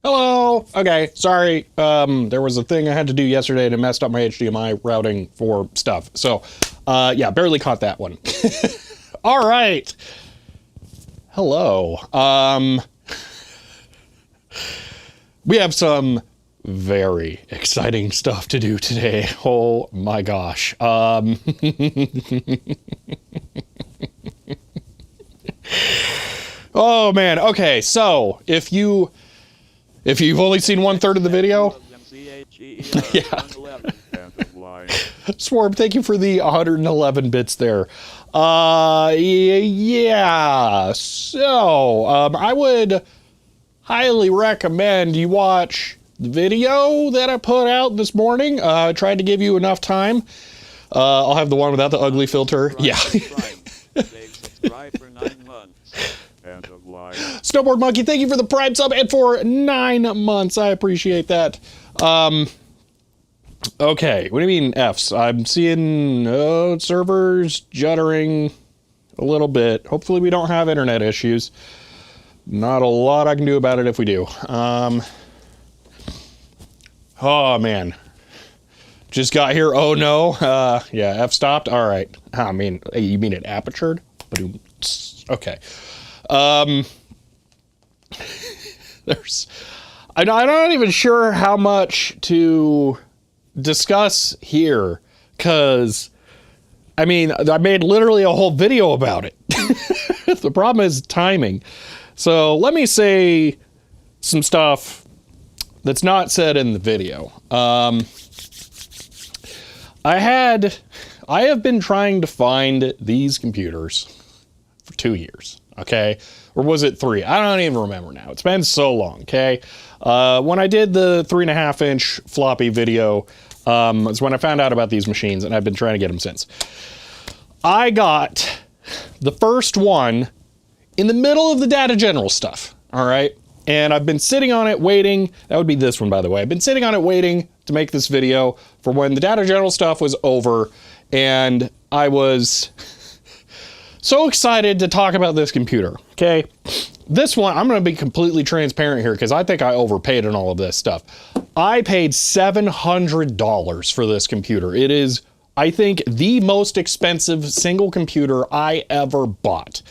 Hello. Okay, sorry. There was a thing I had to do yesterday and it messed up my HDMI routing for stuff. So, yeah, barely caught that one. All right. Hello. We have some very exciting stuff to do today. Oh my gosh. Oh man. Okay, so if you've only seen 1/3 of the video, yeah. Swarm, thank you for the 111 bits there. Yeah. So, I would highly recommend you watch the video that I put out this morning. I tried to give you enough time. I'll have the one without the ugly filter. Yeah. Snowboard Monkey, thank you for the Prime sub and for 9 months. I appreciate that. Okay, what do you mean Fs? I'm seeing servers juddering a little bit. Hopefully we don't have internet issues. Not a lot I can do about it if we do. Oh man. Just got here. Oh no. Yeah, F stopped. All right. I mean, you mean it apertured? Okay. I'm not even sure how much to discuss here, because I mean, I made literally a whole video about it. The problem is timing. So let me say some stuff that's not said in the video. I have been trying to find these computers for 2 years, okay? Or was it 3? I don't even remember now. It's been so long, okay? When I did the 3.5-inch floppy video, is when I found out about these machines, and I've been trying to get them since. I got the first one in the middle of the data general stuff, all right? And I've been sitting on it waiting. That would be this one, by the way. I've been sitting on it waiting to make this video for when the data general stuff was over, and I was so excited to talk about this computer, okay? This one, I'm gonna be completely transparent here because I think I overpaid on all of this stuff. I paid $700 for this computer. It is, I think, the most expensive single computer I ever bought.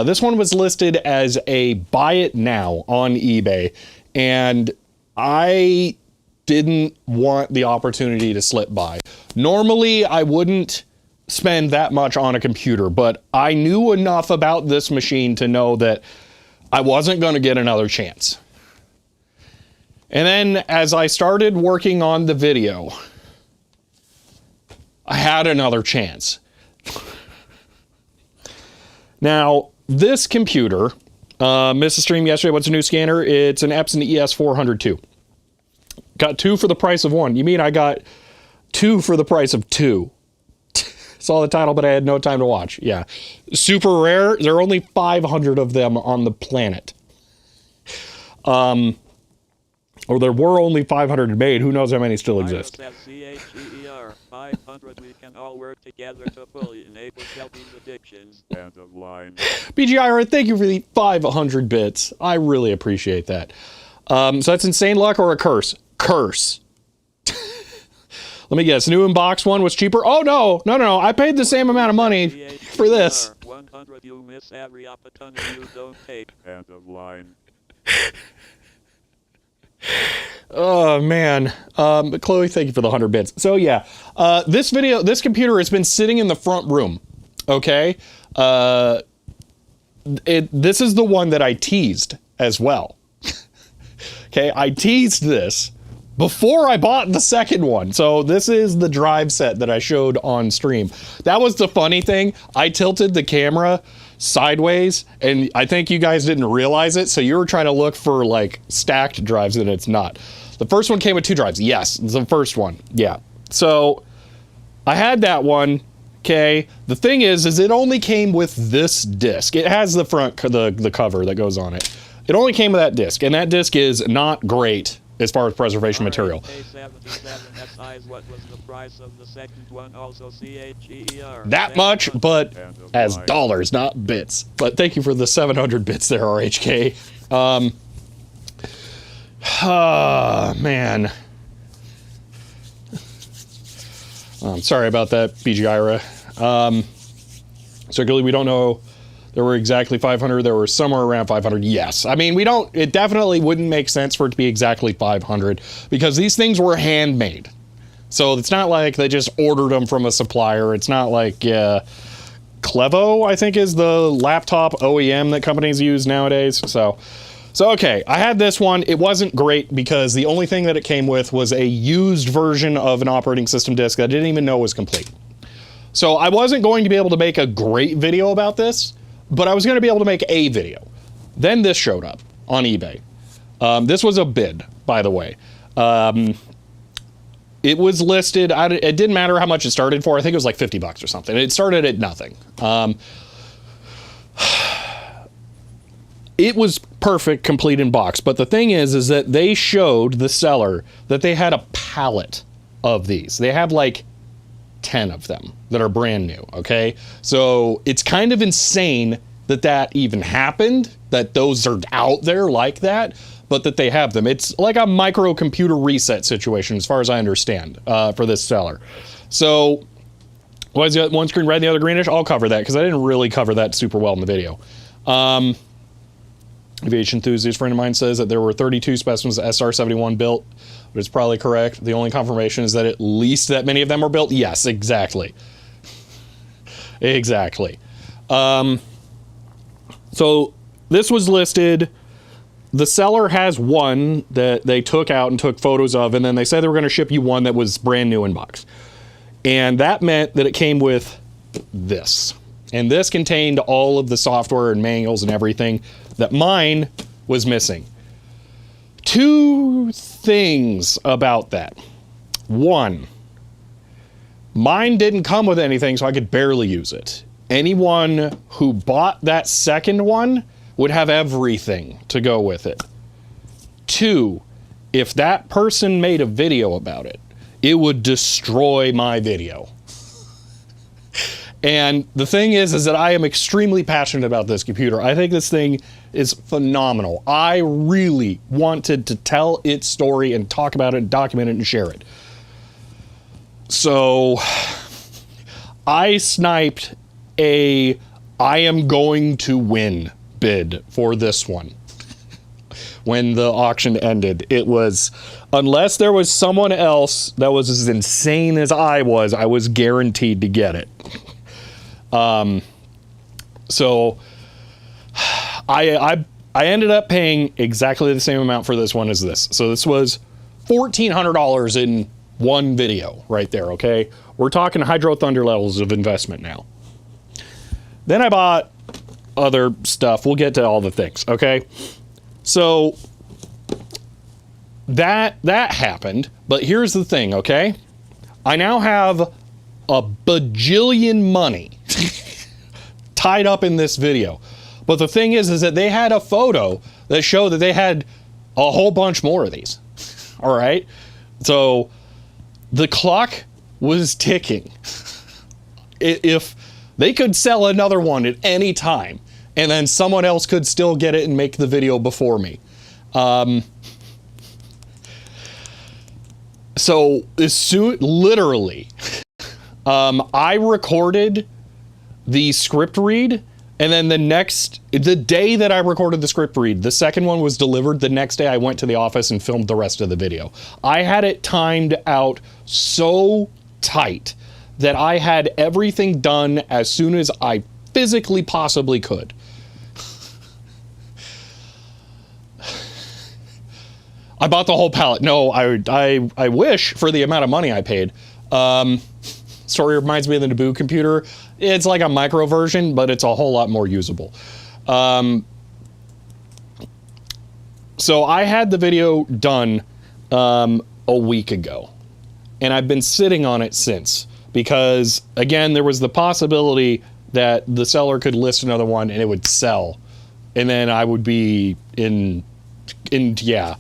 This one was listed as a buy it now on eBay, and I didn't want the opportunity to slip by. Normally, I wouldn't spend that much on a computer, but I knew enough about this machine to know that I wasn't going to get another chance. And then as I started working on the video, I had another chance. Now, this computer, missed a stream yesterday. What's a new scanner? It's an Epson ES402. Got 2 for the price of 1. You mean I got 2 for the price of 2? Saw the title, but I had no time to watch. Yeah. Super rare. There are only 500 of them on the planet. Or there were only 500 made. Who knows how many still exist? 500, we can all work together to fully enable helping addictions. End of line. BGIR, thank you for the 500 bits. I really appreciate that. So that's insane luck or a curse? Curse. Let me guess. New in-box one was cheaper? Oh, no. I paid the same amount of money for this. 100, you miss every opportunity you don't take. End of line. Oh, man. Chloe, thank you for the 100 bits. So, yeah. This computer has been sitting in the front room. Okay? This is the one that I teased as well. Okay? I teased this before I bought the second one. So this is the drive set that I showed on stream. That was the funny thing. I tilted the camera sideways, and I think you guys didn't realize it. So you were trying to look for like stacked drives, and it's not. The first one came with 2 drives. Yes, the first one. Yeah. So I had that one. Okay. The thing is it only came with this disc. It has the front, the cover that goes on it. It only came with that disc, and that disc is not great as far as preservation material. What was the price of the second one? Also CHER. That much, but as dollars, not bits. But thank you for the 700 bits there, RHK. Man. I'm sorry about that, BGIRA. Circularly, we don't know. There were exactly 500. There were somewhere around 500. Yes. I mean, it definitely wouldn't make sense for it to be exactly 500 because these things were handmade. So it's not like they just ordered them from a supplier. It's not like Clevo, I think, is the laptop OEM that companies use nowadays. So okay, I had this one. It wasn't great because the only thing that it came with was a used version of an operating system disk that I didn't even know was complete. So I wasn't going to be able to make a great video about this, but I was going to be able to make a video. Then this showed up on eBay. This was a bid, by the way. It was listed, it didn't matter how much it started for. I think it was like 50 bucks or something. It started at nothing. It was perfect, complete in box. But the thing is that they showed the seller that they had a pallet of these. They have like 10 of them that are brand new, okay? So it's kind of insane that even happened, that those are out there like that, but that they have them. It's like a microcomputer reset situation, as far as I understand, for this seller. So, why is the one screen red and the other greenish? I'll cover that, because I didn't really cover that super well in the video. Aviation enthusiast friend of mine says that there were 32 specimens of SR-71 built, but it's probably correct. The only confirmation is that at least that many of them were built. Yes, exactly. Exactly. So this was listed. The seller has one that they took out and took photos of, and then they said they were going to ship you one that was brand new in box. And that meant that it came with this. And this contained all of the software and manuals and everything that mine was missing. 2 things about that. 1, mine didn't come with anything, so I could barely use it. Anyone who bought that second one would have everything to go with it. 2, if that person made a video about it, it would destroy my video. And the thing is that I am extremely passionate about this computer. I think this thing is phenomenal. I really wanted to tell its story and talk about it and document it and share it. So I sniped I am going to win bid for this one. When the auction ended, it was, unless there was someone else that was as insane as I was guaranteed to get it. So I I ended up paying exactly the same amount for this one as this. So this was $1,400 in one video right there, okay? We're talking Hydro Thunder levels of investment now. Then I bought other stuff. We'll get to all the things, okay? So that happened, but here's the thing, okay? I now have a bajillion money tied up in this video. But the thing is that they had a photo that showed that they had a whole bunch more of these. All right? So the clock was ticking. If they could sell another one at any time, and then someone else could still get it and make the video before me. So literally, I recorded the script read, and then the day that I recorded the script read, the second one was delivered. The next day I went to the office and filmed the rest of the video. I had it timed out so tight that I had everything done as soon as I physically possibly could. I bought the whole palette. No, I wish for the amount of money I paid. Story reminds me of the Naboo computer. It's like a micro version, but it's a whole lot more usable. So I had the video done a week ago, and I've been sitting on it since, because again, there was the possibility that the seller could list another one and it would sell, and then I would be yeah.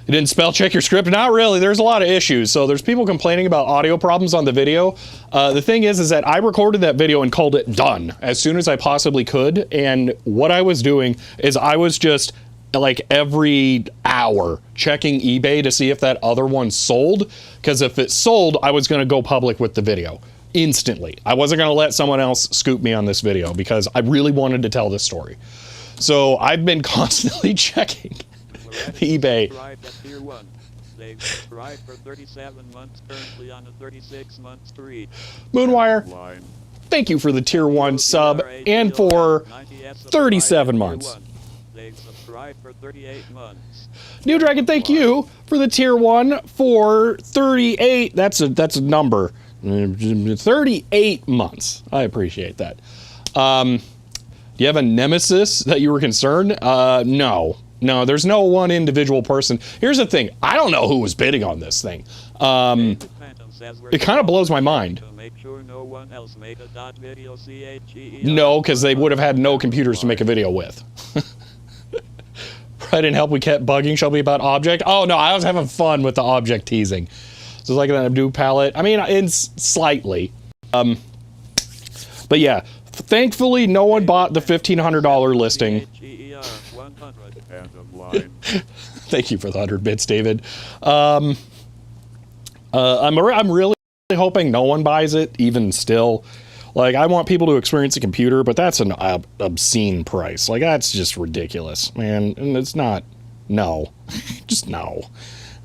It didn't spell check your script. Not really. There's a lot of issues. So there's people complaining about audio problems on the video. The thing is that I recorded that video and called it done as soon as I possibly could. And what I was doing is I was just like every hour checking eBay to see if that other one sold. Because if it sold, I was going to go public with the video instantly. I wasn't going to let someone else scoop me on this video because I really wanted to tell this story. So I've been constantly checking eBay. Tier 1. They've subscribed for 37 months, currently on a 36-month streak. Moonwire, thank you for the tier 1 sub and for 37 months. They've subscribed for 38 months. New Dragon, thank you for the tier 1 for 38. That's a number. 38 months. I appreciate that. Do you have a nemesis that you were concerned? No. No, there's no one individual person. Here's the thing. I don't know who was bidding on this thing. It kind of blows my mind. No, because they would have had no computers to make a video with. Pride and help we kept bugging shall be about object. Oh, no, I was having fun with the object teasing. So it's like that new palette. I mean, it's slightly. But yeah, thankfully, no one bought the $1,500 listing. Thank you for the 100 bits, David. I'm really hoping no one buys it, even still. Like, I want people to experience a computer, but that's an obscene price. Like, that's just ridiculous, man. And it's not. No. Just no.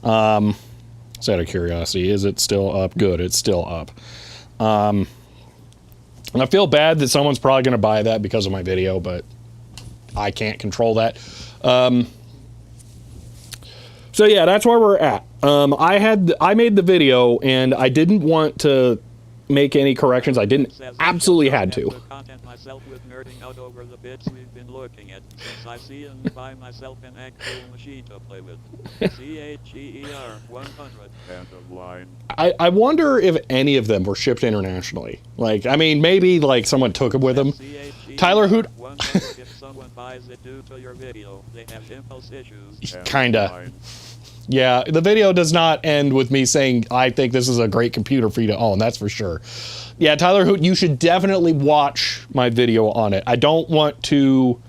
Just out of curiosity, is it still up? Good, it's still up. And I feel bad that someone's probably going to buy that because of my video, but I can't control that. So yeah, that's where we're at. I made the video and I didn't want to make any corrections. I didn't absolutely had to. Myself with nerding out over the bits we've been looking at since I see and buy myself an actual machine to play with. CHER 100. End of line. I wonder if any of them were shipped internationally. Like, I mean, maybe like someone took them with them. Tyler Hoot. If someone buys it due to your video, they have impulse issues. Kinda. Yeah, the video does not end with me saying, I think this is a great computer for you to own, that's for sure. Yeah, Tyler Hoot, you should definitely watch my video on it. I don't want to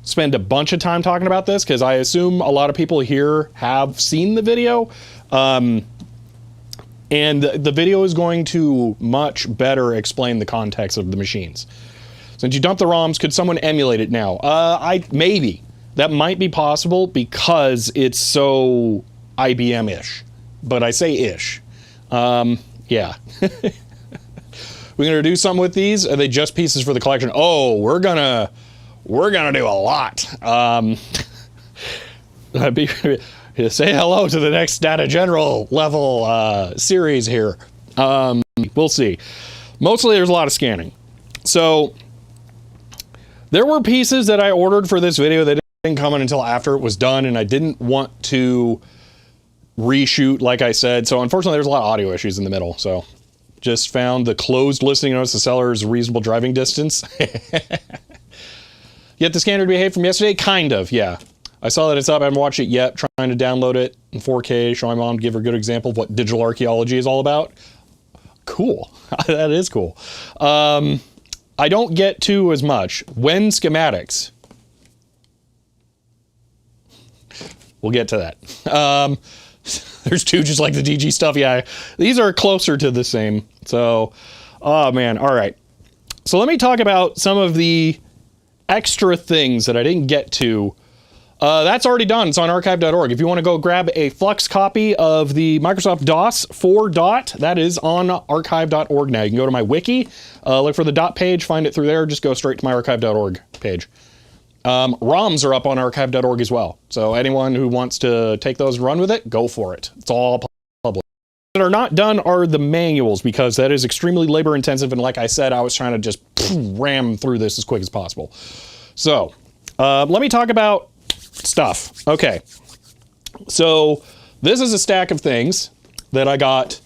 spend a bunch of time talking about this because I assume a lot of people here have seen the video. And the video is going to much better explain the context of the machines. Since you dumped the ROMs, could someone emulate it now? Maybe. That might be possible because it's so IBM-ish. But I say ish. Yeah. We're gonna do something with these? Are they just pieces for the collection? Oh, we're gonna we're gonna do a lot. Say hello to the next Data General level series here. We'll see. Mostly there's a lot of scanning. So there were pieces that I ordered for this video that didn't come in until after it was done, and I didn't want to reshoot like I said. So unfortunately there's a lot of audio issues in the middle. So just found the closed listing notice the seller's reasonable driving distance. Yet the scanner behave from yesterday? Kind of, yeah. I saw that it's up. I haven't watched it yet. Trying to download it in 4K. Show my mom to give her a good example of what digital archaeology is all about. Cool. That is cool. I don't get to as much. When schematics. We'll get to that. There's two just like the DG stuff. Yeah, these are closer to the same. So, oh man. All right. So let me talk about some of the extra things that I didn't get to. That's already done. It's on archive.org. If you want to go grab a Flux copy of the Microsoft DOS 4 dot, that is on archive.org now. You can go to my wiki, look for the dot page, find it through there, just go straight to my archive.org page. ROMs are up on archive.org as well. So anyone who wants to take those and run with it, go for it. It's all public. What are not done are the manuals, because that is extremely labor intensive. And like I said, I was trying to just ram through this as quick as possible. So let me talk about stuff. Okay. So this is a stack of things that I got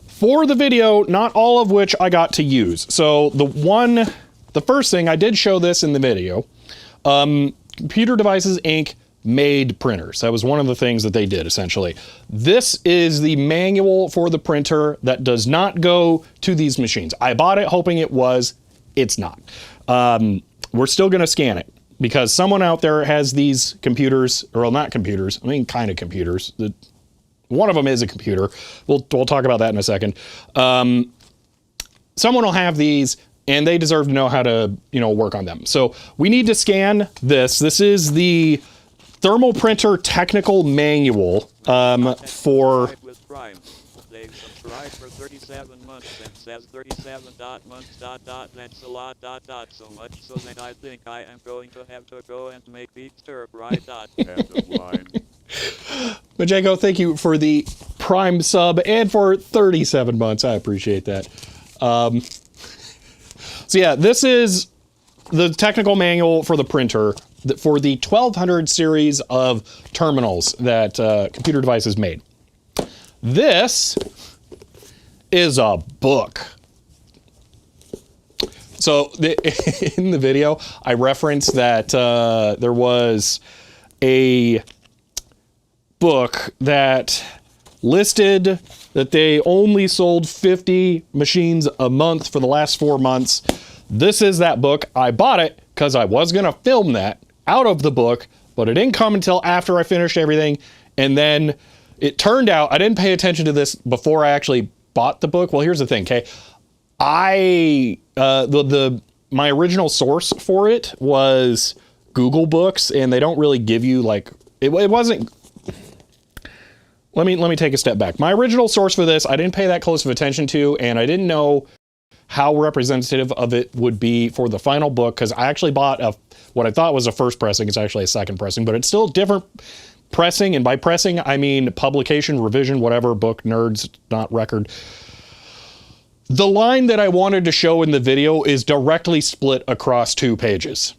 for the video, not all of which I got to use. So the first thing, I did show this in the video. Computer Devices Inc. made printers. That was one of the things that they did, essentially. This is the manual for the printer that does not go to these machines. I bought it hoping it was. It's not. We're still going to scan it, because someone out there has these computers, or well, not computers, I mean kind of computers. One of them is a computer. We'll talk about that in a second. Someone will have these, and they deserve to know how to, work on them. So we need to scan this. This is the Thermal Printer Technical Manual for... They've subscribed for 37 months and says 37.months ... That's a lot ... so much so that I think I am going to have to go and make the stir fry ... End of line. Majenko, thank you for the Prime sub and for 37 months. I appreciate that. So yeah, this is the technical manual for the printer for the 1200 series of terminals that Computer Devices made. This is a book. So in the video, I referenced that there was a book that listed that they only sold 50 machines a month for the last 4 months. This is that book. I bought it because I was going to film that out of the book, but it didn't come until after I finished everything. And then it turned out, I didn't pay attention to this before I actually bought the book. Well, here's the thing, okay? My original source for it was Google Books, and they don't really give you like, it wasn't, let me take a step back. My original source for this, I didn't pay that close of attention to, and I didn't know how representative of it would be for the final book, because I actually bought what I thought was a first pressing. It's actually a second pressing, but it's still different pressing, and by pressing, I mean publication, revision, whatever, book, nerds, not record. The line that I wanted to show in the video is directly split across 2 pages.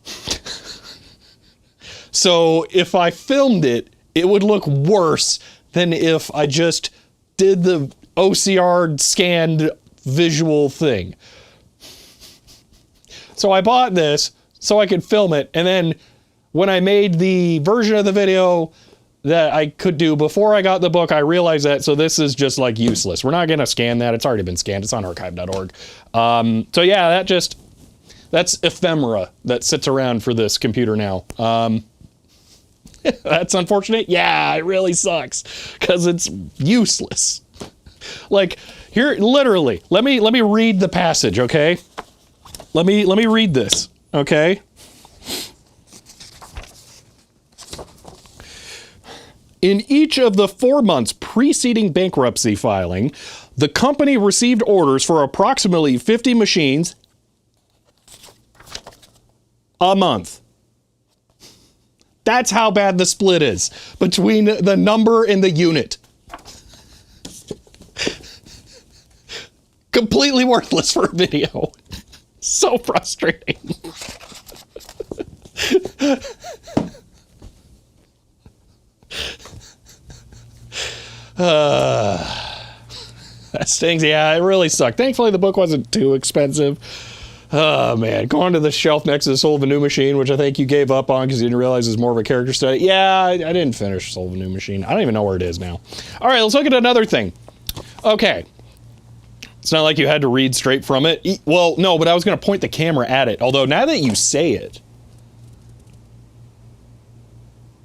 So if I filmed it, it would look worse than if I just did the OCR scanned visual thing. So I bought this so I could film it, and then when I made the version of the video that I could do before I got the book, I realized that, so this is just like useless. We're not going to scan that. It's already been scanned. It's on archive.org. So yeah, that's ephemera that sits around for this computer now. That's unfortunate. Yeah, it really sucks because it's useless. Like here, literally, let me read the passage. Okay. Let me read this. Okay. In each of the 4 months preceding bankruptcy filing, the company received orders for approximately 50 machines a month. That's how bad the split is between the number and the unit. Completely worthless for a video. So frustrating. That stings. Yeah, it really sucked. Thankfully, the book wasn't too expensive. Oh, man. Going to the shelf next to the Soul of a New Machine, which I think you gave up on because you didn't realize it was more of a character study. Yeah, I didn't finish Soul of a New Machine. I don't even know where it is now. All right, let's look at another thing. Okay. It's not like you had to read straight from it. Well, no, but I was going to point the camera at it. Although, now that you say it,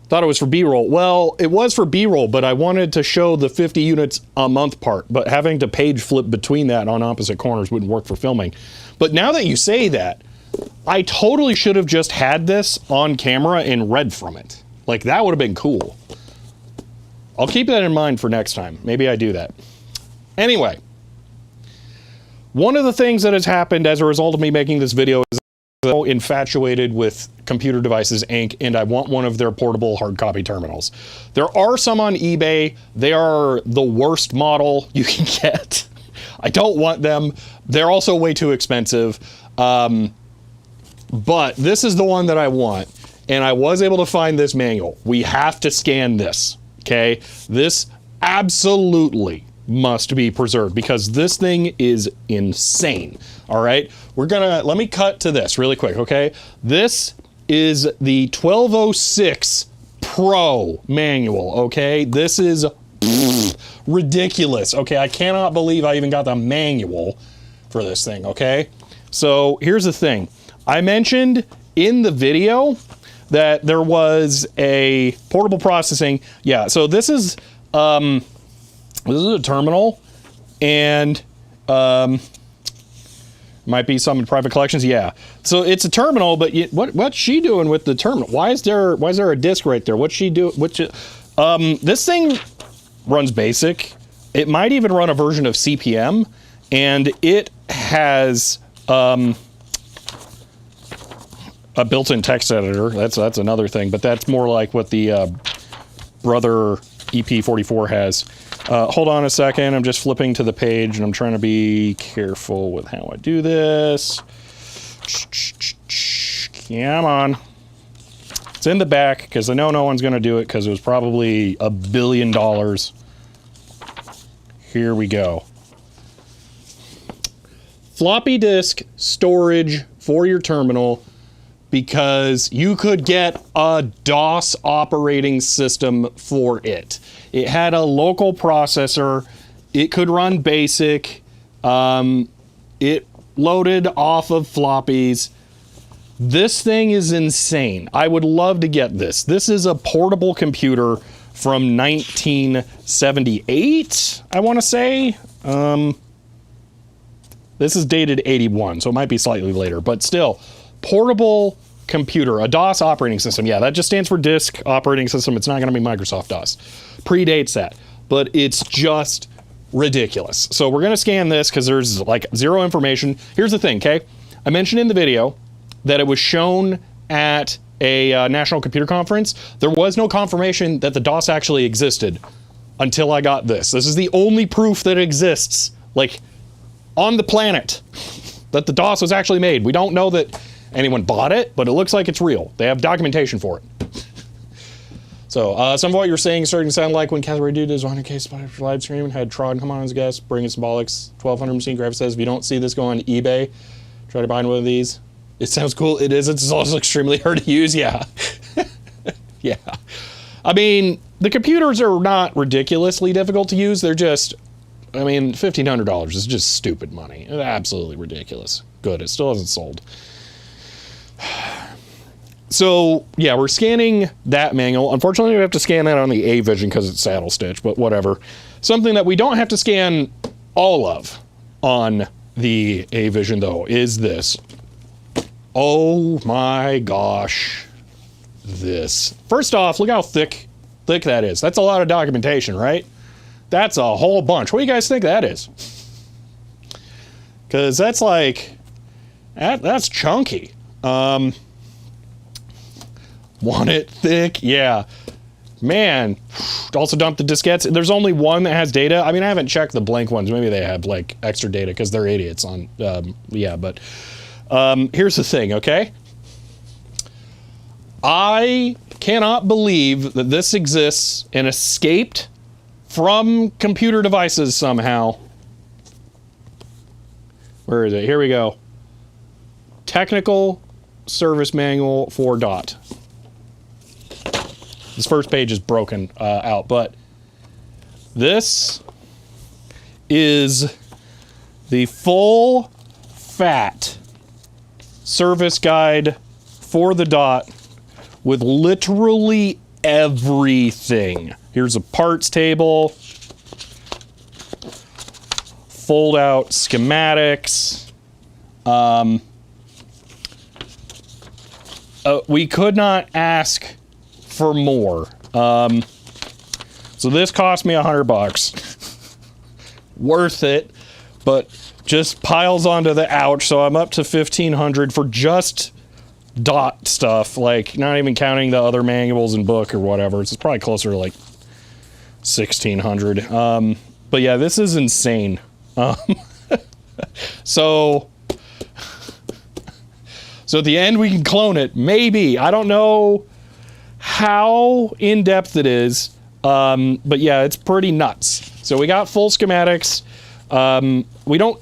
thought it was for B-roll. Well, it was for B-roll, but I wanted to show the 50 units a month part, but having to page flip between that on opposite corners wouldn't work for filming. But now that you say that, I totally should have just had this on camera and read from it. Like, that would have been cool. I'll keep that in mind for next time. Maybe I do that. Anyway, one of the things that has happened as a result of me making this video is so infatuated with Computer Devices Inc., and I want one of their portable hard copy terminals. There are some on eBay. They are the worst model you can get. I don't want them. They're also way too expensive. But this is the one that I want, and I was able to find this manual. We have to scan this, okay? This absolutely must be preserved because this thing is insane. All right, let me cut to this really quick, okay? This is the 1206 Pro manual, okay? This is ridiculous, okay? I cannot believe I even got the manual for this thing, okay? So here's the thing. I mentioned in the video that there was a portable processing. Yeah, so this is a terminal, and might be some in private collections. Yeah, so it's a terminal, but what's she doing with the terminal? Why is there a disc right there? What's she do? This thing runs BASIC. It might even run a version of CP/M, and it has a built-in text editor. That's another thing, but that's more like what the Brother EP44 has. Hold on a second. I'm just flipping to the page, and I'm trying to be careful with how I do this. Come on. It's in the back, because I know no one's going to do it, because it was probably $1 billion. Here we go. Floppy disk storage for your terminal, because you could get a DOS operating system for it. It had a local processor. It could run BASIC. It loaded off of floppies. This thing is insane. I would love to get this. This is a portable computer from 1978, I want to say. This is dated 81, so it might be slightly later, but still, portable computer, a DOS operating system. Yeah, that just stands for disk operating system. It's not going to be Microsoft DOS. Predates that, but it's just ridiculous. So we're going to scan this because there's like zero information. Here's the thing, okay? I mentioned in the video that it was shown at a National Computer Conference. There was no confirmation that the DOS actually existed until I got this. This is the only proof that exists, like, on the planet, that the DOS was actually made. We don't know that anyone bought it, but it looks like it's real. They have documentation for it. So, some of what you're saying is starting to sound like when Catherine did his 100K live stream and had Tron come on as a guest, bringing symbolics. 1200 machine graphics says, if you don't see this go on eBay, try to buy one of these. It sounds cool. It is. It's also extremely hard to use. Yeah. Yeah. I mean, the computers are not ridiculously difficult to use. They're just, I mean, $1,500 is just stupid money. It's absolutely ridiculous. Good. It still hasn't sold. So, yeah, we're scanning that manual. Unfortunately, we have to scan that on the A-Vision because it's saddle stitch, but whatever. Something that we don't have to scan all of on the A-Vision, though, is this. Oh my gosh. This. First off, look how thick that is. That's a lot of documentation, right? That's a whole bunch. What do you guys think that is? Because that's like, that's chunky. Want it thick? Yeah. Man, also dump the diskettes. There's only one that has data. I mean, I haven't checked the blank ones. Maybe they have like extra data because they're idiots on, yeah, but here's the thing, okay? I cannot believe that this exists and escaped from computer devices somehow. Where is it? Here we go. Technical service manual for DOT. This first page is broken out, but this is the full fat service guide for the DOT with literally everything. Here's a parts table, fold out schematics. We could not ask for more. So this cost me $100. Worth it, but just piles onto the ouch. So I'm up to $1,500 for just DOT stuff, like not even counting the other manuals and book or whatever. It's probably closer to like $1,600. But yeah, this is insane. So at the end we can clone it, maybe. I don't know how in-depth it is, but yeah, it's pretty nuts. So we got full schematics. We don't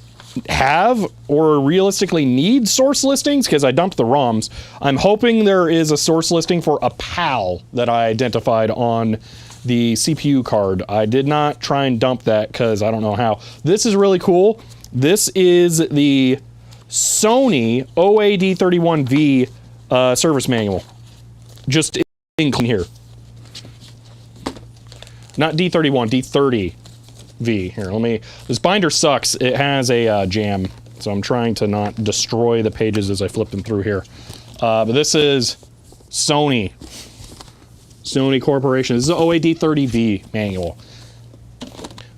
have or realistically need source listings because I dumped the ROMs. I'm hoping there is a source listing for a PAL that I identified on the CPU card. I did not try and dump that because I don't know how. This is really cool. This is the Sony OAD31V service manual. Just in here. Not D31, D30V. Here, let me... This binder sucks. It has a jam, so I'm trying to not destroy the pages as I flip them through here. But this is Sony Corporation. This is the OAD30V manual.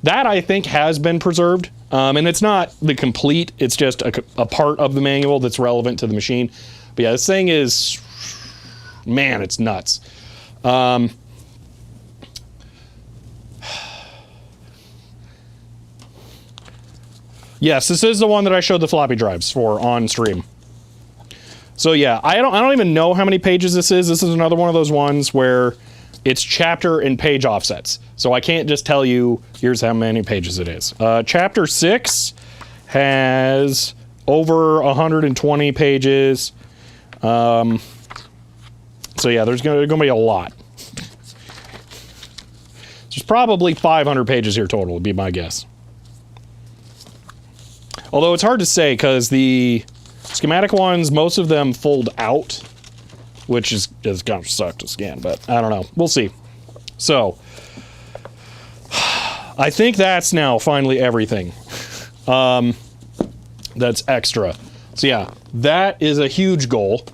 That, I think, has been preserved. And it's not the complete, it's just a part of the manual that's relevant to the machine. But yeah, this thing is, man, it's nuts. Yes, this is the one that I showed the floppy drives for on stream. So yeah, I don't even know how many pages this is. This is another one of those ones where it's chapter and page offsets. So I can't just tell you, here's how many pages it is. Chapter 6 has over 120 pages. So yeah, there's gonna be a lot. There's probably 500 pages here total, would be my guess. Although it's hard to say because the schematic ones, most of them fold out, which is kind of suck to scan, but I don't know. We'll see. So, I think that's now finally everything. That's extra. So yeah, that is a huge goal.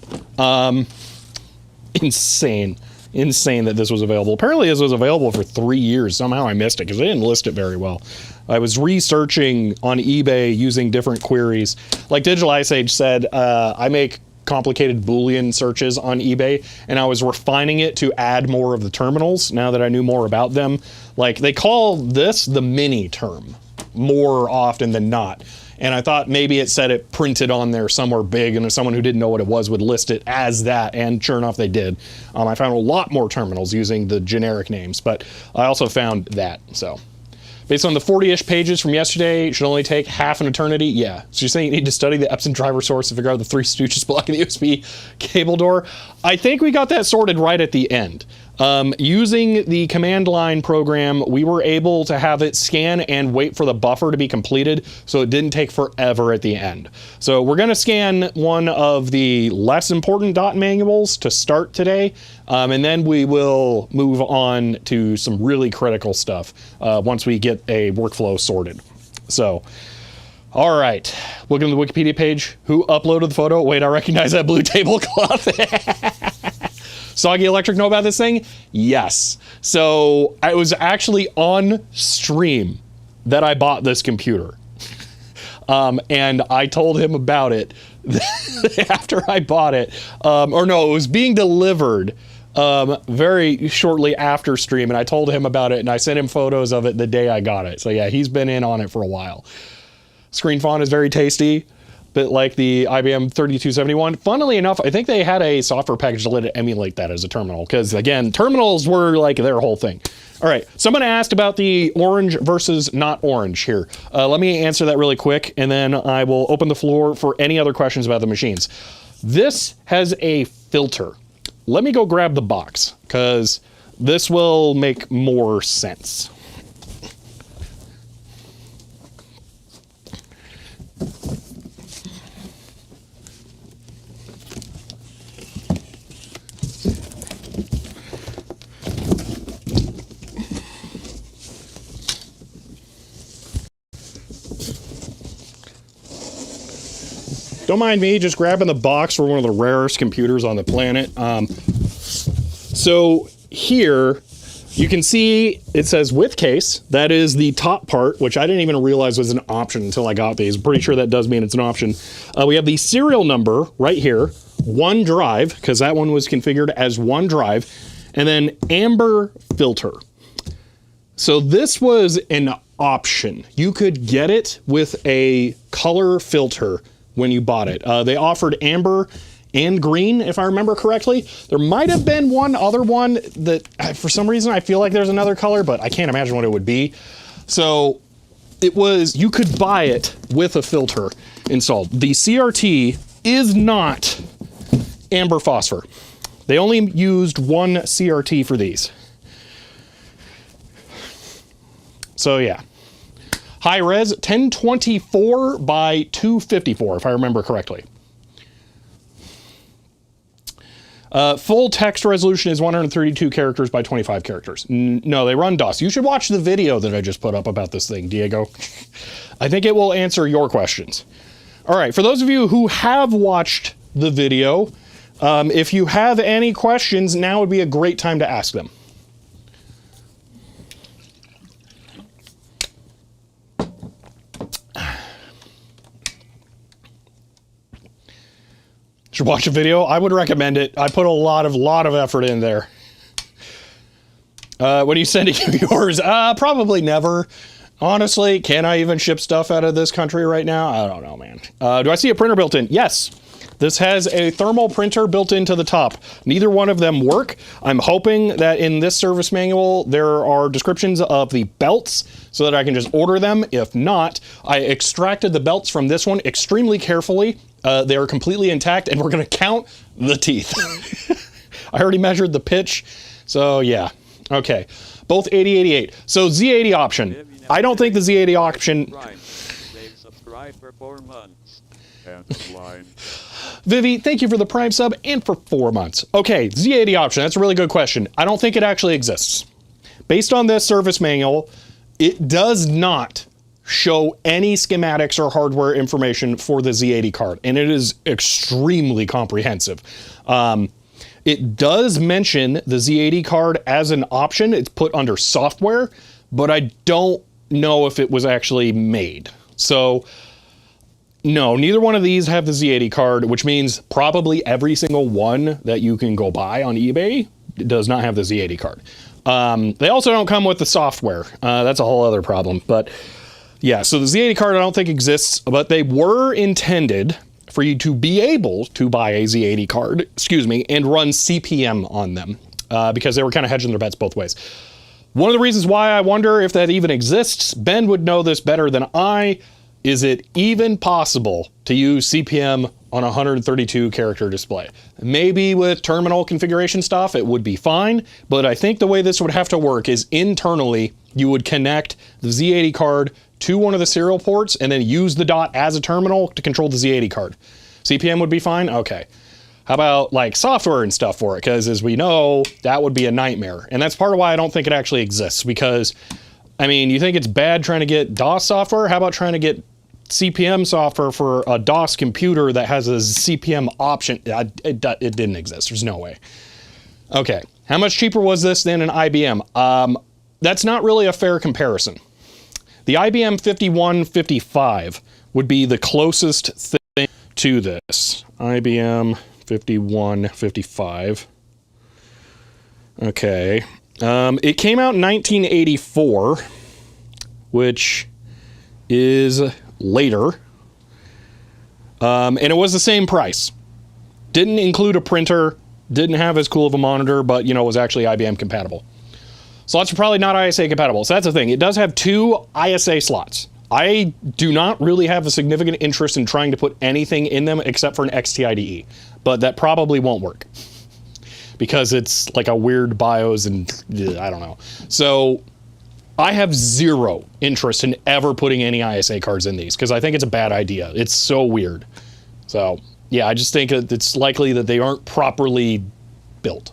Insane that this was available. Apparently this was available for 3 years. Somehow I missed it because they didn't list it very well. I was researching on eBay using different queries. Like Digital Ice Age said, I make complicated Boolean searches on eBay, and I was refining it to add more of the terminals now that I knew more about them. Like, they call this the mini term more often than not. And I thought maybe it said it printed on there somewhere big, and if someone who didn't know what it was would list it as that, and sure enough they did. I found a lot more terminals using the generic names, but I also found that, so. Based on the 40-ish pages from yesterday, it should only take half an eternity. Yeah. So you're saying you need to study the Epson driver source to figure out the 3 stooges blocking the USB cable door? I think we got that sorted right at the end. Using the command line program, we were able to have it scan and wait for the buffer to be completed, so it didn't take forever at the end. So we're going to scan one of the less important DOT manuals to start today, and then we will move on to some really critical stuff once we get a workflow sorted. So, all right, looking at the Wikipedia page. Who uploaded the photo? Wait, I recognize that blue tablecloth. Soggy Electric know about this thing? Yes. So I was actually on stream that I bought this computer. And I told him about it after I bought it. Or no, it was being delivered very shortly after stream, and I told him about it, and I sent him photos of it the day I got it. So yeah, he's been in on it for a while. Screen font is very tasty, bit like the IBM 3271. Funnily enough, I think they had a software package to let it emulate that as a terminal, because again, terminals were like their whole thing. All right, someone asked about the orange versus not orange here. Let me answer that really quick, and then I will open the floor for any other questions about the machines. This has a filter. Let me go grab the box, because this will make more sense. Don't mind me just grabbing the box for one of the rarest computers on the planet. So here you can see it says with case. That is the top part, which I didn't even realize was an option until I got these. Pretty sure that does mean it's an option. We have the serial number right here, one drive, because that one was configured as one drive, and then amber filter. So this was an option. You could get it with a color filter when you bought it. They offered amber and green, if I remember correctly. There might have been one other one that, for some reason, I feel like there's another color, but I can't imagine what it would be. So it was, you could buy it with a filter installed. The CRT is not amber phosphor. They only used one CRT for these. So yeah. High res, 1024 by 254, if I remember correctly. Full text resolution is 132 characters by 25 characters. No, they run DOS. You should watch the video that I just put up about this thing, Diego. I think it will answer your questions. All right, for those of you who have watched the video, if you have any questions, now would be a great time to ask them. Should watch a video. I would recommend it. I put a lot of effort in there. When are you sending yours? Probably never. Honestly, can I even ship stuff out of this country right now? I don't know, man. Do I see a printer built in? Yes. This has a thermal printer built into the top. Neither one of them work. I'm hoping that in this service manual, there are descriptions of the belts so that I can just order them. If not, I extracted the belts from this one extremely carefully. They are completely intact, and we're going to count the teeth. I already measured the pitch, so yeah. Okay, both 8088. So Z80 option. I don't think the Z80 option... They've subscribed for 4 months. Vivi, thank you for the Prime sub and for 4 months. Okay, Z80 option. That's a really good question. I don't think it actually exists. Based on this service manual, it does not show any schematics or hardware information for the Z80 card, and it is extremely comprehensive. It does mention the Z80 card as an option. It's put under software, but I don't know if it was actually made. So no, neither one of these have the Z80 card, which means probably every single one that you can go buy on eBay does not have the Z80 card. They also don't come with the software. That's a whole other problem, but yeah, so the Z80 card I don't think exists, but they were intended for you to be able to buy a Z80 card, and run CPM on them, because they were kind of hedging their bets both ways. One of the reasons why I wonder if that even exists, Ben would know this better than I, is it even possible to use CPM on a 132 character display? Maybe with terminal configuration stuff, it would be fine, but I think the way this would have to work is internally, you would connect the Z80 card to one of the serial ports and then use the dot as a terminal to control the Z80 card. CPM would be fine? Okay. How about like software and stuff for it? Because as we know, that would be a nightmare. And that's part of why I don't think it actually exists, because I mean, you think it's bad trying to get DOS software? How about trying to get CPM software for a DOS computer that has a CPM option? It didn't exist. There's no way. Okay. How much cheaper was this than an IBM? That's not really a fair comparison. The IBM 5155 would be the closest thing to this. IBM 5155. Okay. It came out in 1984, which is later. And it was the same price. Didn't include a printer, didn't have as cool of a monitor, but, you know, was actually IBM compatible. Slots are probably not ISA compatible. So that's the thing. It does have 2 ISA slots. I do not really have a significant interest in trying to put anything in them except for an XTIDE, but that probably won't work because it's like a weird BIOS and I don't know. So I have 0 interest in ever putting any ISA cards in these because I think it's a bad idea. It's so weird. So yeah, I just think that it's likely that they aren't properly built.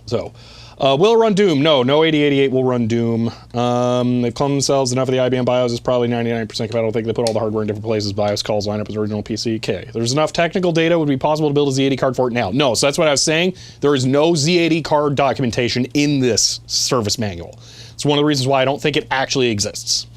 So, will it run Doom? No 8088 will run Doom. They've cloned themselves enough of the IBM BIOS is probably 99% compatible. I think they put all the hardware in different places. BIOS calls line up as original PC. Okay, there's enough technical data. Would it be possible to build a Z80 card for it now? No, so that's what I was saying. There is no Z80 card documentation in this service manual. It's one of the reasons why I don't think it actually exists.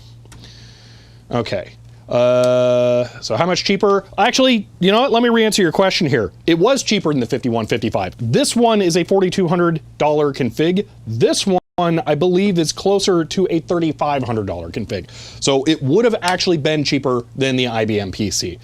Okay. So how much cheaper? Actually, you know what? Let me re-answer your question here. It was cheaper than the 5155. This one is a $4,200 config. This one, I believe, is closer to a $3,500 config. So it would have actually been cheaper than the IBM PC.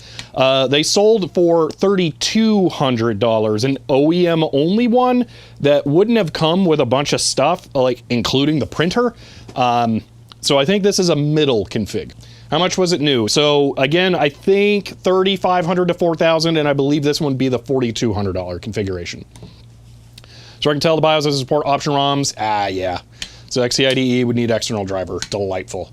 They sold for $3,200, an OEM only one that wouldn't have come with a bunch of stuff, like including the printer. So I think this is a middle config. How much was it new? So again, I think $3,500 to $4,000, and I believe this one would be the $4,200 configuration. So I can tell the BIOS doesn't support option ROMs. Yeah. So XCIDE would need external driver. Delightful.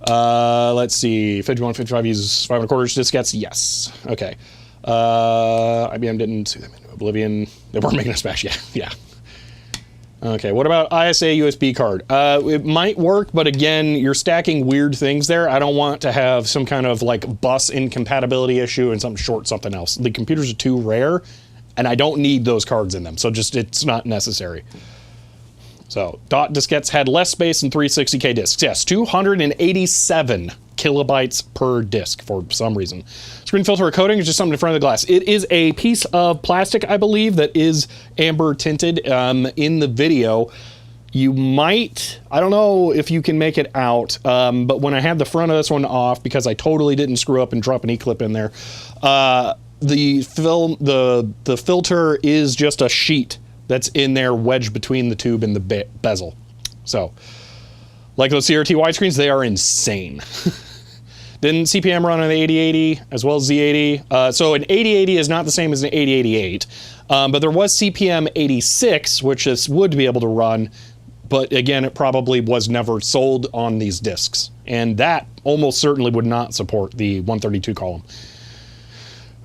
Let's see. 5155 uses 5 1/4 diskettes. Yes. Okay. IBM didn't. Oblivion. They weren't making a smash. Yeah. Okay, what about ISA USB card? It might work, but again, you're stacking weird things there. I don't want to have some kind of like bus incompatibility issue and something short something else. The computers are too rare, and I don't need those cards in them, so just it's not necessary. So, dot diskettes had less space than 360K disks. Yes, 287 kilobytes per disk for some reason. Screen filter or coating is just something in front of the glass. It is a piece of plastic, I believe, that is amber tinted. In the video, you might, I don't know if you can make it out, but when I had the front of this one off, because I totally didn't screw up and drop an E-clip in there, the filter is just a sheet that's in there wedged between the tube and the bezel. So, like those CRT widescreens, they are insane. Didn't CPM run on the 8080 as well as Z80? So an 8080 is not the same as an 8088, but there was CPM 86, which this would be able to run, but again, it probably was never sold on these discs, and that almost certainly would not support the 132 column.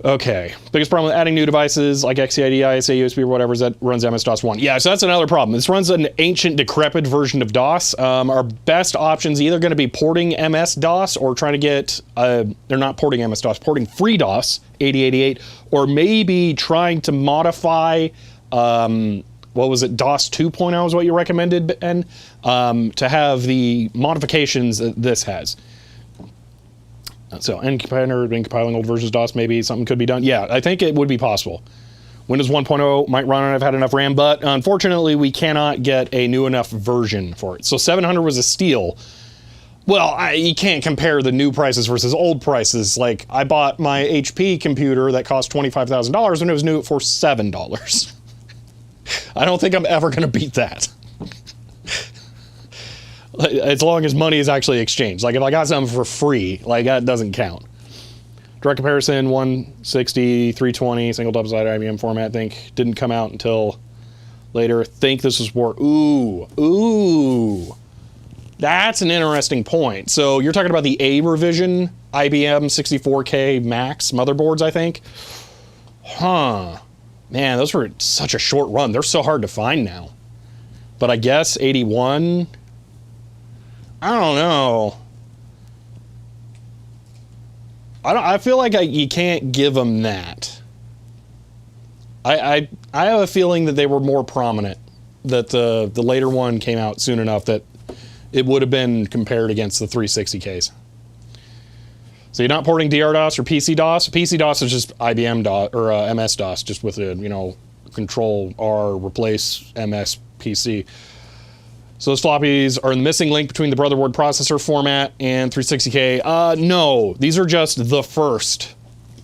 Okay, biggest problem with adding new devices like XCID, ISA, USB, or whatever is that runs MS-DOS 1. Yeah, so that's another problem. This runs an ancient, decrepit version of DOS. Our best options either going to be porting MS-DOS or trying to get, they're not porting MS-DOS, porting FreeDOS 8088, or maybe trying to modify, what was it, DOS 2.0 is what you recommended, Ben, to have the modifications that this has. So, compiling old versions of DOS, maybe something could be done. Yeah, I think it would be possible. Windows 1.0 might run on it. I've had enough RAM, but unfortunately, we cannot get a new enough version for it. So 700 was a steal. Well, you can't compare the new prices versus old prices. Like, I bought my HP computer that cost $25,000 and it was new for $7. I don't think I'm ever going to beat that. As long as money is actually exchanged. Like if I got something for free, like that doesn't count. Direct comparison, 160, 320, single double-sided IBM format, think didn't come out until later. Think this was for, ooh. That's an interesting point. So you're talking about the A revision IBM 64K Max motherboards, I think? Huh. Man, those were such a short run. They're so hard to find now. But I guess 81... I don't know. I feel like you can't give them that. I have a feeling that they were more prominent. That the later one came out soon enough that it would have been compared against the 360Ks. So you're not porting DR-DOS or PC-DOS. PC-DOS is just IBM DOS or MS-DOS, just with a Control R, replace MS PC. So those floppies are the missing link between the Brotherboard processor format and 360K. No, these are just the first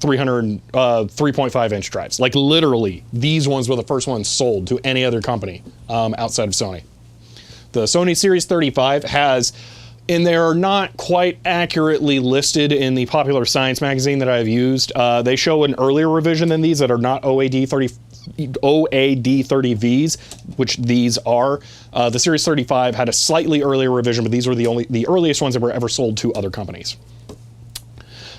3.5 inch drives. Like literally, these ones were the first ones sold to any other company outside of Sony. The Sony Series 35 has, and they're not quite accurately listed in the Popular Science magazine that I've used. They show an earlier revision than these that are not OAD30Vs, which these are. The Series 35 had a slightly earlier revision, but these were the earliest ones that were ever sold to other companies.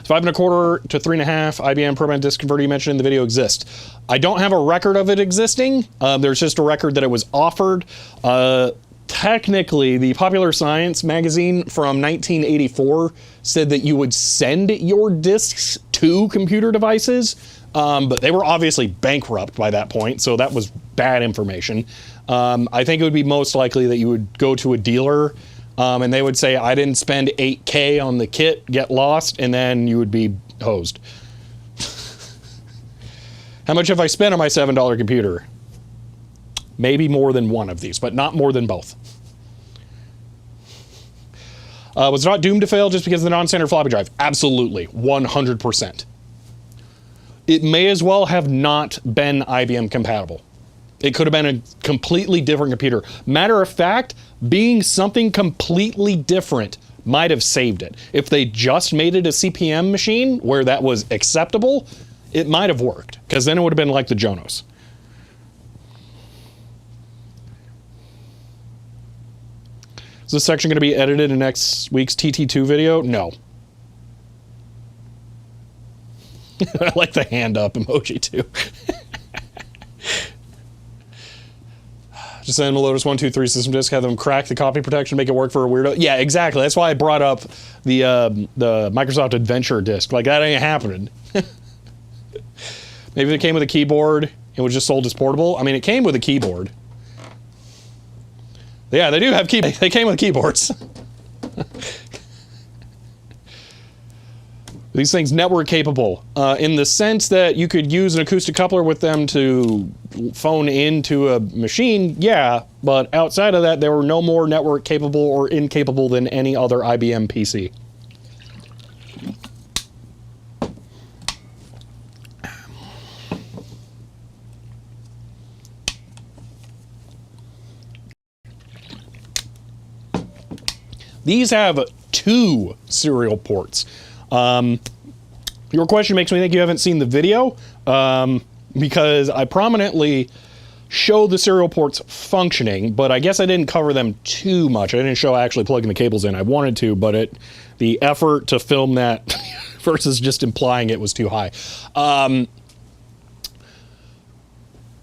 5.25 to 3.5 IBM permanent disk converter you mentioned in the video exists. I don't have a record of it existing. There's just a record that it was offered. Technically, the Popular Science magazine from 1984 said that you would send your disks to computer devices, but they were obviously bankrupt by that point, so that was bad information. I think it would be most likely that you would go to a dealer and they would say, I didn't spend $8K on the kit, get lost, and then you would be hosed. How much have I spent on my $7 computer? Maybe more than one of these, but not more than both. Was it not doomed to fail just because of the non-standard floppy drive? Absolutely, 100%. It may as well have not been IBM compatible. It could have been a completely different computer. Matter of fact, being something completely different might have saved it. If they just made it a CPM machine where that was acceptable, it might have worked, because then it would have been like the Jonos. Is this section going to be edited in next week's TT2 video? No. I like the hand up emoji too. Just send them a Lotus 123 system disk, have them crack the copy protection, make it work for a weirdo. Yeah, exactly. That's why I brought up the Microsoft Adventure disk. Like, that ain't happening. Maybe it came with a keyboard, it was just sold as portable. I mean, it came with a keyboard. Yeah, they do have keyboards. They came with keyboards. These things network capable in the sense that you could use an acoustic coupler with them to phone into a machine, yeah, but outside of that, they were no more network capable or incapable than any other IBM PC. These have 2 serial ports. Your question makes me think you haven't seen the video, because I prominently show the serial ports functioning, but I guess I didn't cover them too much. I didn't show actually plugging the cables in. I wanted to, but the effort to film that versus just implying it was too high.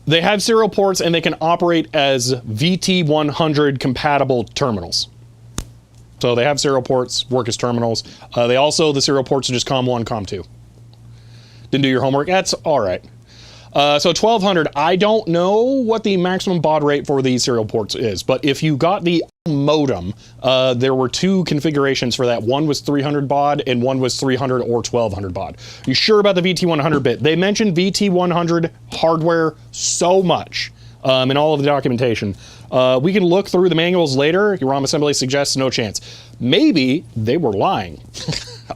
They have serial ports and they can operate as VT100 compatible terminals. So they have serial ports, work as terminals. They also, the serial ports are just COM1, COM2. Didn't do your homework? That's all right. So 1200, I don't know what the maximum baud rate for these serial ports is, but if you got the modem, there were 2 configurations for that. One was 300 baud and one was 300 or 1200 baud. You sure about the VT100 bit? They mentioned VT100 hardware so much in all of the documentation. We can look through the manuals later. Your ROM assembly suggests no chance. Maybe they were lying.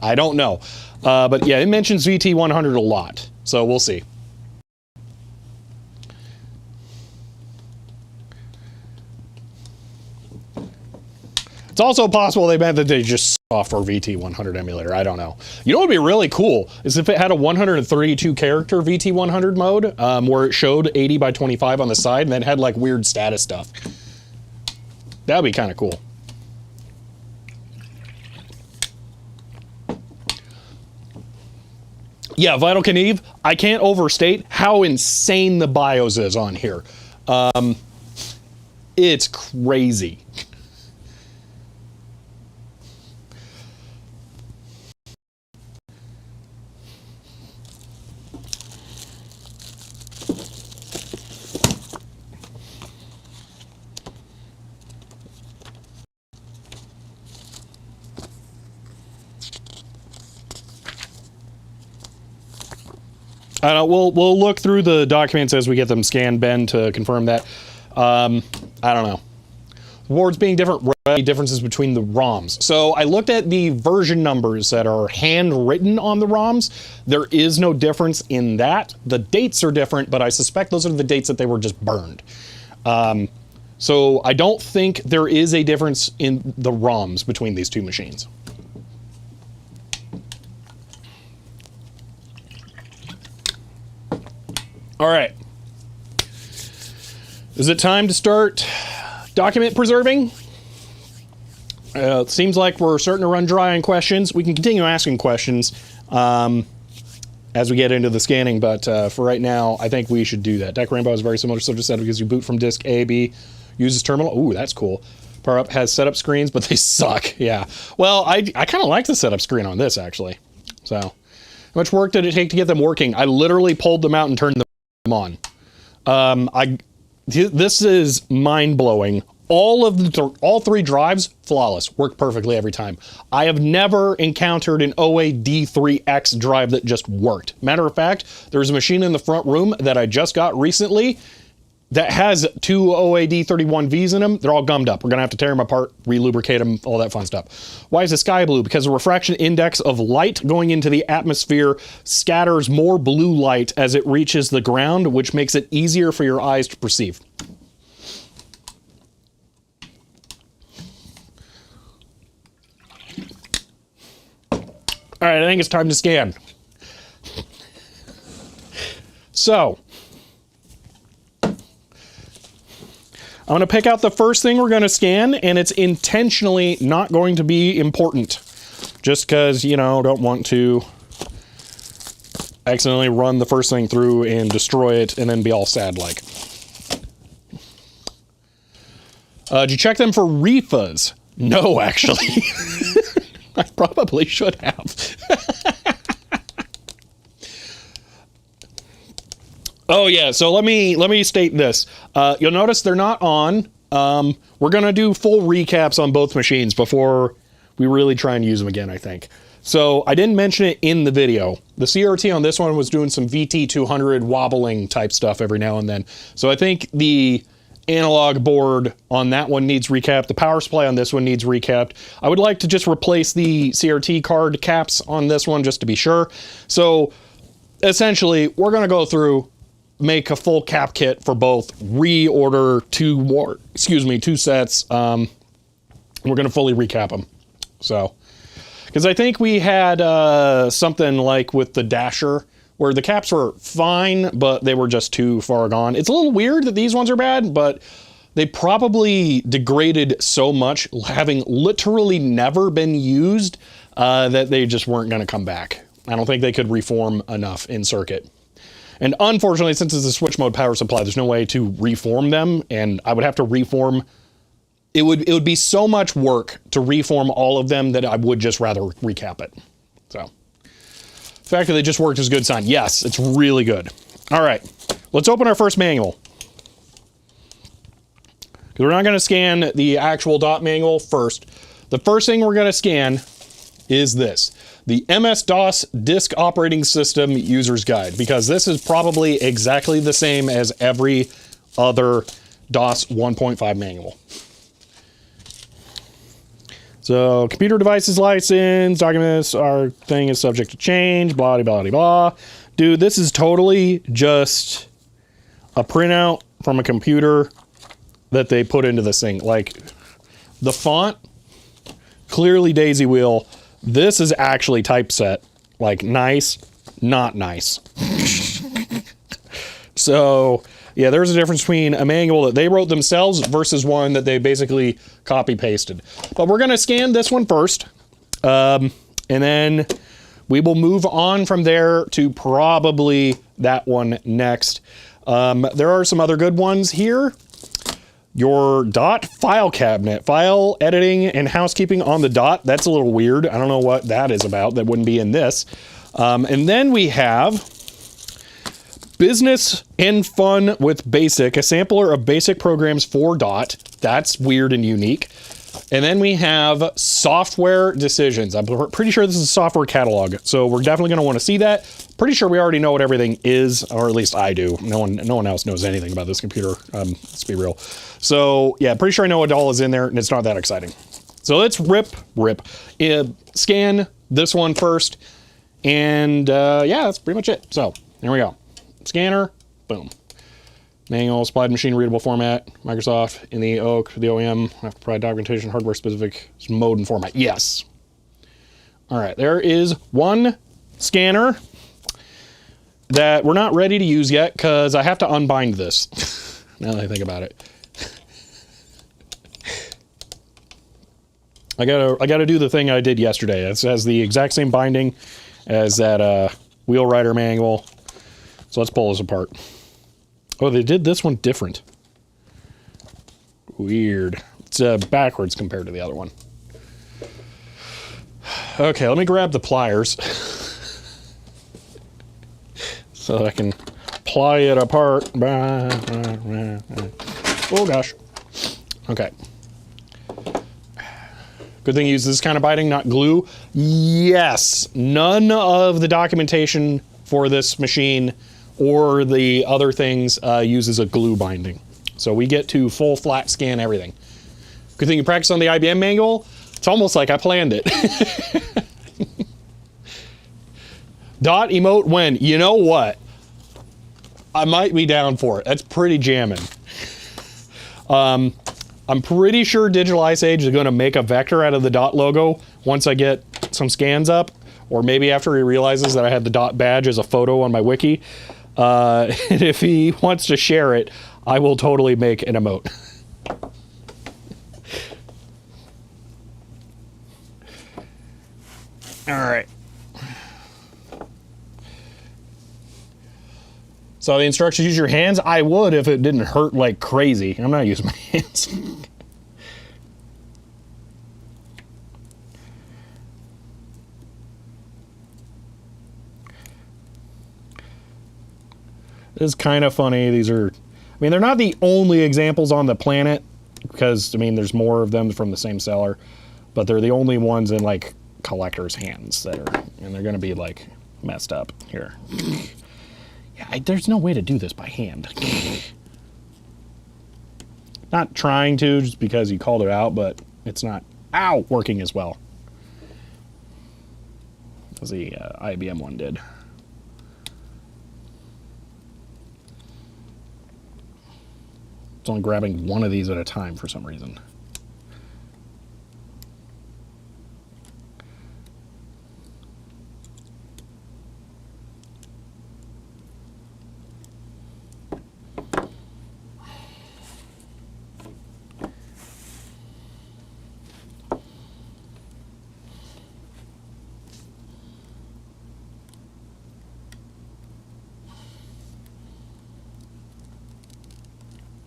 I don't know. But yeah, it mentions VT100 a lot, so we'll see. It's also possible they meant that they just off for VT100 emulator. I don't know. You know what would be really cool is if it had a 132 character VT100 mode where it showed 80 by 25 on the side and then had like weird status stuff. That would be kind of cool. Yeah, Vital Knieve, I can't overstate how insane the BIOS is on here. It's crazy. We'll look through the documents as we get them scanned, Ben, to confirm that. I don't know. Words being different, differences between the ROMs. So I looked at the version numbers that are handwritten on the ROMs. There is no difference in that. The dates are different, but I suspect those are the dates that they were just burned. So I don't think there is a difference in the ROMs between these two machines. All right. Is it time to start document preserving? It seems like we're starting to run dry on questions. We can continue asking questions as we get into the scanning, but for right now, I think we should do that. Deck Rainbow is very similar to Subject Setup because you boot from disk A, B, uses terminal. Ooh, that's cool. Power Up has setup screens, but they suck. Yeah. Well, I kind of like the setup screen on this, actually. So, how much work did it take to get them working? I literally pulled them out and turned them on. This is mind-blowing. All three drives, flawless, work perfectly every time. I have never encountered an OA D3X drive that just worked. Matter of fact, there's a machine in the front room that I just got recently that has two OA D31Vs in them. They're all gummed up. We're gonna have to tear them apart, relubricate them, all that fun stuff. Why is the sky blue? Because the refraction index of light going into the atmosphere scatters more blue light as it reaches the ground, which makes it easier for your eyes to perceive. All right, I think it's time to scan. So, I'm going to pick out the first thing we're going to scan, and it's intentionally not going to be important. Just because, you know, don't want to accidentally run the first thing through and destroy it and then be all sad like. Did you check them for REFAs? No, actually. I probably should have. Oh yeah, so let me state this. You'll notice they're not on. We're gonna do full recaps on both machines before we really try and use them again, I think. So I didn't mention it in the video. The CRT on this one was doing some VT200 wobbling type stuff every now and then. So I think the analog board on that one needs recapped. The power supply on this one needs recapped. I would like to just replace the CRT card caps on this one just to be sure. So essentially, we're going to go through, make a full cap kit for both, reorder two sets. We're going to fully recap them. So, because I think we had something like with the Dasher, where the caps were fine, but they were just too far gone. It's a little weird that these ones are bad, but they probably degraded so much, having literally never been used, that they just weren't going to come back. I don't think they could reform enough in circuit. And unfortunately, since it's a switch mode power supply, there's no way to reform them, and I would have to reform. It would be so much work to reform all of them that I would just rather recap it. So. The fact that they just worked is a good sign. Yes, it's really good. All right, let's open our first manual. Because we're not going to scan the actual dot manual first. The first thing we're going to scan is this. The MS-DOS Disk Operating System User's Guide. Because this is probably exactly the same as every other DOS 1.5 manual. So, computer devices license, documents, our thing is subject to change, blah, blah, blah, blah. Dude, this is totally just a printout from a computer that they put into this thing. Like, the font, clearly daisy wheel. This is actually typeset. Like, nice, not nice. So, yeah, there's a difference between a manual that they wrote themselves versus one that they basically copy-pasted. But we're going to scan this one first, and then we will move on from there to probably that one next. There are some other good ones here. Your dot file cabinet, file editing and housekeeping on the dot. That's a little weird. I don't know what that is about. That wouldn't be in this. And then we have Business and Fun with Basic, a sampler of basic programs for dot. That's weird and unique. And then we have software decisions. I'm pretty sure this is a software catalog, so we're definitely going to want to see that. Pretty sure we already know what everything is, or at least I do. No one else knows anything about this computer. Let's be real. So yeah, pretty sure I know what all is in there, and it's not that exciting. So let's scan this one first, and yeah, that's pretty much it. So there we go. Scanner, boom. Manual, supplied machine readable format, Microsoft, in the OAK, the OEM, have to provide documentation, hardware specific mode and format. Yes. All right, there is one scanner that we're not ready to use yet because I have to unbind this. Now that I think about it. I gotta do the thing I did yesterday. It has the exact same binding as that wheel rider manual. So let's pull this apart. Oh, they did this one different. Weird. It's backwards compared to the other one. Okay, let me grab the pliers so that I can ply it apart. Oh gosh. Okay. Good thing you use this kind of binding, not glue. Yes, none of the documentation for this machine or the other things uses a glue binding. So we get to full flat scan everything. Good thing you practice on the IBM manual. It's almost like I planned it. Dot emote when. You know what? I might be down for it. That's pretty jamming. I'm pretty sure Digital Ice Age is going to make a vector out of the dot logo once I get some scans up, or maybe after he realizes that I had the dot badge as a photo on my wiki. And if he wants to share it, I will totally make an emote. All right. So the instructions, use your hands. I would if it didn't hurt like crazy. I'm not using my hands. It's kind of funny. These are, I mean, they're not the only examples on the planet because, I mean, there's more of them from the same seller, but they're the only ones in like collectors' hands that are, and they're going to be like messed up here. Yeah, there's no way to do this by hand. Not trying to just because you called it out, but it's not, working as well as the IBM one did. It's only grabbing one of these at a time for some reason.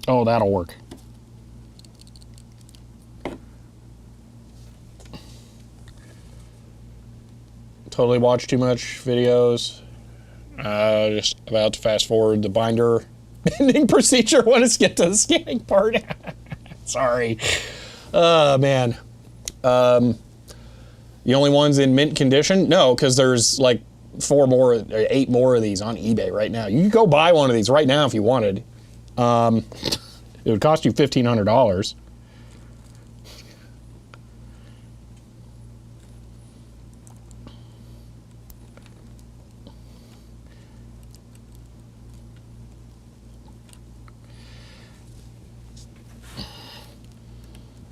Oh, that'll work. Totally watch too much videos. Just about to fast forward the binder bending procedure. Want to get to the scanning part? Sorry. Man. The only ones in mint condition? No, because there's like 8 more of these on eBay right now. You can go buy one of these right now if you wanted. It would cost you $1,500.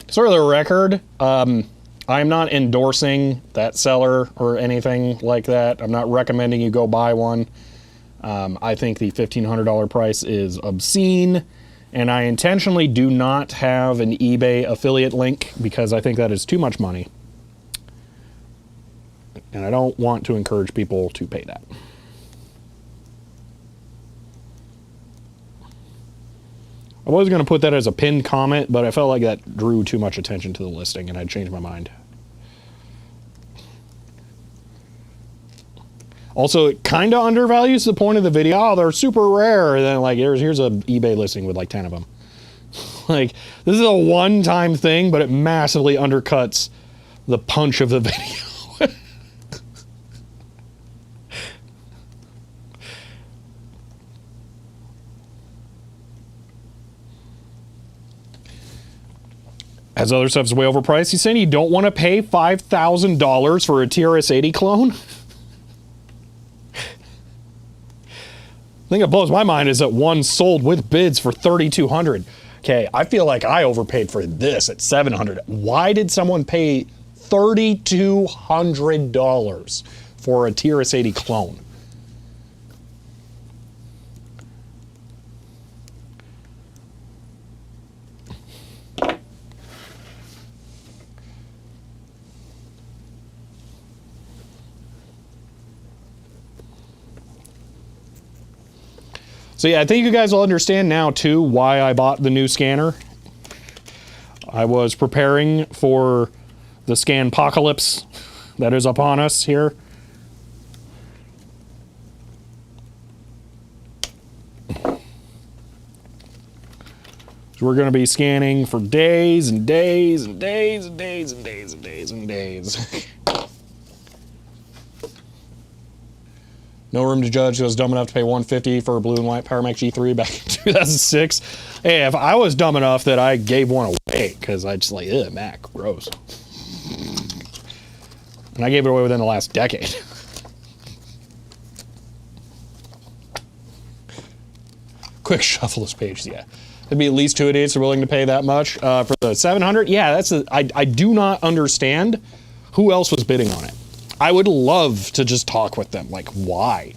Sort of the record, I'm not endorsing that seller or anything like that. I'm not recommending you go buy one. I think the $1,500 price is obscene, and I intentionally do not have an eBay affiliate link because I think that is too much money. And I don't want to encourage people to pay that. I was going to put that as a pinned comment, but I felt like that drew too much attention to the listing, and I'd changed my mind. Also, it kind of undervalues the point of the video. Oh, they're super rare. And then, like, here's an eBay listing with like 10 of them. Like, this is a one-time thing, but it massively undercuts the punch of the video. As other stuff is way overpriced, he's saying you don't want to pay $5,000 for a TRS-80 clone? The thing that blows my mind is that one sold with bids for $3,200. Okay, I feel like I overpaid for this at $700. Why did someone pay $3,200 for a TRS-80 clone? So yeah, I think you guys will understand now too why I bought the new scanner. I was preparing for the scan apocalypse that is upon us here. So we're going to be scanning for days and days and days and days and days and days and days. No room to judge. I was dumb enough to pay $150 for a blue and white Power Mac G3 back in 2006. Hey, if I was dumb enough that I gave one away, because I just like, ugh, Mac, gross. And I gave it away within the last decade. Quick shuffle this page, yeah. There'd be at least 2 idiots who are willing to pay that much for the $700. Yeah, I do not understand who else was bidding on it. I would love to just talk with them. Like, why?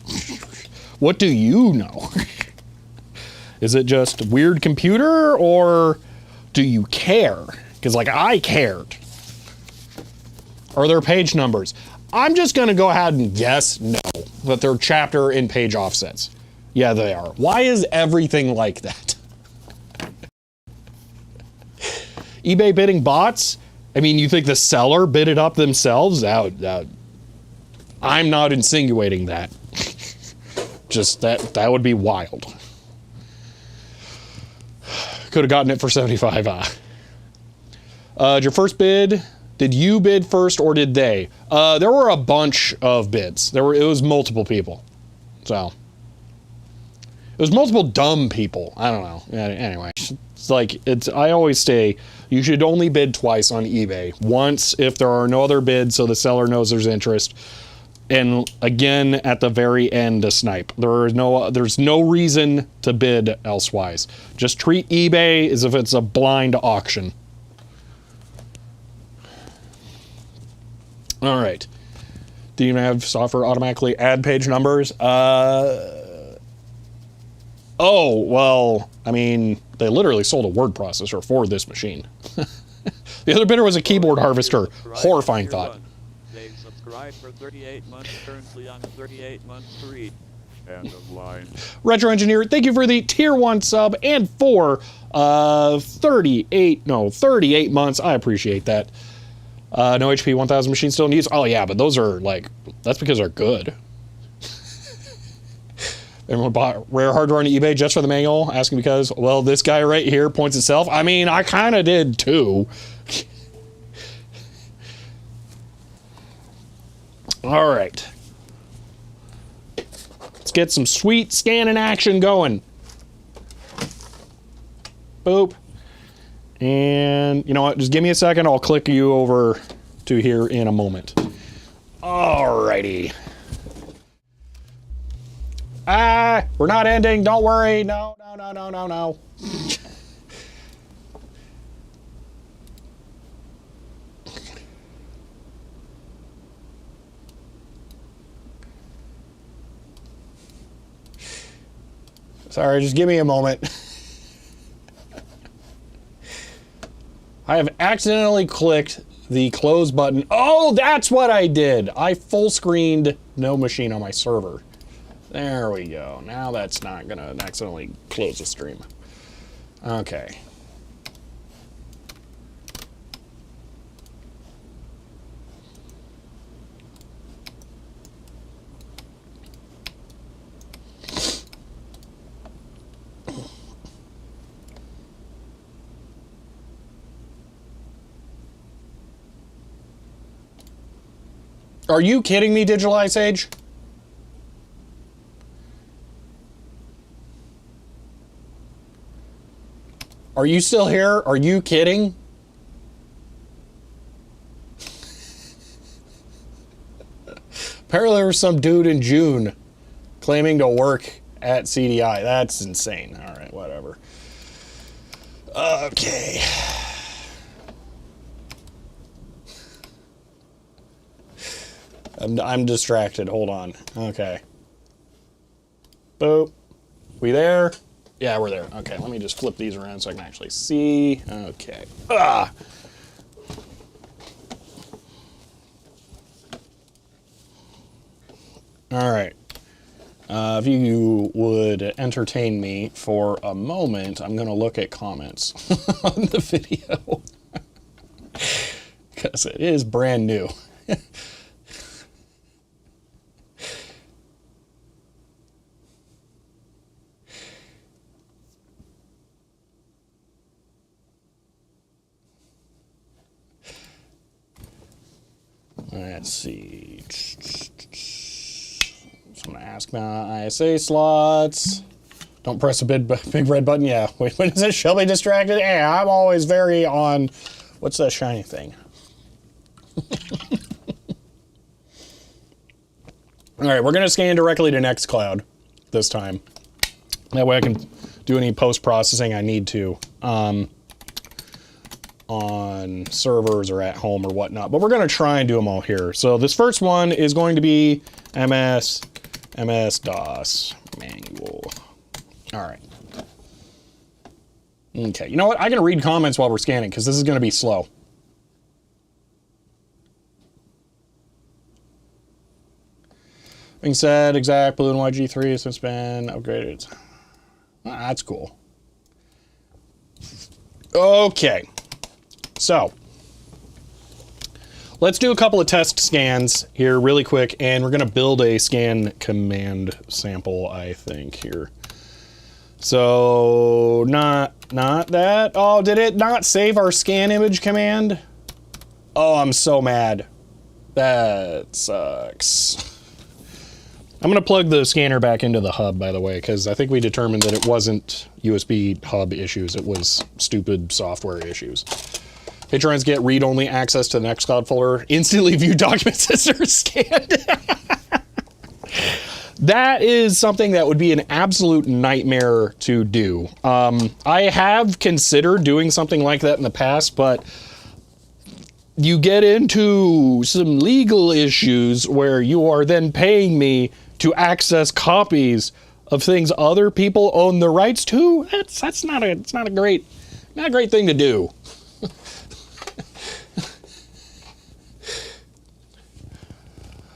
What do you know? Is it just weird computer, or do you care? Because, like, I cared. Are there page numbers? I'm just going to go ahead and guess no, that they're chapter and page offsets. Yeah, they are. Why is everything like that? eBay bidding bots? I mean, you think the seller bid it up themselves? I'm not insinuating that. Just that would be wild. Could have gotten it for $75. Your first bid, did you bid first or did they? There were a bunch of bids. It was multiple people. So it was multiple dumb people. I don't know. Anyway, it's like, I always say you should only bid twice on eBay. Once if there are no other bids, so the seller knows there's interest. And again, at the very end, to snipe. There's no reason to bid elsewise. Just treat eBay as if it's a blind auction. All right. Do you have software automatically add page numbers? Oh, well, I mean, they literally sold a word processor for this machine. The other bidder was a keyboard harvester. Horrifying thought. Subscribe for 38 months, currently on 38 months free. End of line. Retro Engineer, thank you for the tier 1 sub and for 38 months. I appreciate that. No HP 1000 machines still in use. Oh yeah, but those are like, that's because they're good. Everyone bought rare hardware on eBay just for the manual, asking because, well, this guy right here points itself. I mean, I kind of did too. All right. Let's get some sweet scanning action going. Boop. And you know what? Just give me a second. I'll click you over to here in a moment. Alrighty. We're not ending. Don't worry. No. Sorry, just give me a moment. I have accidentally clicked the close button. Oh, that's what I did. I full screened no machine on my server. There we go. Now that's not gonna accidentally close the stream. Okay. Are you kidding me, Digital Ice Age? Are you still here? Are you kidding? Apparently there was some dude in June claiming to work at CDI. That's insane. All right, whatever. Okay. I'm distracted. Hold on. Okay. Boop. We there? Yeah, we're there. Okay, let me just flip these around so I can actually see. Okay. Ah! All right. If you would entertain me for a moment, I'm going to look at comments on the video. Because it is brand new. Let's see. I'm going to ask my ISA slots. Don't press the big red button. Yeah. Wait, when is it? She'll be distracted. Yeah, I'm always very on. What's that shiny thing? All right, we're going to scan directly to Nextcloud this time. That way I can do any post-processing I need to on servers or at home or whatnot. But we're going to try and do them all here. So this first one is going to be MS-DOS manual. All right. Okay, you know what? I can read comments while we're scanning because this is going to be slow. Being said, exact Blue and White G3 has since been upgraded. That's cool. Okay. So, let's do a couple of test scans here really quick, and we're going to build a scan command sample, I think, here. So, not that. Oh, did it not save our scan image command? Oh, I'm so mad. That sucks. I'm going to plug the scanner back into the hub, by the way, because I think we determined that it wasn't USB hub issues. It was stupid software issues. Patrons get read-only access to the Nextcloud folder. Instantly view documents as they're scanned. That is something that would be an absolute nightmare to do. I have considered doing something like that in the past, but you get into some legal issues where you are then paying me to access copies of things other people own the rights to. That's not a great thing to do.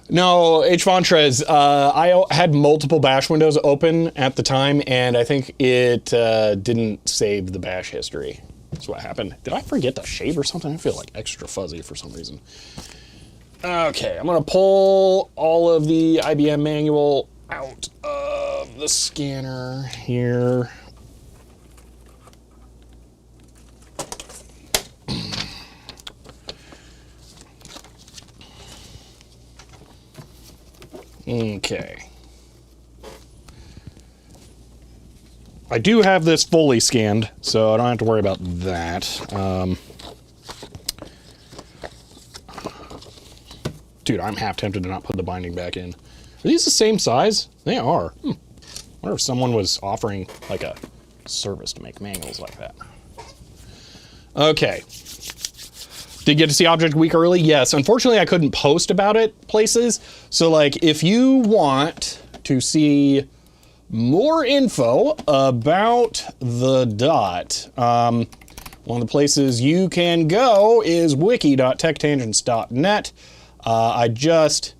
No, H. Fontrez, I had multiple bash windows open at the time, and I think it didn't save the bash history. That's what happened. Did I forget to shave or something? I feel like extra fuzzy for some reason. Okay, I'm going to pull all of the IBM manual out of the scanner here. Okay. I do have this fully scanned, so I don't have to worry about that. Dude, I'm half tempted to not put the binding back in. Are these the same size? They are. I wonder if someone was offering like a service to make manuals like that. Okay. Did get to see Object Week early? Yes. Unfortunately, I couldn't post about it places. So, like, if you want to see more info about the dot, one of the places you can go is wiki.techtangents.net. I just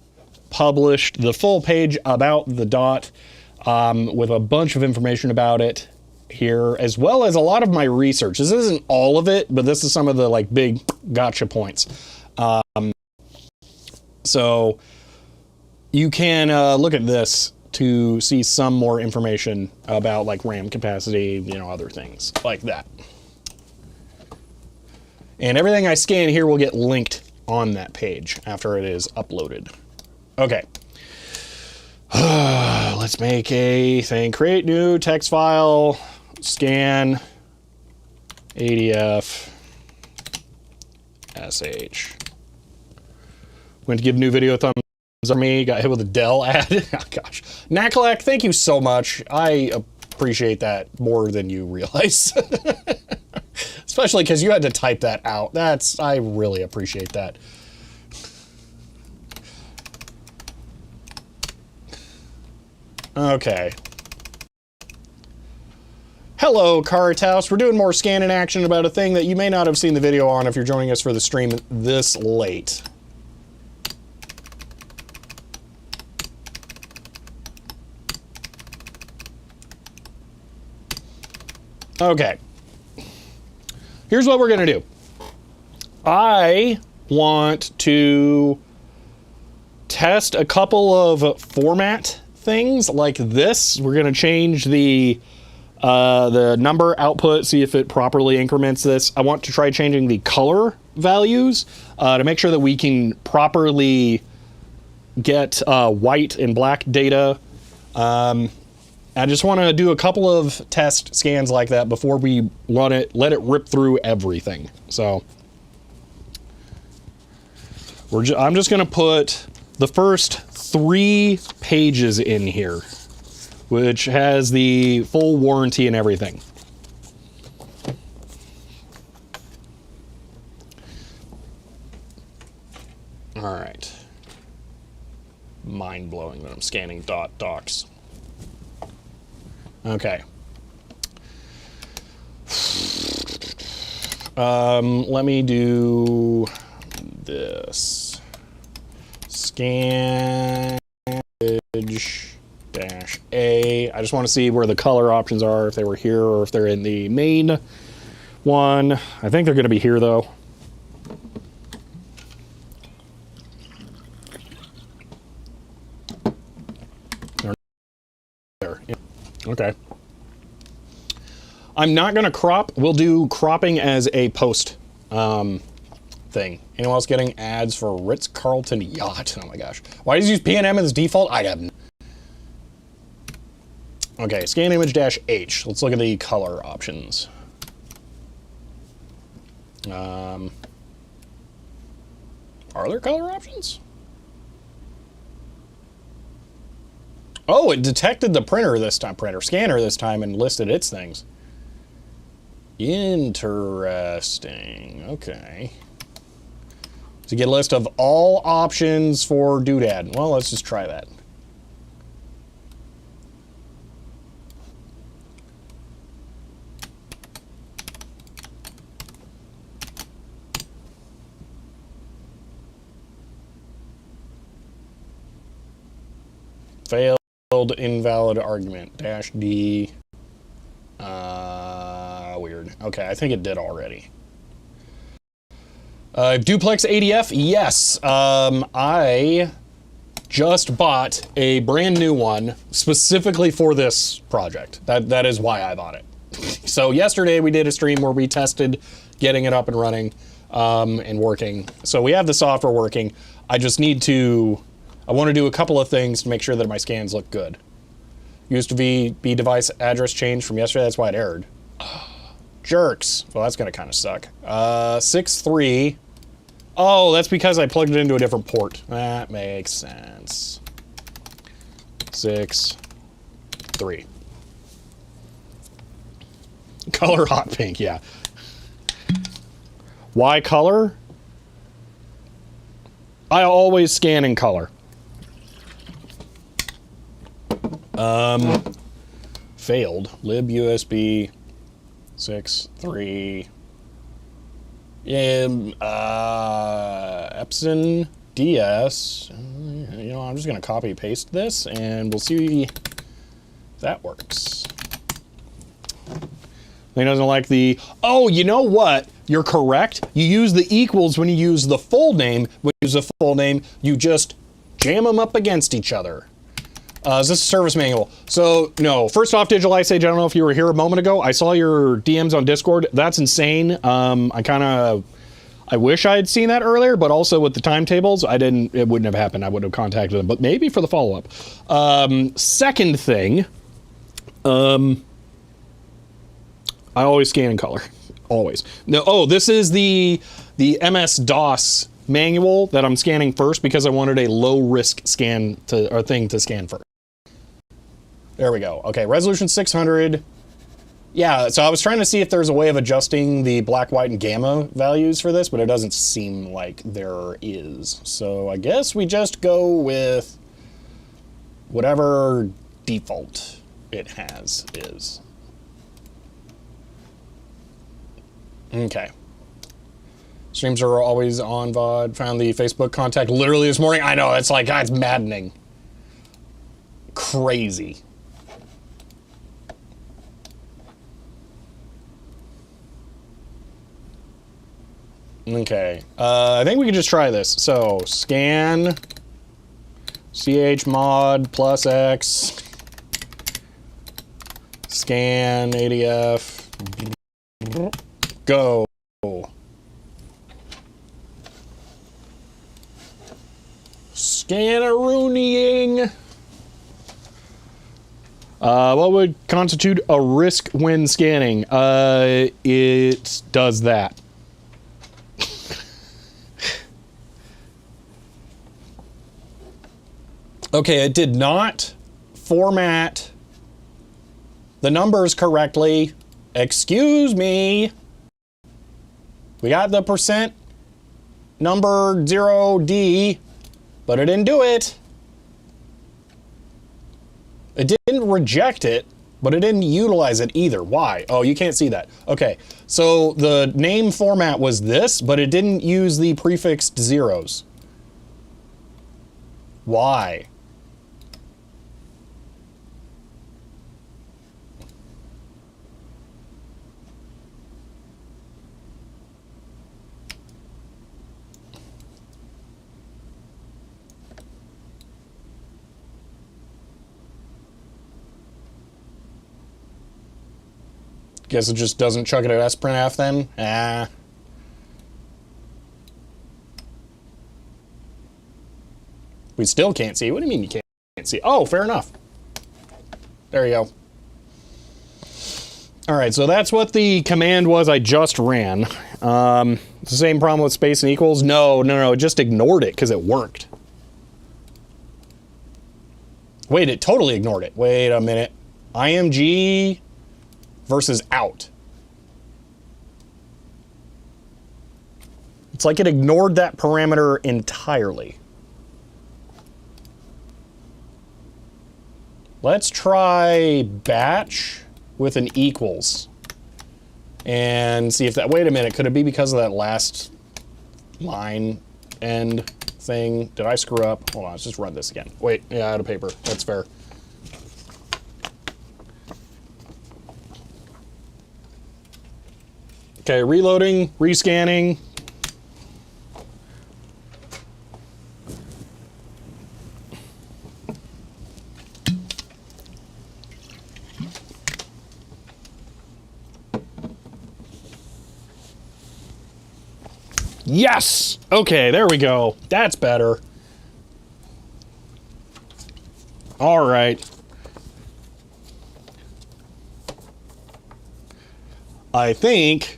published the full page about the dot with a bunch of information about it here, as well as a lot of my research. This isn't all of it, but this is some of the like big gotcha points. So you can look at this to see some more information about like RAM capacity, you know, other things like that. And everything I scan here will get linked on that page after it is uploaded. Okay. Let's make a thing. Create new text file. Scan. ADF. SH. Went to give new video a thumbs up. Me got hit with a Dell ad. Oh gosh. Nakalak, thank you so much. I appreciate that more than you realize. Especially because you had to type that out. I really appreciate that. Okay. Hello, Cart We're doing more scan in action about a thing that you may not have seen the video on if you're joining us for the stream this late. Okay. Here's what we're going to do. I want to test a couple of format things like this. We're going to change the number output, see if it properly increments this. I want to try changing the color values to make sure that we can properly get white and black data. I just want to do a couple of test scans like that before we let it rip through everything. So I'm just going to put the first 3 pages in here, which has the full warranty and everything. All right. Mind-blowing that I'm scanning docs. Okay. Let me do this. Scan dash A. I just want to see where the color options are, if they were here or if they're in the main one. I think they're going to be here though. They're there. Yeah. Okay. I'm not going to crop. We'll do cropping as a post thing. Anyone else getting ads for Ritz-Carlton Yacht? Oh my gosh. Why does he use PNM as default? I have no. Okay, scan image dash H. Let's look at the color options. Are there color options? Oh, it detected the printer this time, scanner this time, and listed its things. Interesting. Okay. To get a list of all options for Doodad. Well, let's just try that. Failed invalid argument. Dash D. Weird. Okay, I think it did already. Duplex ADF? Yes. I just bought a brand new one specifically for this project. That is why I bought it. So yesterday we did a stream where we tested getting it up and running and working. So we have the software working. I just need to... I want to do a couple of things to make sure that my scans look good. Used to be device address change from yesterday. That's why it errored. Jerks. Well, that's going to kind of suck. 6.3. Oh, that's because I plugged it into a different port. That makes sense. 6.3. Color hot pink, yeah. Why color? I always scan in color. Failed. libusb 6.3. Epson DS. You know, I'm just gonna copy paste this and we'll see if that works. He doesn't like the, oh, you know what? You're correct. You use the equals when you use the full name. When you use the full name, you just jam them up against each other. Is this a service manual? So, no. First off, Digital Ice Age, I don't know if you were here a moment ago. I saw your DMs on Discord. That's insane. I wish I had seen that earlier, but also with the timetables, it wouldn't have happened. I would have contacted them, but maybe for the follow-up. Second thing, I always scan in color. Always. No, oh, this is the MS-DOS manual that I'm scanning first because I wanted a low-risk thing to scan first. There we go. Okay, resolution 600. Yeah, so I was trying to see if there's a way of adjusting the black, white, and gamma values for this, but it doesn't seem like there is. So I guess we just go with whatever default it has is. Okay. Streams are always on VOD. Found the Facebook contact literally this morning. I know, it's like, it's maddening. Crazy. Okay, I think we can just try this. So, scan, chmod plus x, scan ADF, go. Scannerooning. What would constitute a risk when scanning? It does that. Okay, it did not format the numbers correctly. Excuse me. We got the percent number 0D, but it didn't do it. It didn't reject it, but it didn't utilize it either. Why? Oh, you can't see that. Okay, so the name format was this, but it didn't use the prefixed zeros. Why? Guess it just doesn't chuck it at sprintf then? Ah. We still can't see. What do you mean you can't see? Oh, fair enough. There you go. All right, so that's what the command was I just ran. It's the same problem with space and equals? No, it just ignored it because it worked. Wait, it totally ignored it. Wait a minute. IMG versus out. It's like it ignored that parameter entirely. Let's try batch with an equals and see if that, wait a minute, could it be because of that last line end thing? Did I screw up? Hold on, let's just run this again. Wait, yeah, out of paper. That's fair. Okay, reloading, rescanning. Yes! Okay, there we go. That's better. All right. I think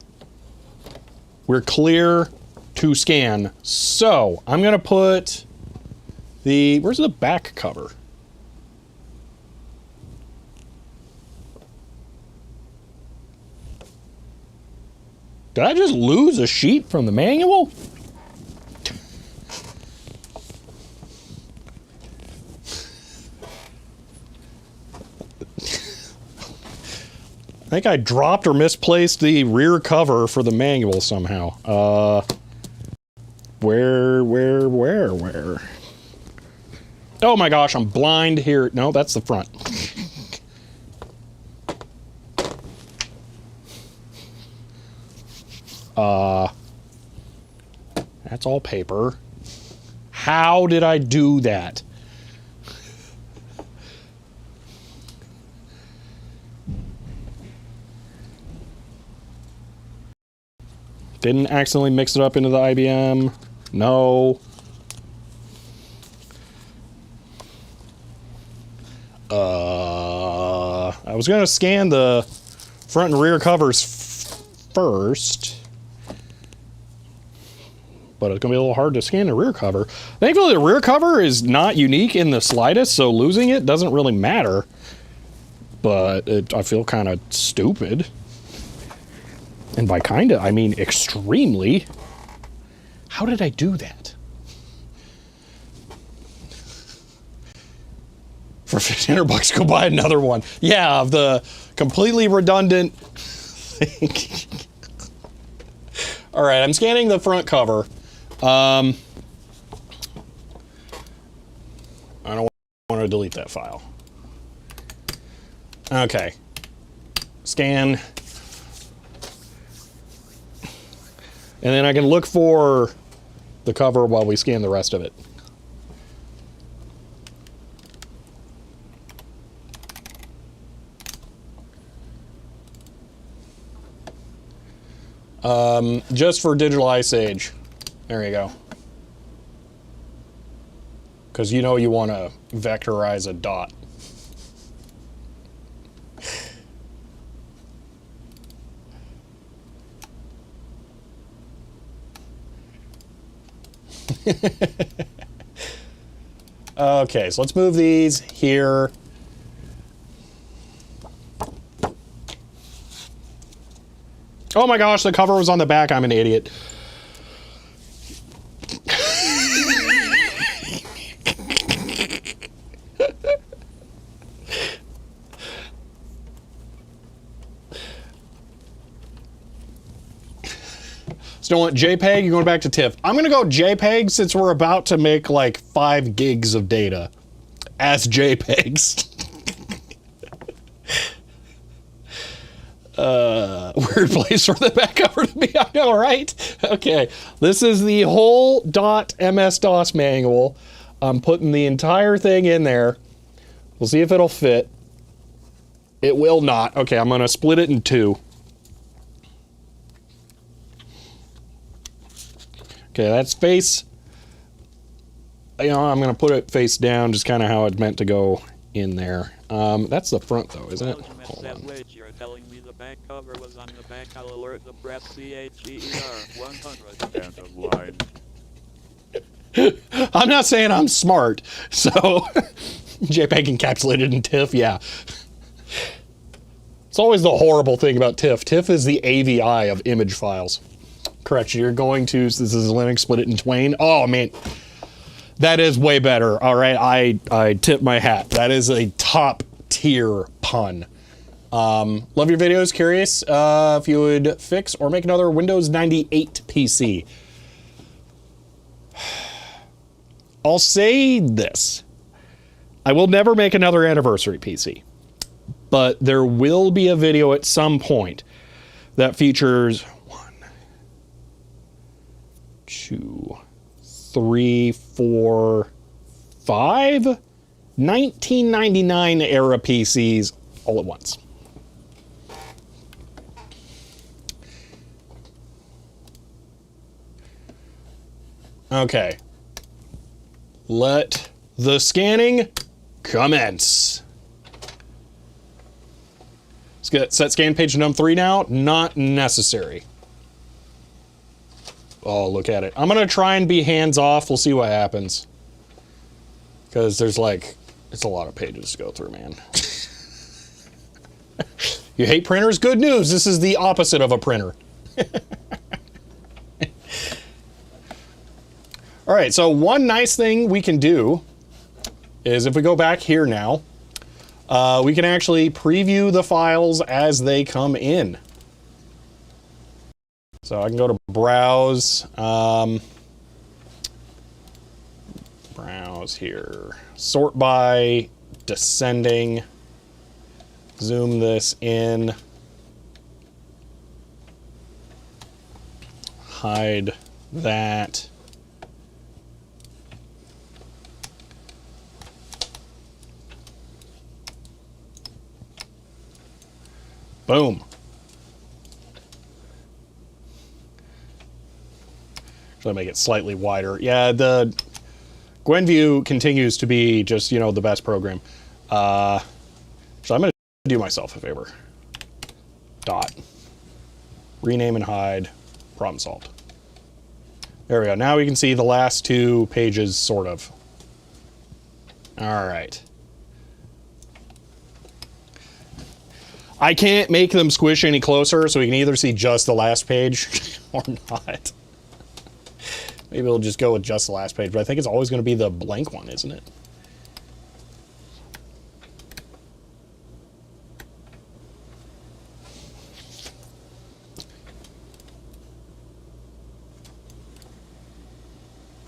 we're clear to scan. So I'm gonna put the, where's the back cover? Did I just lose a sheet from the manual? I think I dropped or misplaced the rear cover for the manual somehow. Where? Oh my gosh, I'm blind here. No, that's the front. That's all paper. How did I do that? Didn't accidentally mix it up into the IBM. No. I was gonna scan the front and rear covers first, but it's gonna be a little hard to scan the rear cover. Thankfully, the rear cover is not unique in the slightest, so losing it doesn't really matter. But I feel kind of stupid. And by kinda, I mean extremely. How did I do that? For $1,500, go buy another one. Yeah, of the completely redundant thing. All right, I'm scanning the front cover. I don't want to delete that file. Okay. Scan. And then I can look for the cover while we scan the rest of it. Just for Digital Ice Age. There you go. Because you know you want to vectorize a dot. Okay, so let's move these here. Oh my gosh, the cover was on the back. I'm an idiot. So don't want JPEG, you're going back to TIFF. I'm gonna go JPEG since we're about to make like 5 gigs of data as JPEGs. Weird place for the back cover to be, I know, right? Okay, this is the whole .MS-DOS manual. I'm putting the entire thing in there. We'll see if it'll fit. It will not. Okay, I'm gonna split it in 2. Okay, that's face. You know, I'm gonna put it face down, just kind of how it's meant to go in there. That's the front though, isn't it? Hold on. You're telling me the back cover was on the back. I'll alert the press CHER 100 end of line. I'm not saying I'm smart, so JPEG encapsulated in TIFF, yeah. It's always the horrible thing about TIFF. TIFF is the AVI of image files. Correction, you're going to, this is Linux, split it in twain. Oh man, that is way better. All right, I tip my hat. That is a top tier pun. Love your videos. Curious if you would fix or make another Windows 98 PC. I'll say this. I will never make another anniversary PC. But there will be a video at some point that features 1, 2, 3, 4, 5 1999 era PCs all at once. Okay. Let the scanning commence. Let's get set scan page num 3 now. Not necessary. Oh, look at it. I'm gonna try and be hands off. We'll see what happens. Because there's like, it's a lot of pages to go through, man. You hate printers? Good news. This is the opposite of a printer. All right, so one nice thing we can do is if we go back here now, we can actually preview the files as they come in. So I can go to browse, browse here, sort by descending, zoom this in, hide that. Boom. So I make it slightly wider. Yeah, the Gwenview continues to be just, you know, the best program. So I'm going to do myself a favor. Dot. Rename and hide. Problem solved. There we go. Now we can see the last 2 pages, sort of. All right. I can't make them squish any closer, so we can either see just the last page or not. Maybe we'll just go with just the last page, but I think it's always going to be the blank one, isn't it?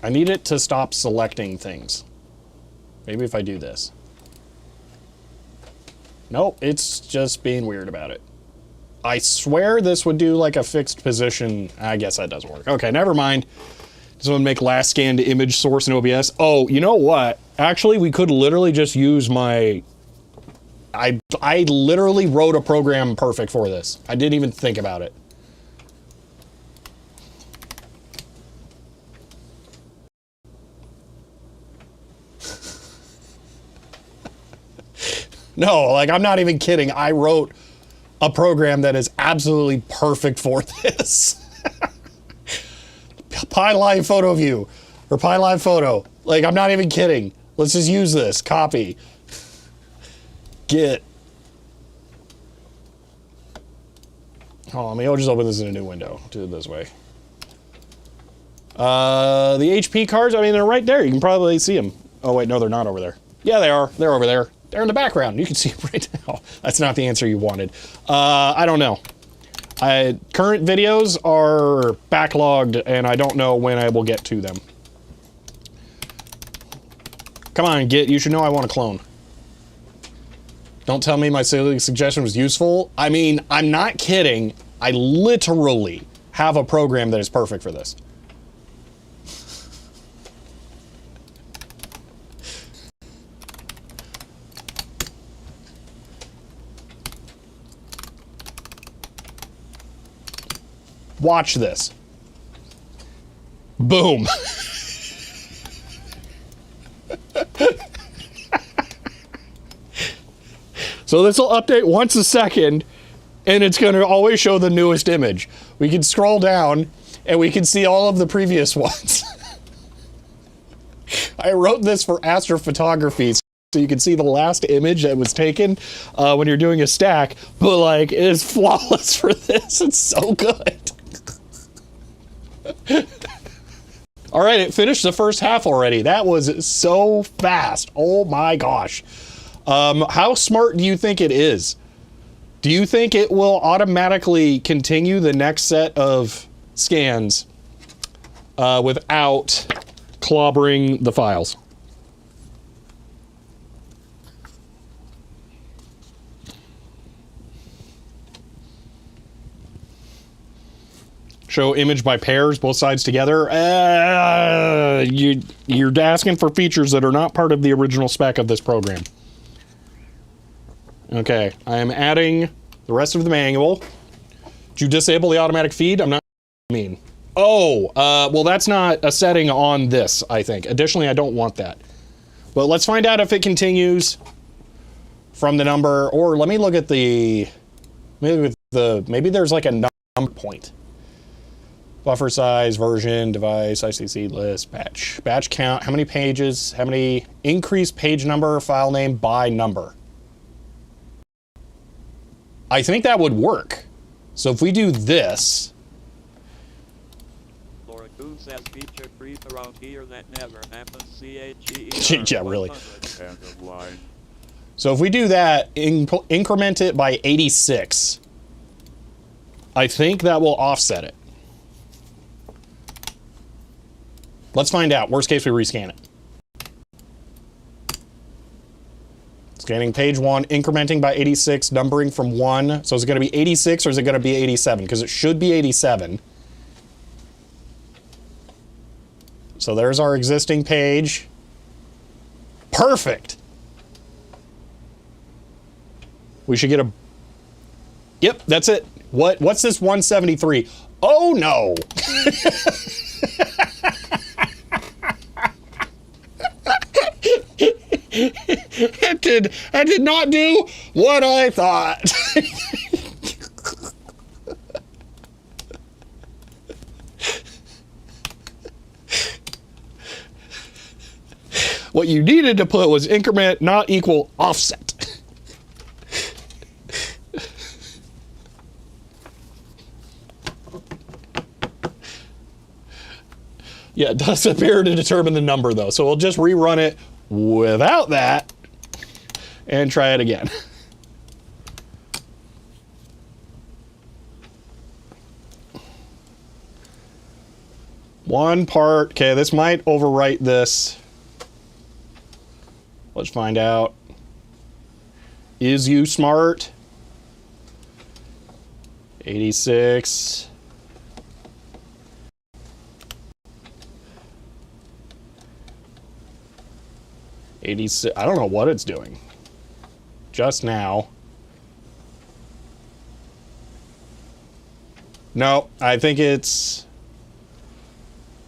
I need it to stop selecting things. Maybe if I do this. Nope, it's just being weird about it. I swear this would do like a fixed position. I guess that doesn't work. Okay, never mind. Just want to make last scanned image source in OBS. Oh, you know what? Actually, we could literally just use my... I literally wrote a program perfect for this. I didn't even think about it. No, like, I'm not even kidding. I wrote a program that is absolutely perfect for this. Pi Live photo view, or Pi Live photo. Like, I'm not even kidding. Let's just use this. Copy. Git. Hold on, maybe I'll just open this in a new window. Do it this way. The HP cards, I mean, they're right there. You can probably see them. Oh, wait, no, they're not over there. Yeah, they are. They're over there. They're in the background. You can see them right now. That's not the answer you wanted. I don't know. Current videos are backlogged, and I don't know when I will get to them. Come on, Git. You should know I want to clone. Don't tell me my silly suggestion was useful. I mean, I'm not kidding. I literally have a program that is perfect for this. Watch this. Boom. So this will update once a second, and it's going to always show the newest image. We can scroll down, and we can see all of the previous ones. I wrote this for astrophotography, so you can see the last image that was taken when you're doing a stack, but like, it is flawless for this. It's so good. All right, it finished the first half already. That was so fast. Oh my gosh. How smart do you think it is? Do you think it will automatically continue the next set of scans without clobbering the files? Show image by pairs, both sides together. You're asking for features that are not part of the original spec of this program. Okay, I am adding the rest of the manual. Did you disable the automatic feed? I'm not mean. Oh, well, that's not a setting on this, I think. Additionally, I don't want that. But let's find out if it continues from the number, or let me look at the, maybe there's like a number point. Buffer size, version, device, ICC list, batch. Batch count, how many pages, how many, increase page number, file name by number. I think that would work. So if we do this. Laura Coon says feature creep around here that never happens. Yeah, really. So if we do that, increment it by 86, I think that will offset it. Let's find out. Worst case, we rescan it. Scanning page 1, incrementing by 86, numbering from 1. So is it going to be 86 or is it going to be 87? Because it should be 87. So there's our existing page. Perfect. We should get a... Yep, that's it. What's this 173? Oh, no. That did not do what I thought. What you needed to put was increment not equal offset. Yeah, it does appear to determine the number though, so we'll just rerun it without that and try it again. One part, okay, this might overwrite this. Let's find out. Is you smart? 86. I don't know what it's doing. Just now. No, I think it's...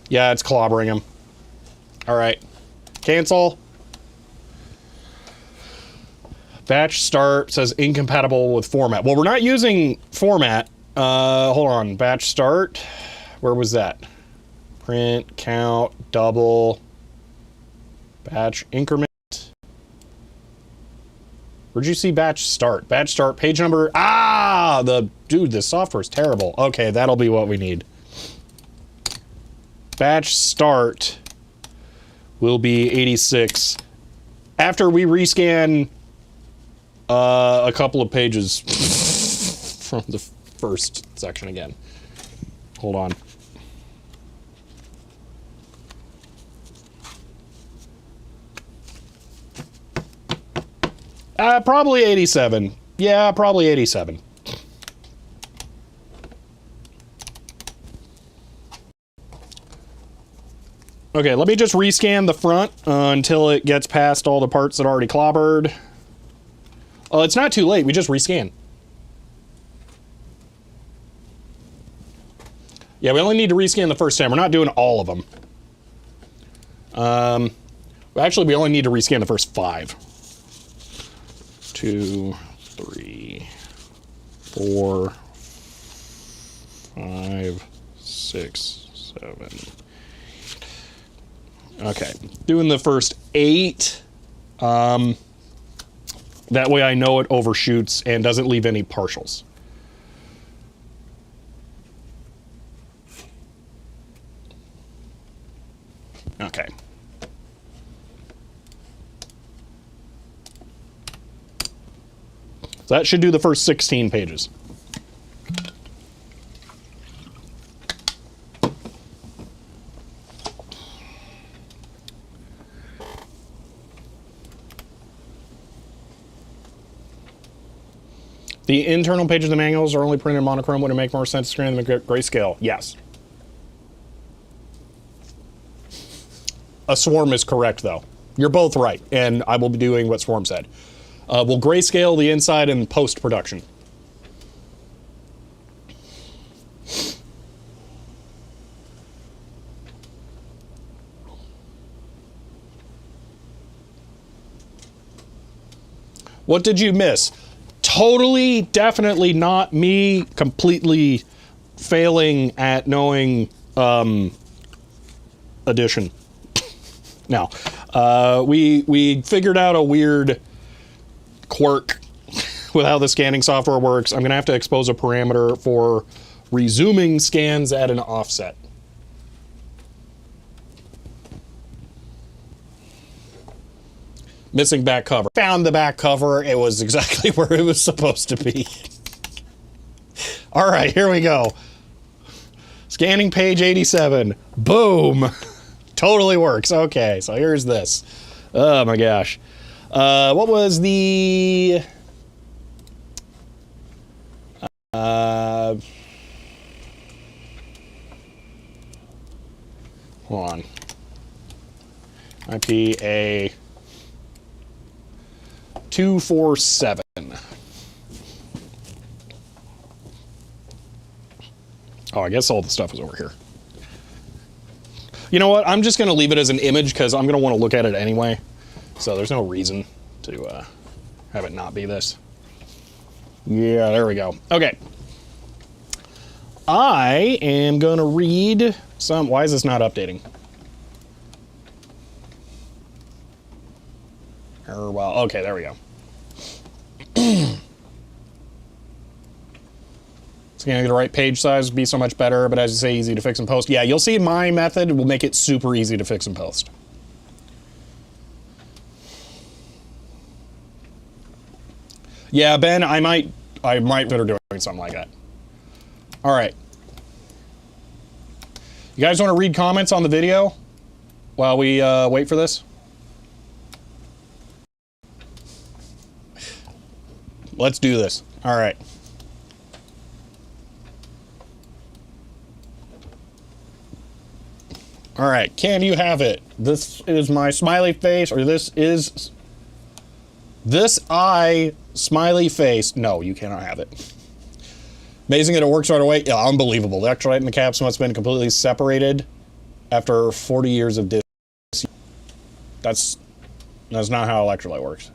Yeah, it's clobbering him. All right. Cancel. Batch start says incompatible with format. Well, we're not using format. Hold on. Batch start. Where was that? Print, count, double. Batch increment. Where'd you see batch start? Batch start, page number. Ah, dude, this software is terrible. Okay, that'll be what we need. Batch start will be 86. After we rescan a couple of pages from the first section again. Hold on. Probably 87. Yeah, probably 87. Okay, let me just rescan the front until it gets past all the parts that are already clobbered. Oh, it's not too late. We just rescan. Yeah, we only need to rescan the first time. We're not doing all of them. Actually, we only need to rescan the first 5. 2, 3, 4, 5, 6, 7. Okay, doing the first 8. That way I know it overshoots and doesn't leave any partials. Okay. So that should do the first 16 pages. The internal pages of the manuals are only printed in monochrome. Would it make more sense to screen them in grayscale? Yes. A swarm is correct, though. You're both right, and I will be doing what Swarm said. We'll grayscale the inside in post-production. What did you miss? Totally, definitely not me completely failing at knowing addition. Now, we figured out a weird quirk with how the scanning software works. I'm going to have to expose a parameter for resuming scans at an offset. Missing back cover. Found the back cover. It was exactly where it was supposed to be. All right, here we go. Scanning page 87. Boom. Totally works. Okay, so here's this. Oh my gosh. What was the... hold on. IPA 247. Oh, I guess all the stuff is over here. You know what? I'm just going to leave it as an image because I'm going to want to look at it anyway. So there's no reason to have it not be this. Yeah, there we go. Okay. I am going to read some... Why is this not updating? Well, okay, there we go. It's going to get the right page size, be so much better, but as you say, easy to fix and post. Yeah, you'll see my method will make it super easy to fix and post. Yeah, Ben, I might consider doing something like that. All right. You guys want to read comments on the video while we wait for this? Let's do this. All right. All right, can you have it? This is my smiley face, or this is... This eye smiley face. No, you cannot have it. Amazing that it works right away. Yeah, unbelievable. The electrolyte and the caps must have been completely separated after 40 years of dis. That's not how electrolyte works.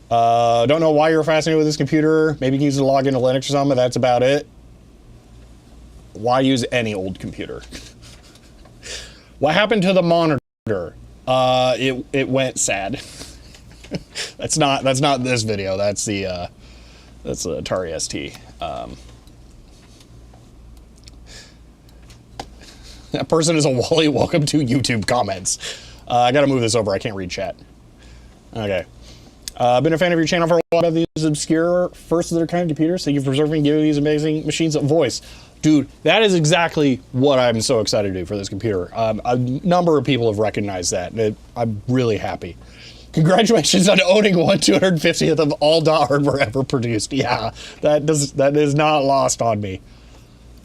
Don't know why you're fascinated with this computer. Maybe you can use it to log into Linux or something, but that's about it. Why use any old computer? What happened to the monitor? It went sad. That's not this video. That's the Atari ST. That person is a Wally. Welcome to YouTube comments. I gotta move this over. I can't read chat. Okay. Been a fan of your channel for a while. Of these obscure first of their kind computers. Thank you for preserving and giving these amazing machines a voice. Dude, that is exactly what I'm so excited to do for this computer. A number of people have recognized that, and I'm really happy. Congratulations on owning 1/250th of all dot hardware ever produced. Yeah, that is not lost on me.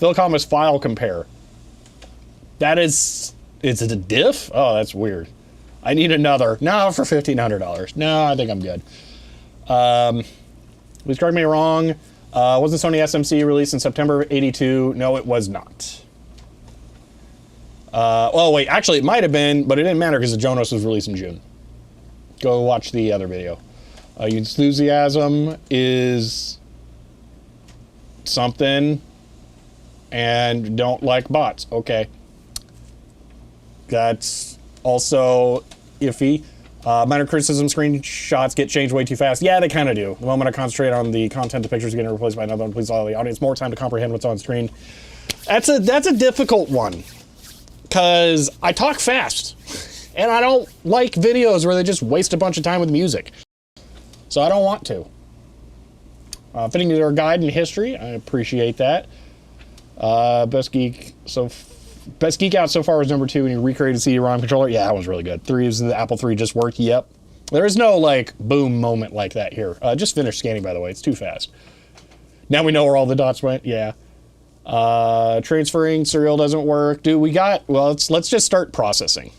Philcom is file compare. Is it a diff? Oh, that's weird. I need another. No, for $1,500. No, I think I'm good. Please correct me wrong. Wasn't Sony SMC released in September of '82? No, it was not. Well, wait, actually, it might have been, but it didn't matter because the Jonas was released in June. Go watch the other video. Enthusiasm is something, and don't like bots. Okay. That's also iffy. Minor criticism, screenshots get changed way too fast. Yeah, they kind of do. The moment I concentrate on the content, the picture's getting replaced by another one. Please allow the audience more time to comprehend what's on screen. That's a difficult one, because I talk fast, and I don't like videos where they just waste a bunch of time with music. So I don't want to. Fitting to their guide in history, I appreciate that. Best geek out so far was number 2 when you recreated CD-ROM controller. Yeah, that was really good. 3 is the Apple III just worked. Yep. There is no like boom moment like that here. Just finished scanning, by the way. It's too fast. Now we know where all the dots went. Yeah. Transferring serial doesn't work. Dude, well, let's just start processing.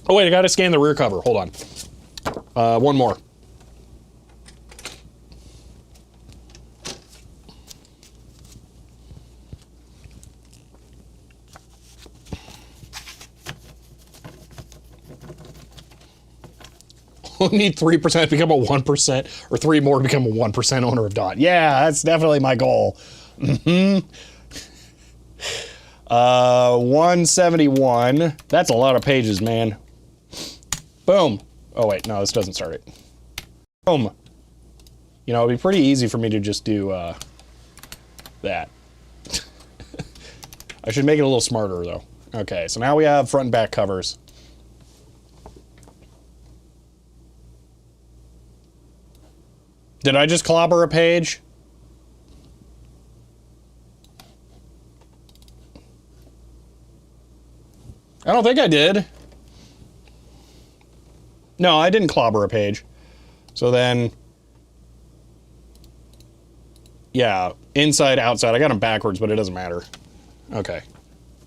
Oh wait, I gotta scan the rear cover. Hold on. One more. We need 3% to become a 1%, or 3 more to become a 1% owner of DOT. Yeah, that's definitely my goal. 171. That's a lot of pages, man. Boom. Oh, wait, no, this doesn't start it. Boom. You know, it'd be pretty easy for me to just do that. I should make it a little smarter, though. Okay, so now we have front and back covers. Did I just clobber a page? I don't think I did. No, I didn't clobber a page. So then, yeah, inside, outside. I got them backwards, but it doesn't matter. Okay.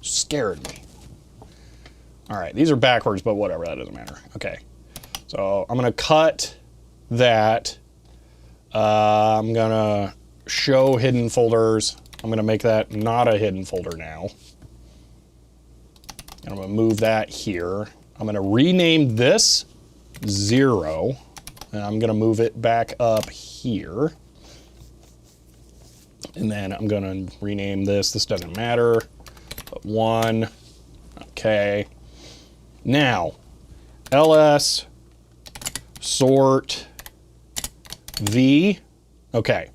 Scared me. All right, these are backwards, but whatever, that doesn't matter. Okay. So I'm going to cut that. I'm going to show hidden folders. I'm going to make that not a hidden folder now. And I'm going to move that here. I'm going to rename this 0. And I'm going to move it back up here. And then I'm going to rename this. This doesn't matter. But 1. Okay. Now, ls sort v. Okay.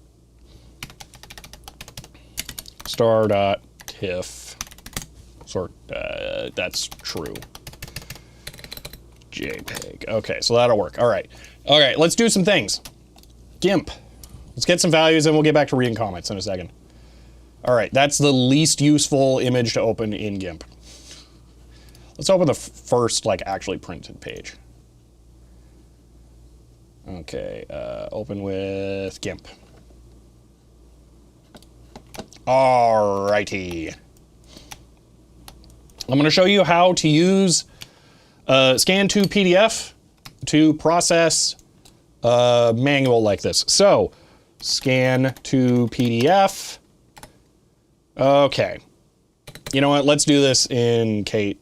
Star.tiff sort. That's true. JPEG. Okay, so that'll work. All right. All right, let's do some things. GIMP. Let's get some values and we'll get back to reading comments in a second. All right, that's the least useful image to open in GIMP. Let's open the first, like, actually printed page. Okay, open with GIMP. Alrighty. I'm going to show you how to use scan to PDF to process a manual like this. So, scan to PDF. Okay. You know what? Let's do this in Kate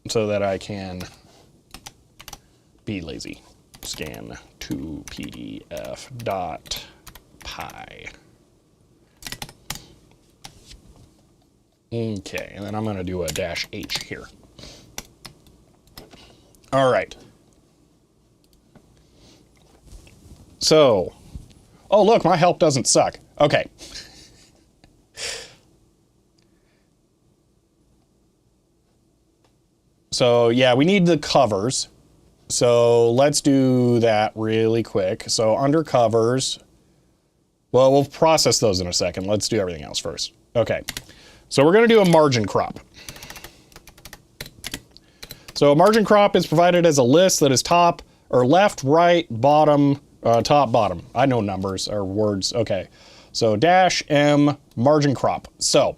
so that I can be lazy. Scan to PDF dot py. Okay, and then I'm going to do a -H here. All right. So, oh look, my help doesn't suck. Okay. So yeah, we need the covers. So let's do that really quick. So under covers, well, we'll process those in a second. Let's do everything else first. Okay. So we're going to do a margin crop. So a margin crop is provided as a list that is top or left, right, bottom, top, bottom. I know numbers or words. Okay. So -M margin crop. So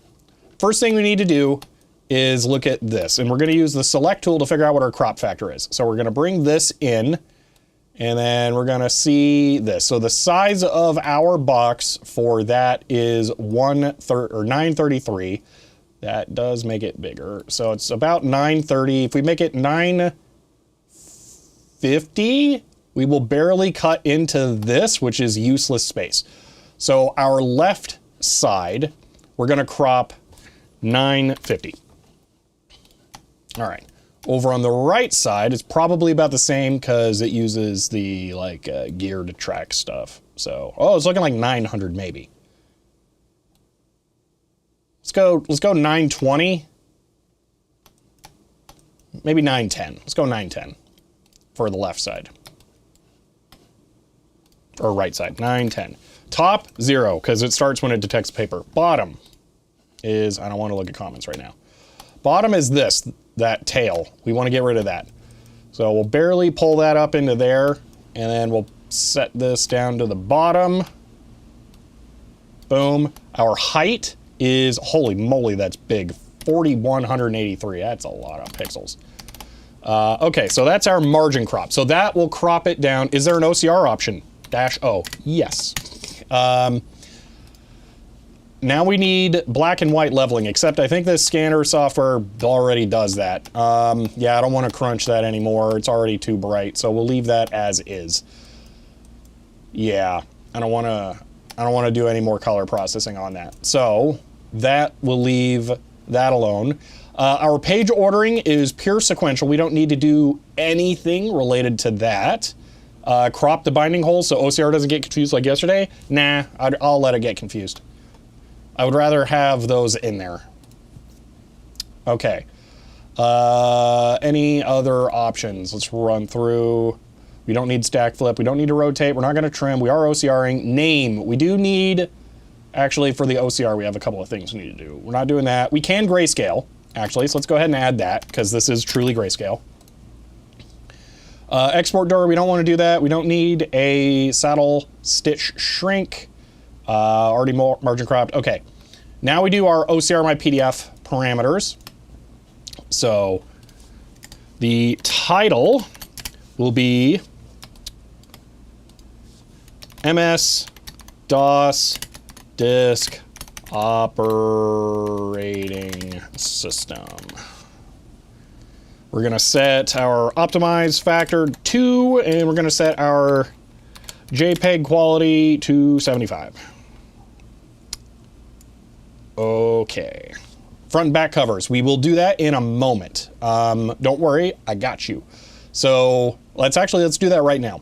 first thing we need to do is look at this, and we're going to use the select tool to figure out what our crop factor is. So we're going to bring this in, and then we're going to see this. So the size of our box for that is 933. That does make it bigger. So it's about 930. If we make it 950, we will barely cut into this, which is useless space. So our left side, we're going to crop 950. All right. Over on the right side, it's probably about the same because it uses the gear to track stuff. So, oh, it's looking like 900 maybe. Let's go 920. Maybe 910. Let's go 910 for the left side. Or right side, 910. Top, 0, because it starts when it detects paper. Bottom is, I don't want to look at comments right now. Bottom is this, that tail. We want to get rid of that. So we'll barely pull that up into there, and then we'll set this down to the bottom. Boom. Our height is, holy moly, that's big. 4,183. That's a lot of pixels. Okay, so that's our margin crop. So that will crop it down. Is there an OCR option? -O. Yes. Now we need black and white leveling, except I think this scanner software already does that. Yeah, I don't want to crunch that anymore. It's already too bright, so we'll leave that as is. Yeah, I don't want to do any more color processing on that. So that will leave that alone. Our page ordering is pure sequential. We don't need to do anything related to that. Crop the binding holes so OCR doesn't get confused like yesterday. Nah, I'll let it get confused. I would rather have those in there. Okay. Any other options? Let's run through. We don't need stack flip. We don't need to rotate. We're not going to trim. We are OCRing. Name. We do need, actually, for the OCR, we have a couple of things we need to do. We're not doing that. We can grayscale, actually, so let's go ahead and add that, because this is truly grayscale. Export door, we don't want to do that. We don't need a saddle stitch shrink. Already margin cropped. Okay. Now we do our OCR my PDF parameters. So the title will be MS-DOS disk operating system. We're going to set our optimize factor 2, and we're going to set our JPEG quality to 75. Okay. Front and back covers. We will do that in a moment. Don't worry, I got you. So let's do that right now.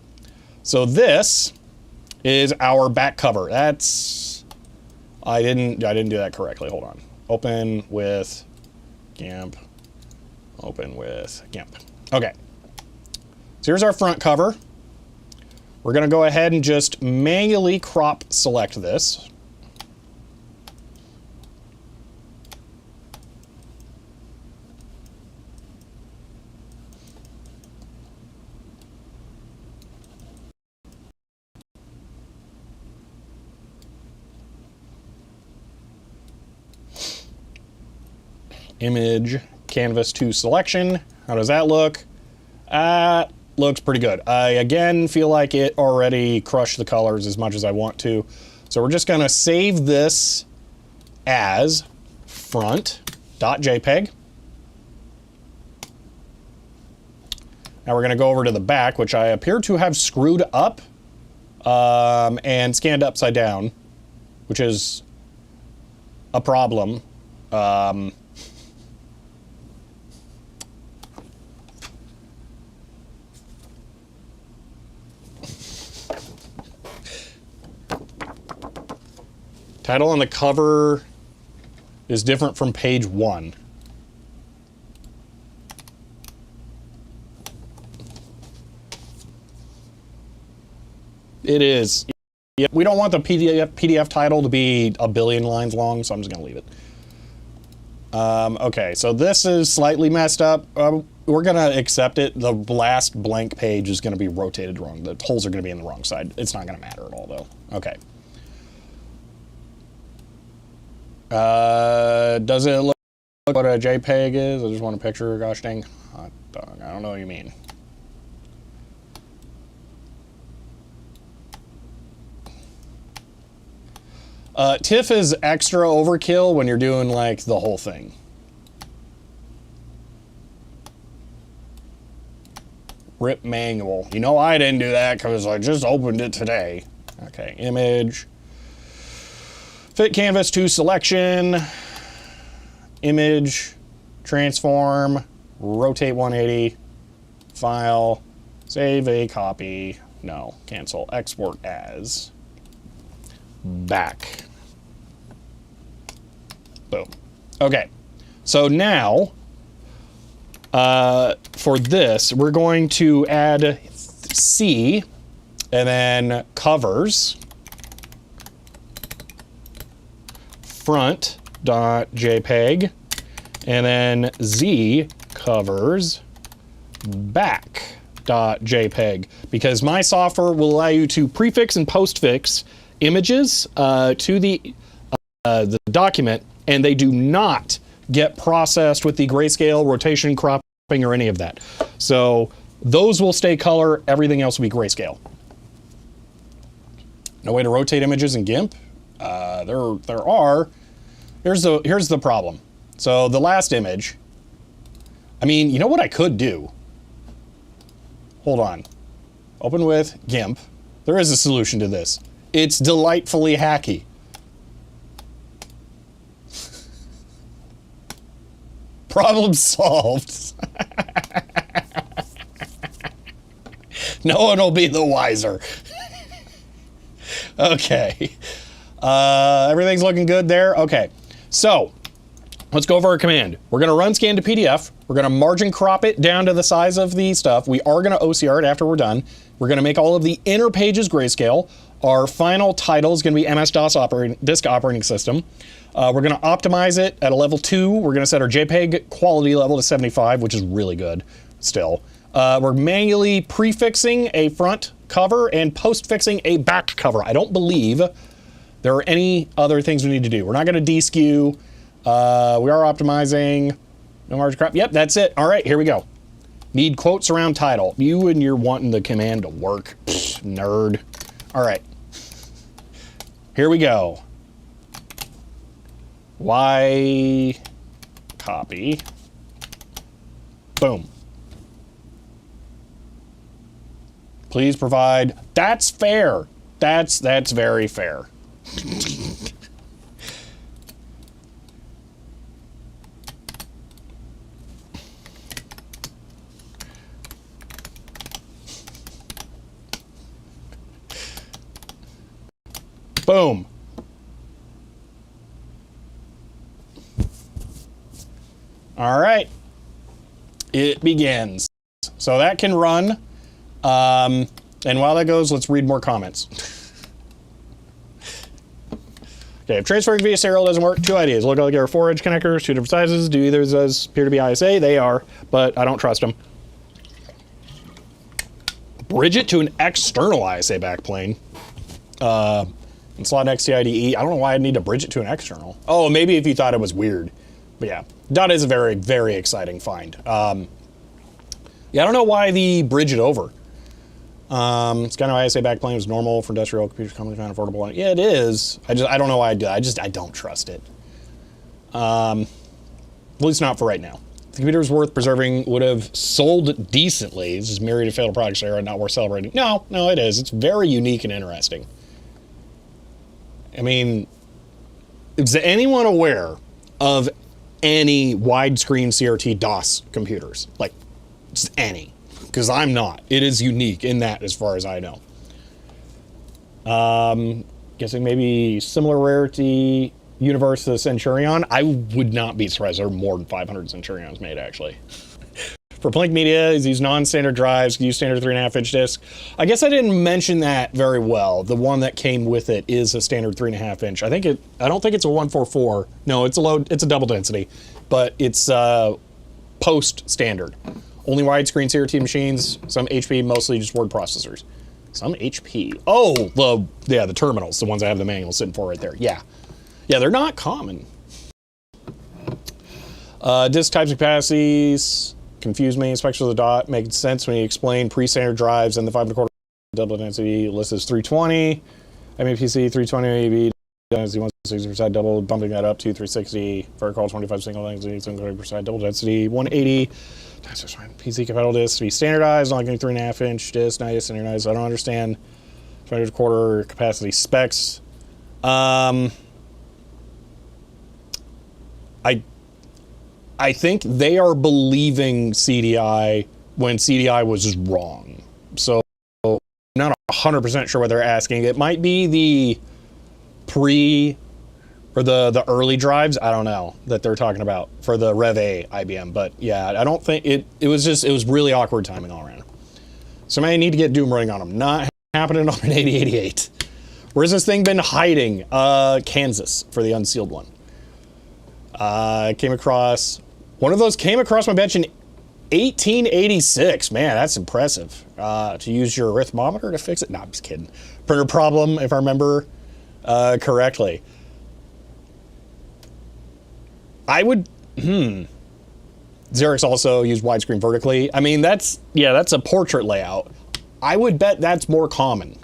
So this is our back cover. That's, I didn't do that correctly. Hold on. Open with GIMP. Open with GIMP. Okay. So here's our front cover. We're going to go ahead and just manually crop select this. Image, canvas to selection. How does that look? Looks pretty good. I, again, feel like it already crushed the colors as much as I want to. So we're just gonna save this as front.jpg. Now we're gonna go over to the back, which I appear to have screwed up and scanned upside down, which is a problem. Title on the cover is different from page 1. It is. Yeah, we don't want the PDF title to be a billion lines long, so I'm just gonna leave it. Okay, so this is slightly messed up. We're gonna accept it. The last blank page is gonna be rotated wrong. The holes are gonna be in the wrong side. It's not gonna matter at all, though. Okay. Does it look like what a JPEG is? I just want a picture. Gosh dang. Hot dog. I don't know what you mean. TIFF is extra overkill when you're doing like the whole thing. Rip manual. You know I didn't do that because I just opened it today. Okay, image. Fit canvas to selection. Image. Transform. Rotate 180. File. Save a copy. No, cancel. Export as. Back. Boom. Okay. So now, for this, we're going to add C and then covers front.jpg and then Z covers back.jpg, because my software will allow you to prefix and postfix images to the document, and they do not get processed with the grayscale, rotation, cropping, or any of that. So those will stay color, everything else will be grayscale. No way to rotate images in GIMP? There are. Here's the problem. So the last image, I mean, you know what I could do? Hold on. Open with GIMP. There is a solution to this. It's delightfully hacky. Problem solved. No one will be the wiser. Okay. Everything's looking good there? Okay. So, let's go over our command. We're going to run scan to PDF. We're going to margin crop it down to the size of the stuff. We are going to OCR it after we're done. We're going to make all of the inner pages grayscale. Our final title is going to be MS-DOS disk operating system. We're going to optimize it at a level 2. We're going to set our JPEG quality level to 75, which is really good still. We're manually prefixing a front cover and postfixing a back cover. I don't believe there are any other things we need to do. We're not going to deskew. We are optimizing. No margin crop. Yep, that's it. All right, here we go. Need quotes around title. You and you're wanting the command to work. Pfft, nerd. All right. Here we go. Y copy. Boom. Please provide. That's fair. That's very fair. Boom. All right. It begins. So that can run. And while that goes, let's read more comments. Okay, if transferring via serial doesn't work, two ideas. Look like there are 4-edge connectors, 2 different sizes. Do either of those appear to be ISA? They are, but I don't trust them. Bridge it to an external ISA backplane. And slot next to IDE. I don't know why I'd need to bridge it to an external. Oh, maybe if you thought it was weird. But yeah, that is a very, very exciting find. Yeah, I don't know why the bridge it over. It's kind of ISA backplane was normal for industrial computers, commonly found affordable. Yeah, it is. I don't know why I do that. I don't trust it. At least not for right now. If the computer was worth preserving, would have sold decently. This is myriad of failed products era, not worth celebrating. No, it is. It's very unique and interesting. I mean, is anyone aware of any widescreen CRT DOS computers? Like, just any. Because I'm not. It is unique in that, as far as I know. Guessing maybe similar rarity universe to the Centurion. I would not be surprised. There are more than 500 Centurions made, actually. For Plink Media, is these non-standard drives, use standard 3.5-inch disc. I guess I didn't mention that very well. The one that came with it is a standard 3.5-inch. I don't think it's a 144. No, it's a double density, but it's post standard. Only widescreen CRT machines, some HP, mostly just word processors. Some HP. Oh, the terminals, the ones I have the manual sitting for right there. Yeah, they're not common. Disk types and capacities confuse me. Specs of the dot make sense when you explain pre-standard drives and the 5.25 double density list is 320. MEPC 320 AV density 160% double, bumping that up to 360. Vertical 25 single density 70% double density 180. PC compatible disc to be standardized, not getting 3.5-inch disc, not yet standardized. I don't understand 5.25 capacity specs. I think they are believing CDI when CDI was just wrong. So I'm not 100% sure what they're asking. It might be the or the early drives, I don't know, that they're talking about for the Rev A IBM. But yeah, I don't think it was really awkward timing all around. So I need to get Doom running on them. Not happening on an 8088. Where's this thing been hiding? Kansas for the unsealed one. One of those came across my bench in 1886. Man, that's impressive. To use your arithmometer to fix it? No, I'm just kidding. Printer problem, if I remember correctly. I would, Xerox also used widescreen vertically. I mean, that's a portrait layout. I would bet that's more common.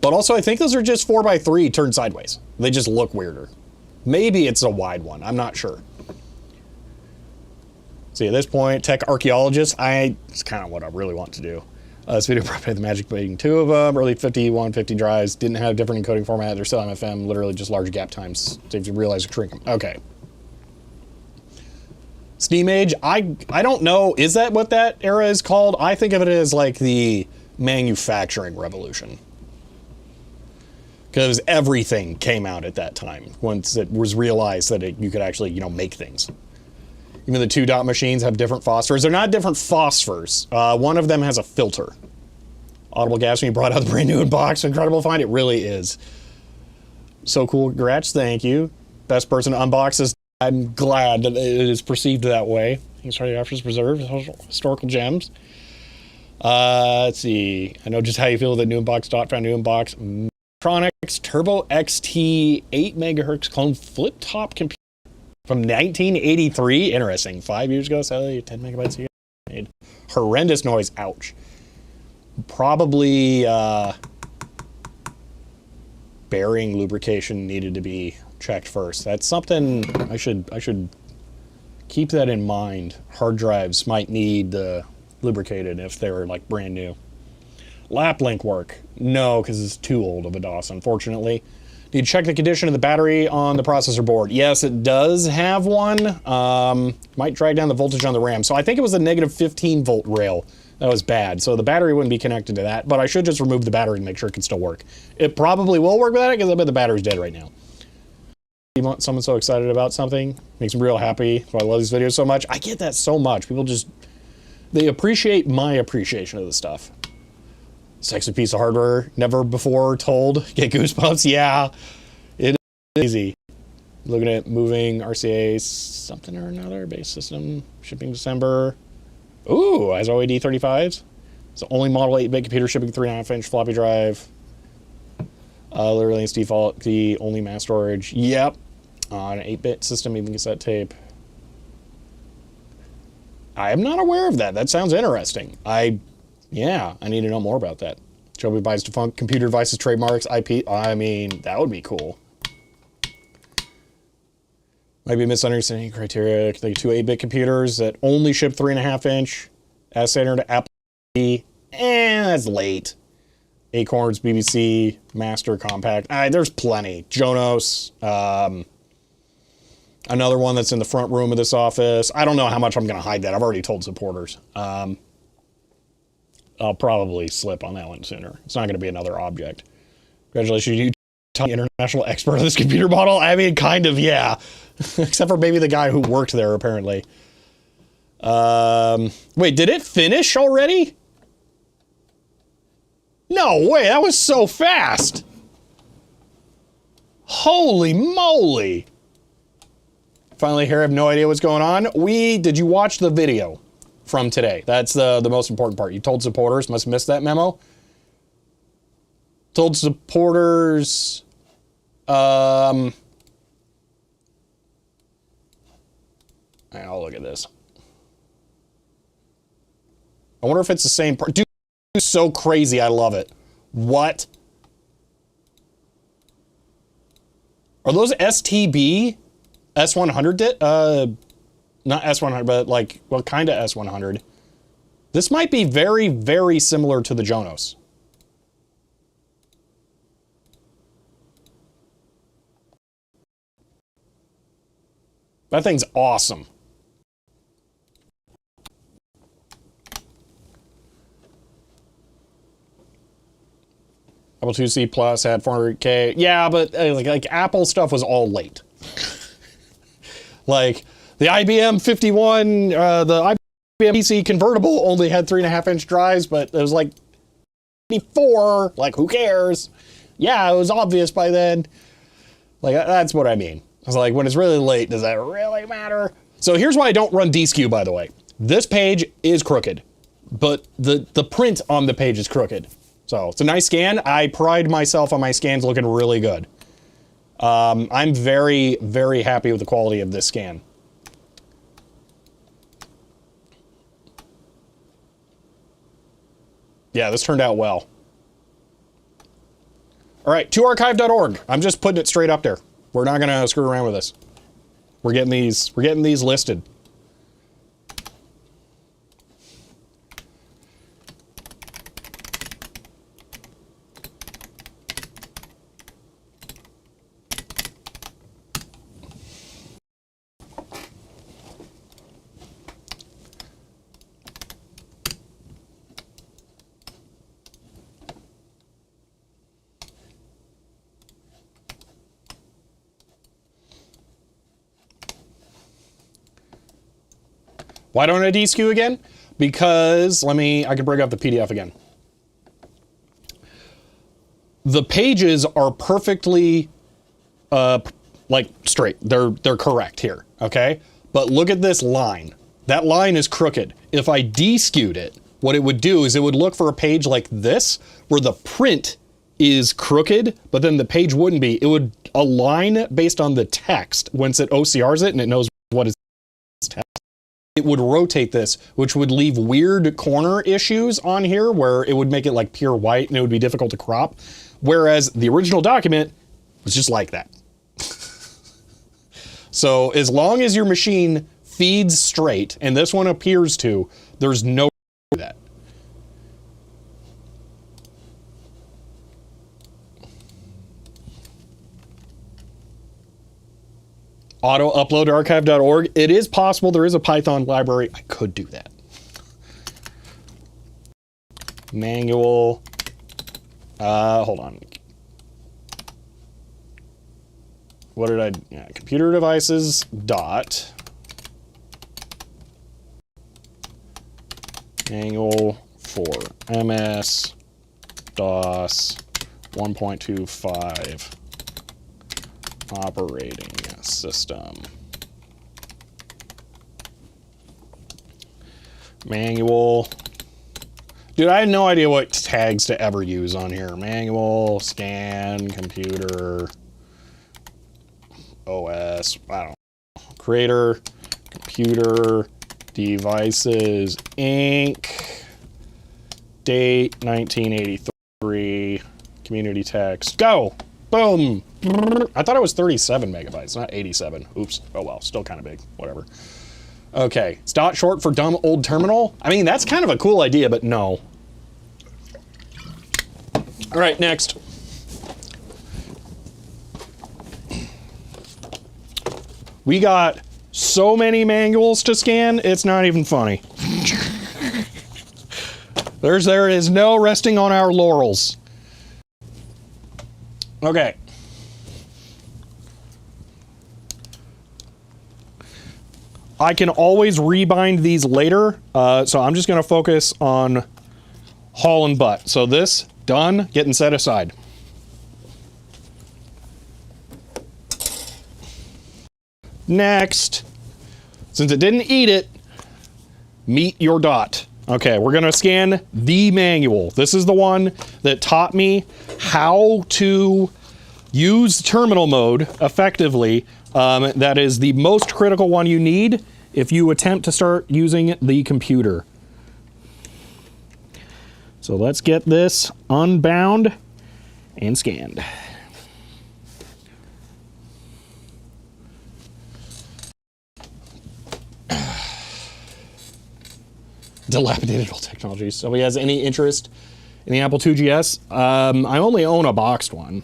But also, I think those are just 4x3 turned sideways. They just look weirder. Maybe it's a wide one. I'm not sure. See, at this point, tech archaeologist, it's kind of what I really want to do. This video probably the magic being 2 of them. Early 5150 drives didn't have different encoding format. They're still MFM, literally just large gap times. So if you realize you shrink them. Okay. Steam Age, I don't know. Is that what that era is called? I think of it as like the manufacturing revolution. Because everything came out at that time once it was realized that you could actually, make things. Even the 2-dot machines have different phosphors. They're not different phosphors. One of them has a filter. Audible gas when you brought out the brand new box. Incredible find. It really is. So cool. Congrats. Thank you. Best person to unbox this. I'm glad that it is perceived that way. Thanks for the offers preserved historical gems. Let's see. I know just how you feel with the new inbox dot found new inbox. Mechatronics Turbo XT 8 megahertz clone flip top computer from 1983. Interesting. 5 years ago, so 10 megabytes a made horrendous noise. Ouch. Probably bearing lubrication needed to be checked first. That's something I should keep that in mind. Hard drives might need lubricated if they're like brand new. Lap link work. No, because it's too old of a DOS, unfortunately. Need to check the condition of the battery on the processor board. Yes, it does have one. Might drag down the voltage on the RAM. So I think it was a negative 15 volt rail. That was bad. So the battery wouldn't be connected to that, but I should just remove the battery and make sure it can still work. It probably will work without it because I bet the battery's dead right now. You want someone so excited about something? Makes me real happy. So I love these videos so much. I get that so much. People just, they appreciate my appreciation of the stuff. Sexy piece of hardware, never before told. Get goosebumps, yeah. It is easy. Looking at moving RCA something or another, base system, shipping December. Ooh, has OED 35s. It's the only Model 8-bit computer shipping 3.5-inch floppy drive. Literally its default, the only mass storage. Yep. On an 8-bit system, even cassette tape. I am not aware of that. That sounds interesting. Yeah, I need to know more about that. Joby buys defunct computer devices, trademarks, IP. I mean, that would be cool. Might be misunderstanding criteria. Like 2 8-bit computers that only ship 3.5-inch as standard Apple. That's late. Acorns, BBC, Master, Compact. There's plenty. Jonos. Another one that's in the front room of this office. I don't know how much I'm going to hide that. I've already told supporters. I'll probably slip on that one sooner. It's not going to be another object. Congratulations, you international expert of this computer model. I mean, kind of, yeah. Except for maybe the guy who worked there, apparently. Wait, did it finish already? No way, that was so fast. Holy moly. Finally here, I have no idea what's going on. Did you watch the video from today? That's the most important part. You told supporters, must have missed that memo. Told supporters, I'll look at this. I wonder if it's the same part. Dude, it's so crazy. I love it. What? Are those STB? S100? Not S100, but like, well, kind of S100. This might be very, very similar to the Jonos. That thing's awesome. Apple IIc Plus had 400K. Yeah, but like Apple stuff was all late. Like the IBM 51, the IBM PC convertible only had 3.5-inch drives, but it was like 24. Like, who cares? Yeah, it was obvious by then. Like, that's what I mean. I was like, when it's really late, does that really matter? So here's why I don't run DSkew, by the way. This page is crooked, but the print on the page is crooked. So it's a nice scan. I pride myself on my scans looking really good. I'm very, very happy with the quality of this scan. Yeah, this turned out well. All right, toarchive.org. I'm just putting it straight up there. We're not gonna screw around with this. We're getting these listed. Why don't I DSkew again? Because, I can bring up the PDF again. The pages are perfectly, like, straight. They're correct here, okay? But look at this line. That line is crooked. If I deskewed it, what it would do is it would look for a page like this, where the print is crooked, but then the page wouldn't be. It would align based on the text once it OCRs it and it knows what is text. It would rotate this, which would leave weird corner issues on here where it would make it like pure white and it would be difficult to crop. Whereas the original document was just like that. So as long as your machine feeds straight, and this one appears to, there's no that. Auto upload to archive.org. It is possible. There is a Python library. I could do that. Manual. Hold on. What did I, yeah, computer devices dot manual for MS DOS 1.25 operating system. Manual. Dude, I had no idea what tags to ever use on here. Manual, scan, computer, OS, I don't know. Creator, computer, devices, Inc., date 1983, community text, go, boom. I thought it was 37 megabytes, not 87. Oops, oh well, still kind of big, whatever. Okay, is dot short for dumb old terminal? I mean, that's kind of a cool idea, but no. All right, next. We got so many manuals to scan, it's not even funny. There is no resting on our laurels. Okay. I can always rebind these later, so I'm just going to focus on haul and butt. So this, done, getting set aside. Next, since it didn't eat it, meet your dot. Okay, we're gonna scan the manual. This is the one that taught me how to use terminal mode effectively. That is the most critical one you need if you attempt to start using the computer. So let's get this unbound and scanned. Dilapidated old technology. So he has any interest in the Apple IIgs? I only own a boxed one.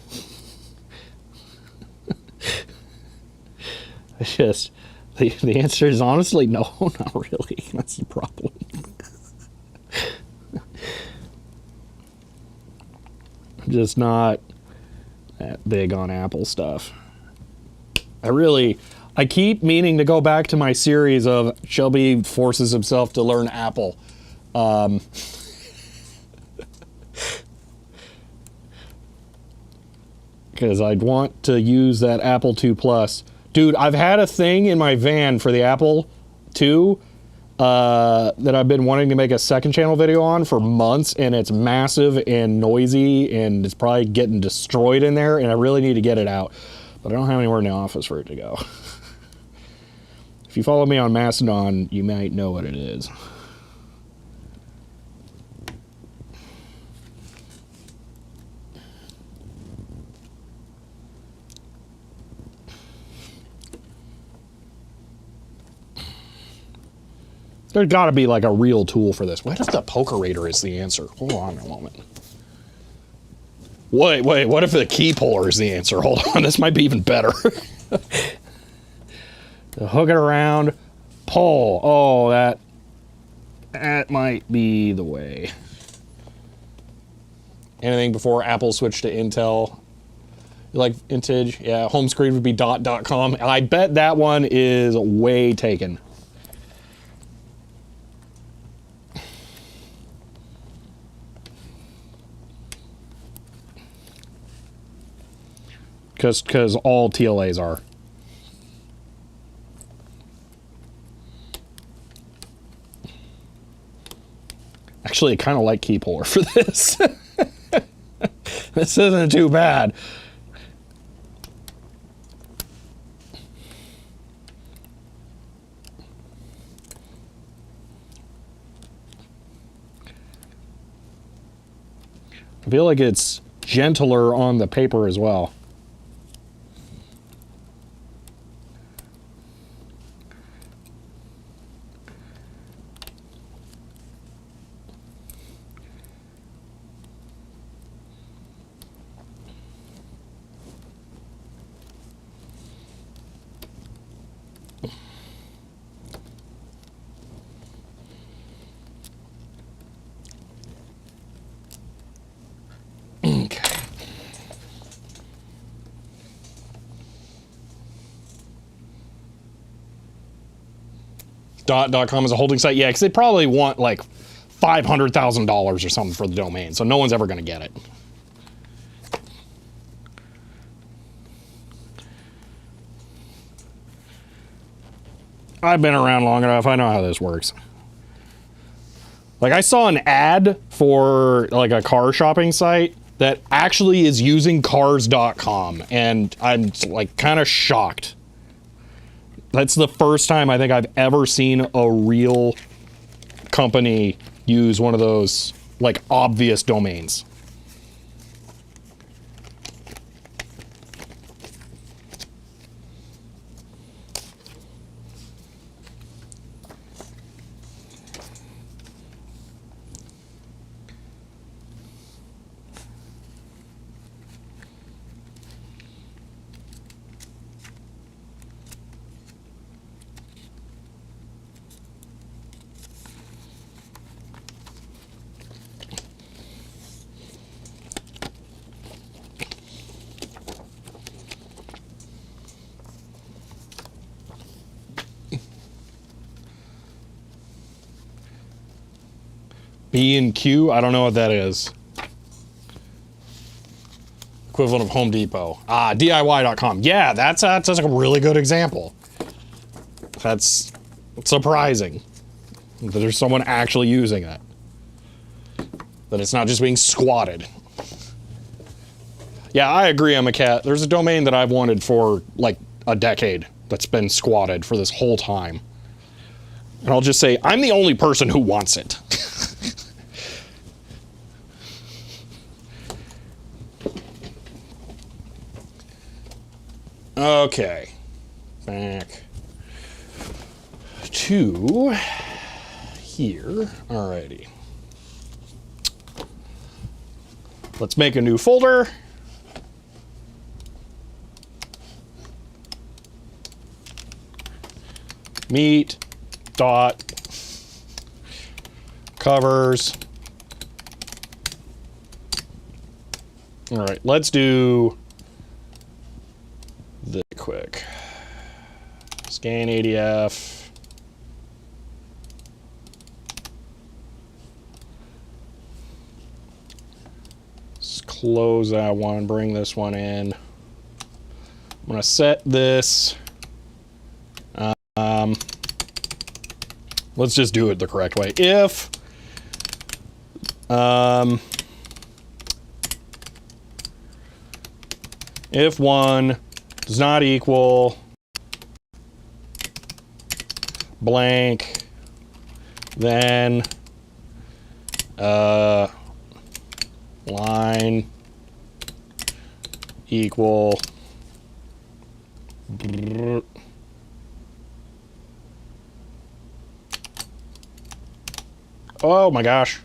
It's just, the answer is honestly no, not really. That's the problem. I'm just not that big on Apple stuff. I keep meaning to go back to my series of Shelby forces himself to learn Apple. Because I'd want to use that Apple II Plus. Dude, I've had a thing in my van for the Apple II that I've been wanting to make a second channel video on for months, and it's massive and noisy, and it's probably getting destroyed in there, and I really need to get it out. But I don't have anywhere in the office for it to go. If you follow me on Mastodon, you might know what it is. There's got to be like a real tool for this. What if the Pokerator is the answer? Hold on a moment. Wait, what if the key puller is the answer? Hold on, this might be even better. So hook it around, pull. Oh, that might be the way. Anything before Apple switched to Intel? You like vintage? Yeah, home screen would be .com. I bet that one is way taken. Because all TLAs are. Actually, I kind of like key puller for this. This isn't too bad. I feel like it's gentler on the paper as well. .com as a holding site? Yeah, because they probably want like $500,000 or something for the domain, so no one's ever going to get it. I've been around long enough. I know how this works. Like, I saw an ad for like a car shopping site that actually is using cars.com, and I'm like kind of shocked. That's the first time I think I've ever seen a real company use one of those like obvious domains. B&Q, I don't know what that is. Equivalent of Home Depot. DIY.com. Yeah, that's like a really good example. That's surprising that there's someone actually using that. That it's not just being squatted. Yeah, I agree, I'm a cat. There's a domain that I've wanted for like a decade that's been squatted for this whole time. And I'll just say, I'm the only person who wants it. Okay, back to here. Alrighty. Let's make a new folder. Meet dot covers. All right, let's do this quick. Scan ADF. Let's close that one, bring this one in. I'm gonna set this. Let's just do it the correct way. If one does not equal blank, then line equal oh my gosh.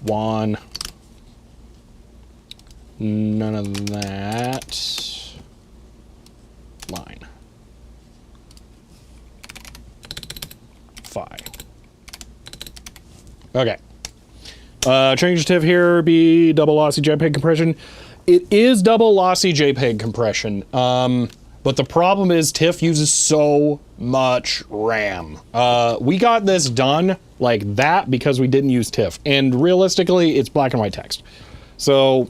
One. None of that. Line. 5. Okay. Change TIFF here, be double lossy JPEG compression. It is double lossy JPEG compression. But the problem is TIFF uses so much RAM. We got this done like that because we didn't use TIFF. And realistically, it's black and white text. So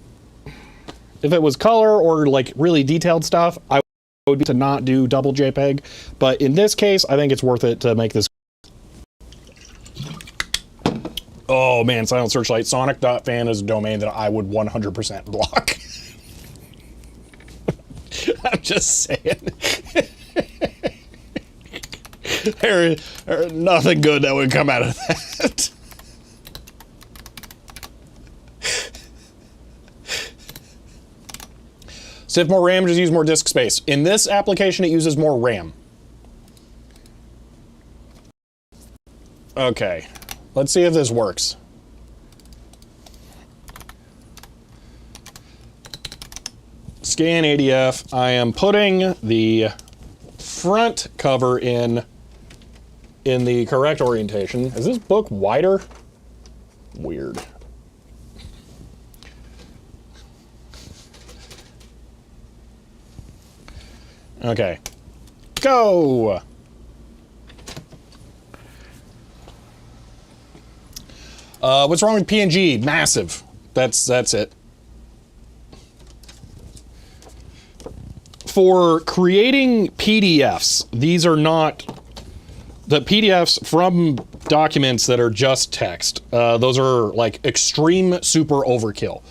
if it was color or like really detailed stuff, I would be to not do double JPEG. But in this case, I think it's worth it to make this. Oh man, Silent Searchlight. Sonic.fan is a domain that I would 100% block. I'm just saying. There's nothing good that would come out of that. So if more RAM, just use more disk space. In this application, it uses more RAM. Okay, let's see if this works. Scan ADF. I am putting the front cover in the correct orientation. Is this book wider? Weird. Okay. Go! What's wrong with PNG? Massive. That's it. For creating PDFs, these are not the PDFs from documents that are just text. Those are like extreme super overkill.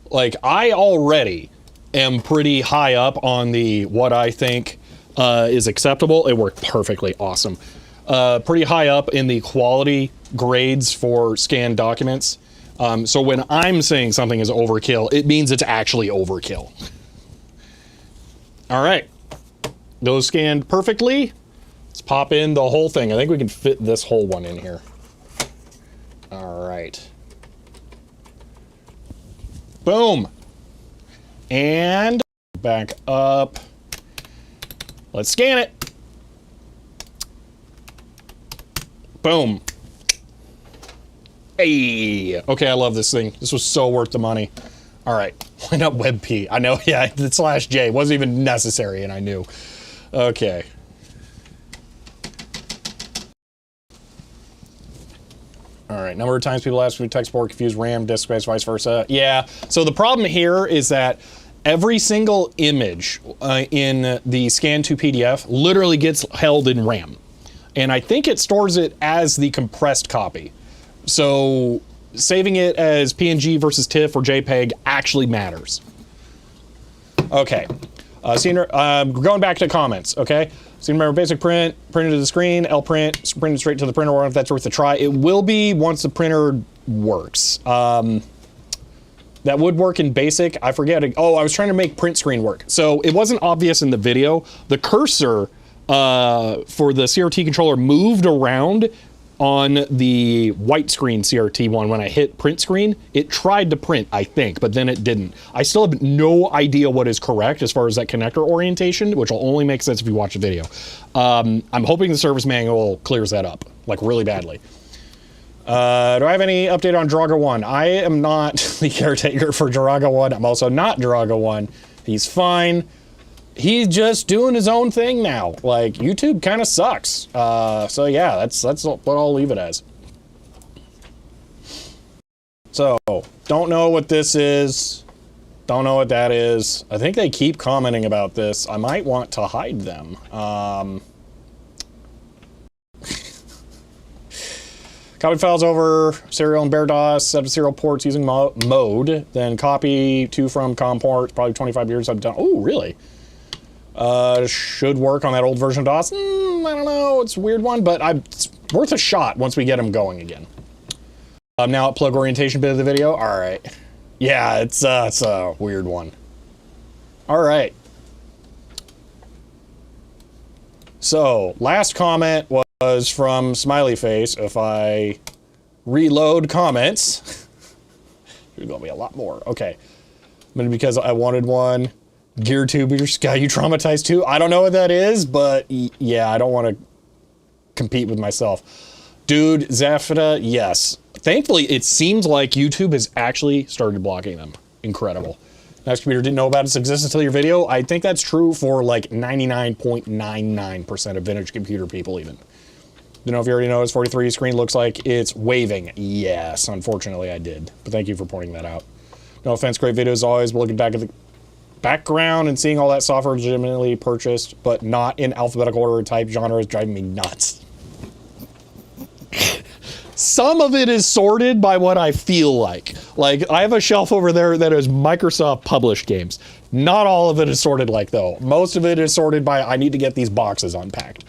Like I already am pretty high up on the what I think is acceptable. It worked perfectly awesome. Pretty high up in the quality grades for scanned documents. So when I'm saying something is overkill, it means it's actually overkill. All right, those scanned perfectly. Let's pop in the whole thing. I think we can fit this whole one in here. All right. Boom. And back up. Let's scan it. Boom. Hey. Okay, I love this thing. This was so worth the money. All right. Why not WebP? I know, yeah, the /J wasn't even necessary, and I knew. Okay. All right, number of times people ask me text board, confuse RAM, disk space, vice versa. Yeah, so the problem here is that every single image in the scan to PDF literally gets held in RAM. And I think it stores it as the compressed copy. So saving it as PNG versus TIFF or JPEG actually matters. Okay, going back to comments, okay? So remember basic print, printed to the screen, L print, printed straight to the printer, or if that's worth a try. It will be once the printer works. That would work in basic. I forget. Oh, I was trying to make print screen work. So it wasn't obvious in the video. The cursor for the CRT controller moved around on the white screen CRT one. When I hit print screen, it tried to print, I think, but then it didn't. I still have no idea what is correct as far as that connector orientation, which will only make sense if you watch the video. I'm hoping the service manual clears that up, like really badly. Do I have any update on Draga 1? I am not the caretaker for Draga 1. I'm also not Draga 1. He's fine. He's just doing his own thing now. Like, YouTube kind of sucks. So yeah, that's what I'll leave it as. So, don't know what this is. Don't know what that is. I think they keep commenting about this. I might want to hide them. Copy files over serial and bare DOS, set up serial ports using mode, then copy to from COM port. Probably 25 years I've done. Oh, really? Should work on that old version of DOS. I don't know, it's a weird one, but it's worth a shot once we get them going again. Now at plug orientation bit of the video. All right. Yeah, it's a weird one. All right. So last comment was from Smiley Face. If I reload comments, there's gonna be a lot more. Okay, maybe because I wanted one. Gear tubers, got you traumatized too? I don't know what that is, but yeah, I don't want to compete with myself. Dude, Zafita, yes. Thankfully, it seems like YouTube has actually started blocking them. Incredible. Next Computer didn't know about its existence until your video. I think that's true for like 99.99% of vintage computer people even. Don't know if you already noticed 43 screen looks like it's waving. Yes, unfortunately I did. But thank you for pointing that out. No offense, great videos always, but looking back at the background and seeing all that software legitimately purchased, but not in alphabetical order type genre is driving me nuts. Some of it is sorted by what I feel like. Like, I have a shelf over there that is Microsoft published games. Not all of it is sorted like though. Most of it is sorted by I need to get these boxes unpacked.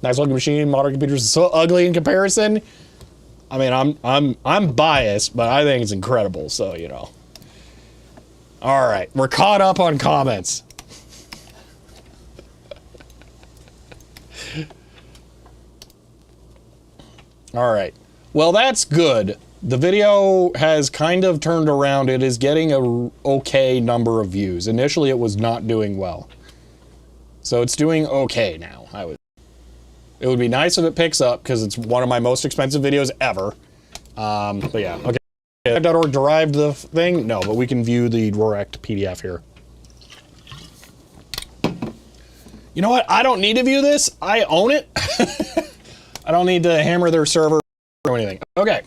Nice looking machine, modern computers are so ugly in comparison. I mean, I'm biased, but I think it's incredible, so you know. All right, we're caught up on comments. All right, well, that's good. The video has kind of turned around. It is getting a okay number of views. Initially, it was not doing well. So it's doing okay now. It would be nice if it picks up because it's one of my most expensive videos ever. But yeah, okay. .org derived the thing? No, but we can view the direct PDF here. You know what? I don't need to view this. I own it. I don't need to hammer their server or anything. Okay.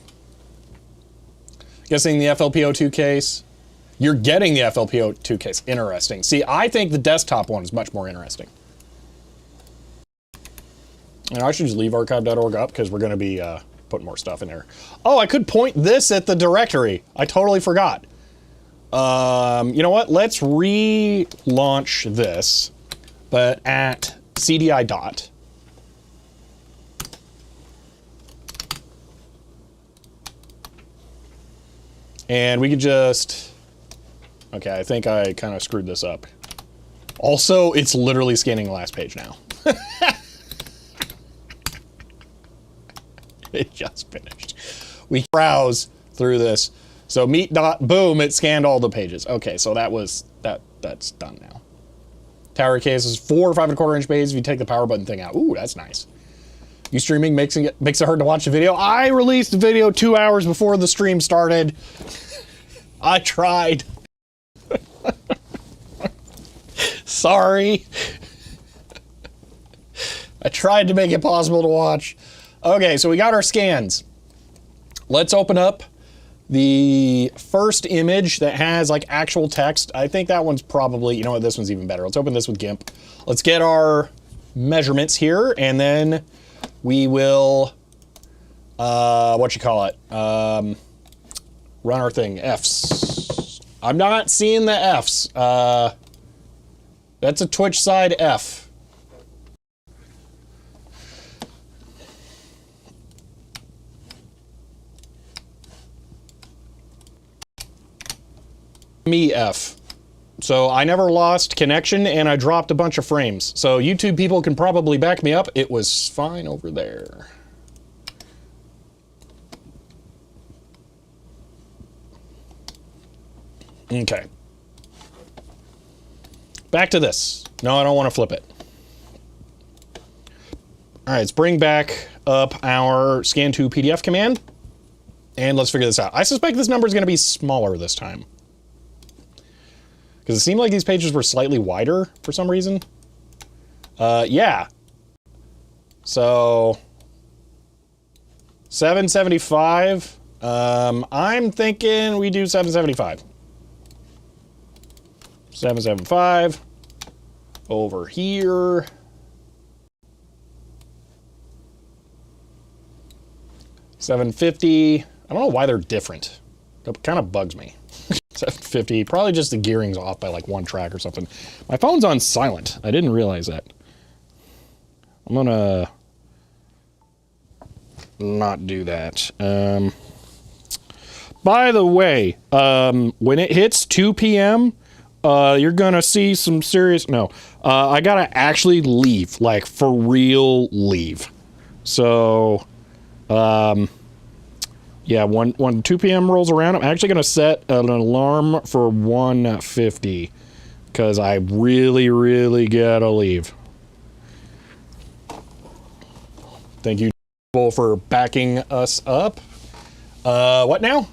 Guessing the FLPO2 case. You're getting the FLPO2 case. Interesting. See, I think the desktop one is much more interesting. And I should just leave archive.org up because we're going to be putting more stuff in there. Oh, I could point this at the directory. I totally forgot. You know what? Let's relaunch this, but at CDI dot. And we could just, okay, I think I kind of screwed this up. Also, it's literally scanning the last page now. It just finished. We browse through this. So meet dot boom, it scanned all the pages. Okay, so that's done now. Tower case is 4 or 5.25 inch pages if you take the power button thing out. Ooh, that's nice. You streaming makes it hard to watch the video. I released the video 2 hours before the stream started. I tried. Sorry. I tried to make it possible to watch. Okay, so we got our scans. Let's open up the first image that has like actual text. I think that one's probably, you know what, this one's even better. Let's open this with GIMP. Let's get our measurements here, and then we will, what you call it? Run our thing, Fs. I'm not seeing the Fs. That's a Twitch side F. Me F. So I never lost connection and I dropped a bunch of frames. So YouTube people can probably back me up. It was fine over there. Okay. Back to this. No, I don't want to flip it. All right, let's bring back up our scan to PDF command and let's figure this out. I suspect this number is going to be smaller this time. Because it seemed like these pages were slightly wider for some reason. Yeah. So 775. I'm thinking we do 775. 775. Over here. 750. I don't know why they're different. It kind of bugs me. 750, probably just the gearing's off by like 1 track or something. My phone's on silent. I didn't realize that. I'm gonna not do that. By the way, when it hits 2 p.m., you're gonna see some serious, I gotta actually leave, like for real leave. So, yeah, when 2 p.m. rolls around, I'm actually going to set an alarm for 1:50 because I really, really got to leave. Thank you for backing us up. What now?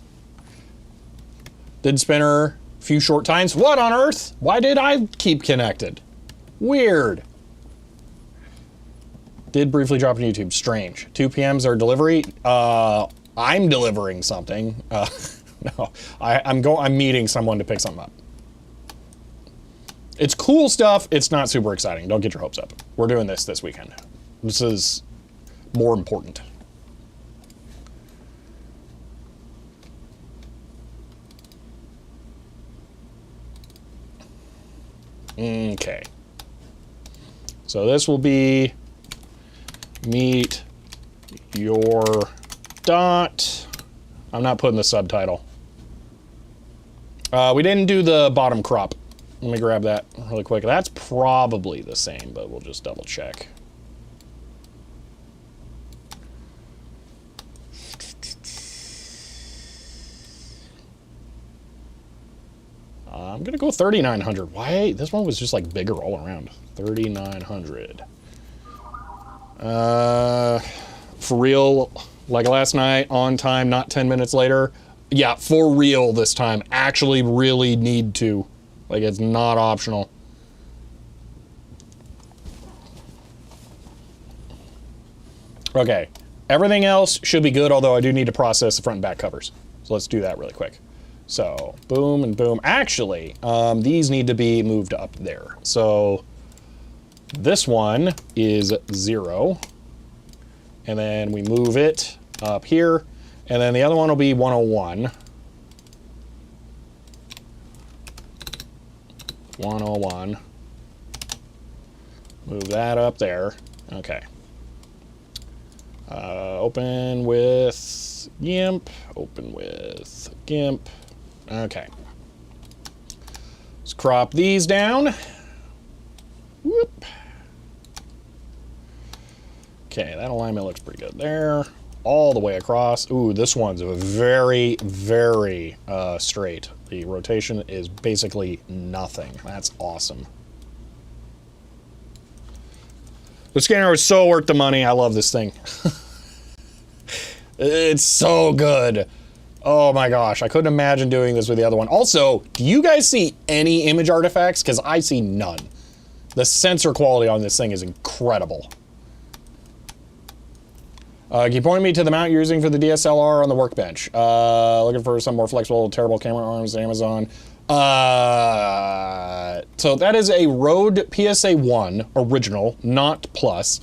Did spinner a few short times. What on earth? Why did I keep connected? Weird. Did briefly drop on YouTube. Strange. 2 p.m.'s our delivery. I'm delivering something. No, I'm meeting someone to pick something up. It's cool stuff. It's not super exciting. Don't get your hopes up. We're doing this weekend. This is more important. Okay. So this will be meet your dot. I'm not putting the subtitle. We didn't do the bottom crop. Let me grab that really quick. That's probably the same, but we'll just double check. I'm gonna go 3900. Why? This one was just like bigger all around. 3900. For real, like last night, on time, not 10 minutes later. Yeah, for real this time. Actually really need to. Like, it's not optional. Okay, everything else should be good, although I do need to process the front and back covers. So let's do that really quick. So, boom and boom. Actually, these need to be moved up there. So, this one is 0. And then we move it up here. And then the other one will be 101. 101. Move that up there. Okay. Open with GIMP. Open with GIMP. Okay. Let's crop these down. Whoop. Okay, that alignment looks pretty good there. All the way across. Ooh, this one's very, very straight. The rotation is basically nothing. That's awesome. The scanner is so worth the money. I love this thing. It's so good. Oh my gosh, I couldn't imagine doing this with the other one. Also, do you guys see any image artifacts? Because I see none. The sensor quality on this thing is incredible. Can you point me to the mount you're using for the DSLR on the workbench? Looking for some more flexible, terrible camera arms, Amazon. So that is a Rode PSA 1 original, not plus,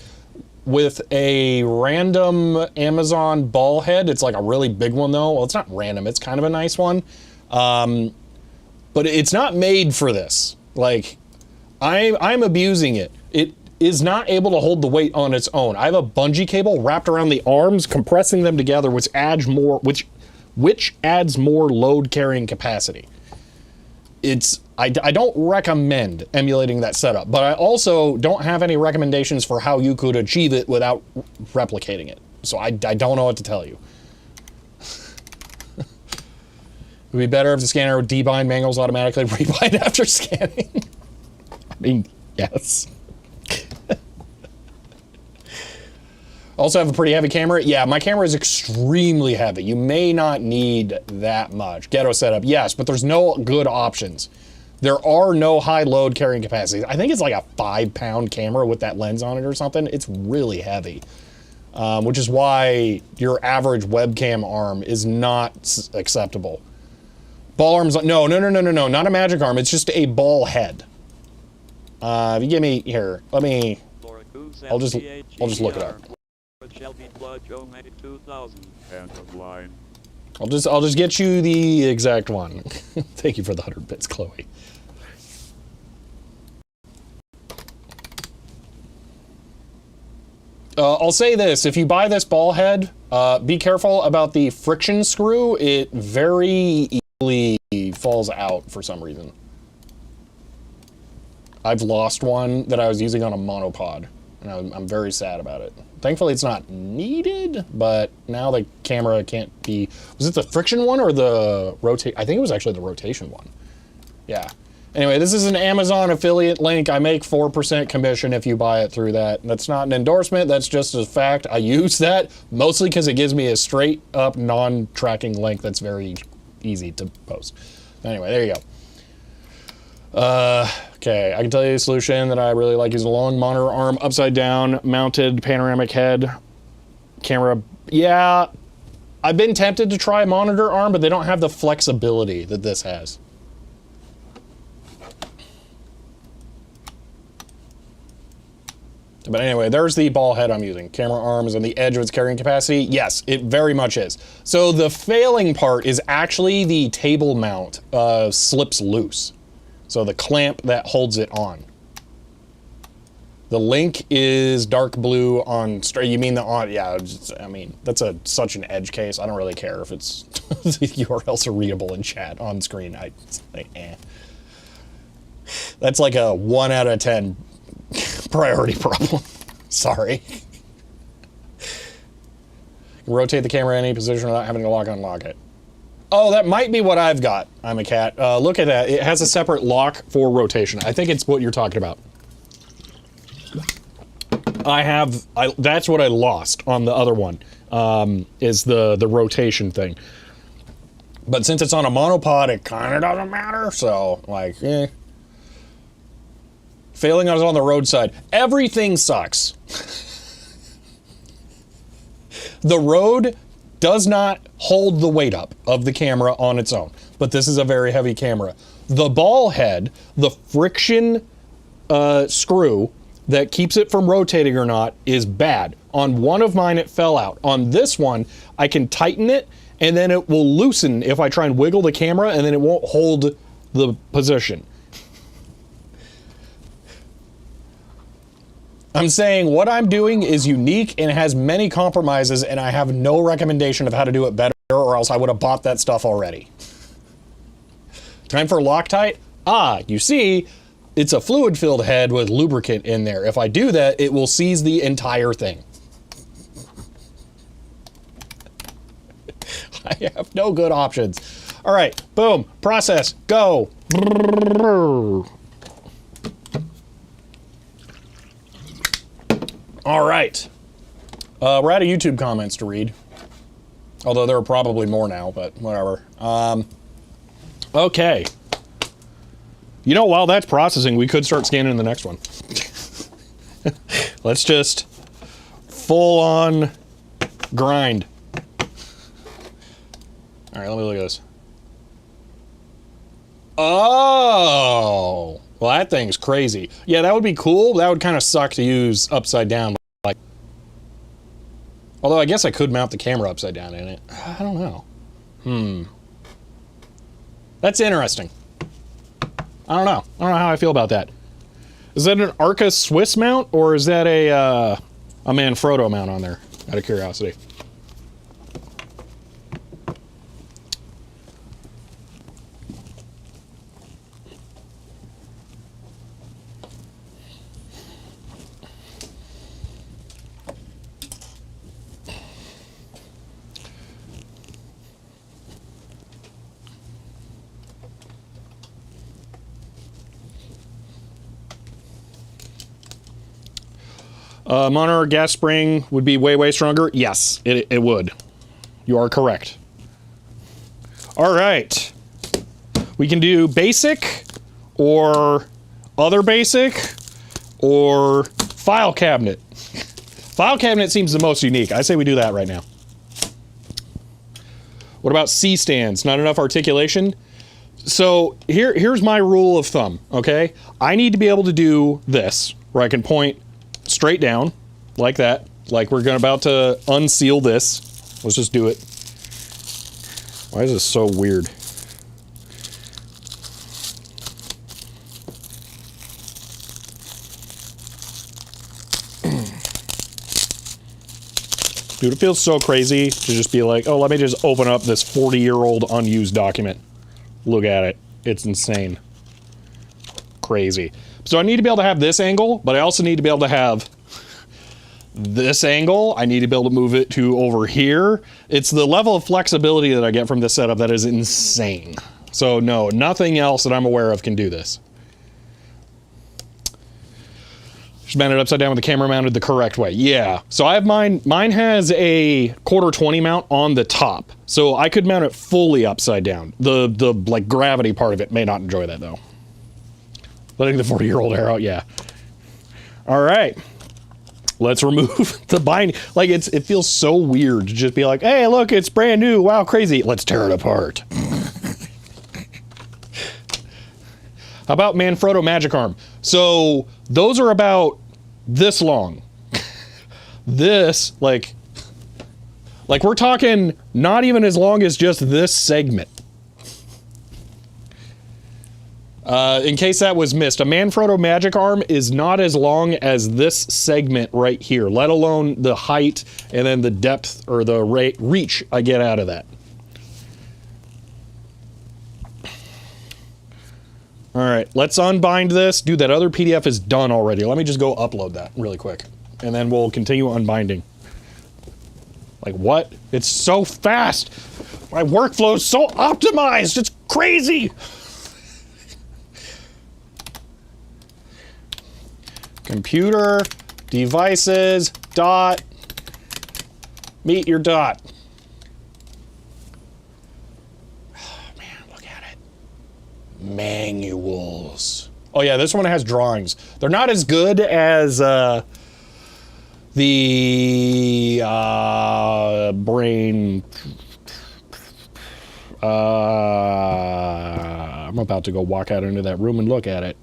with a random Amazon ball head. It's like a really big one though. Well, it's not random, it's kind of a nice one. But it's not made for this. Like, I'm abusing it. It is not able to hold the weight on its own. I have a bungee cable wrapped around the arms, compressing them together, which adds more, which adds more load carrying capacity. I don't recommend emulating that setup, but I also don't have any recommendations for how you could achieve it without replicating it. So I don't know what to tell you. It would be better if the scanner would debind manuals automatically rebind after scanning. I mean, yes. Also have a pretty heavy camera. Yeah, my camera is extremely heavy. You may not need that much. Ghetto setup, yes, but there's no good options. There are no high load carrying capacities. I think it's like a 5-pound camera with that lens on it or something. It's really heavy, which is why your average webcam arm is not acceptable. Ball arms, no, not a magic arm. It's just a ball head. If you give me, here, let me, I'll just look it up. I'll just get you the exact one. Thank you for the 100 bits, Chloe. I'll say this, if you buy this ball head, be careful about the friction screw. It very easily falls out for some reason. I've lost one that I was using on a monopod, and I'm very sad about it. Thankfully, it's not needed, but now the camera can't be... Was it the friction one or the rotate? I think it was actually the rotation one. Yeah. Anyway, this is an Amazon affiliate link. I make 4% commission if you buy it through that. That's not an endorsement. That's just a fact. I use that mostly because it gives me a straight up non-tracking link that's very easy to post. Anyway, there you go. Okay, I can tell you a solution that I really like is a long monitor arm, upside down, mounted panoramic head, camera. Yeah, I've been tempted to try a monitor arm, but they don't have the flexibility that this has. But anyway, there's the ball head I'm using. Camera arm is on the edge of its carrying capacity. Yes, it very much is. So the failing part is actually the table mount slips loose. So the clamp that holds it on. The link is dark blue on straight. You mean the on? Yeah, I mean that's such an edge case. I don't really care if it's the URLs are readable in chat on screen. That's like a 1 out of 10 priority problem. Sorry. Rotate the camera in any position without having to lock unlock it. Oh, that might be what I've got. I'm a cat. Look at that. It has a separate lock for rotation. I think it's what you're talking about. That's what I lost on the other one, is the rotation thing. But since it's on a monopod, it kind of doesn't matter. So, like, eh. Failing, I was on the roadside. Everything sucks. The Rode does not hold the weight up of the camera on its own, but this is a very heavy camera. The ball head, the friction screw that keeps it from rotating or not, is bad. On one of mine, it fell out. On this one, I can tighten it, and then it will loosen if I try and wiggle the camera, and then it won't hold the position. I'm saying what I'm doing is unique and has many compromises, and I have no recommendation of how to do it better, or else I would have bought that stuff already. Time for Loctite? Ah, you see, it's a fluid-filled head with lubricant in there. If I do that, it will seize the entire thing. I have no good options. All right, boom, process, go. All right. We're out of YouTube comments to read. Although there are probably more now, but whatever. Okay. You know, while that's processing, we could start scanning the next one. Let's just full on grind. All right, let me look at this. Oh, well, that thing's crazy. Yeah, that would be cool. That would kind of suck to use upside down. Like, although I guess I could mount the camera upside down in it. I don't know. That's interesting. I don't know. I don't know how I feel about that. Is that an Arca Swiss mount, or is that a Manfrotto mount on there? Out of curiosity. Monitor gas spring would be way, way stronger. Yes, it would. You are correct. All right. We can do basic or other basic or file cabinet. File cabinet seems the most unique. I say we do that right now. What about C-stands? Not enough articulation? So here's my rule of thumb, okay? I need to be able to do this, where I can point straight down, like that. Like we're about to unseal this. Let's just do it. Why is this so weird? Dude, it feels so crazy to just be like, oh, let me just open up this 40-year-old unused document. Look at it. It's insane. Crazy. So I need to be able to have this angle, but I also need to be able to have this angle. I need to be able to move it to over here. It's the level of flexibility that I get from this setup that is insane. So no, nothing else that I'm aware of can do this. Just mount it upside down with the camera mounted the correct way. Yeah, so I have mine has a 1/4-20 mount on the top. So I could mount it fully upside down. The like gravity part of it may not enjoy that though. Letting the 40-year-old hair out, yeah. All right. Let's remove the binding. Like it feels so weird to just be like, hey, look, it's brand new. Wow, crazy. Let's tear it apart. How about Manfrotto Magic Arm? So those are about this long. This, like we're talking not even as long as just this segment. In case that was missed, a Manfrotto Magic Arm is not as long as this segment right here, let alone the height and then the depth or the reach I get out of that. All right, let's unbind this. Dude, that other PDF is done already. Let me just go upload that really quick, and then we'll continue unbinding. Like, what? It's so fast. My workflow is so optimized. It's crazy. Computer, devices, dot, meet your dot. Man, look at it. Manuals. Oh yeah, this one has drawings. They're not as good as The brain. I'm about to go walk out into that room and look at it.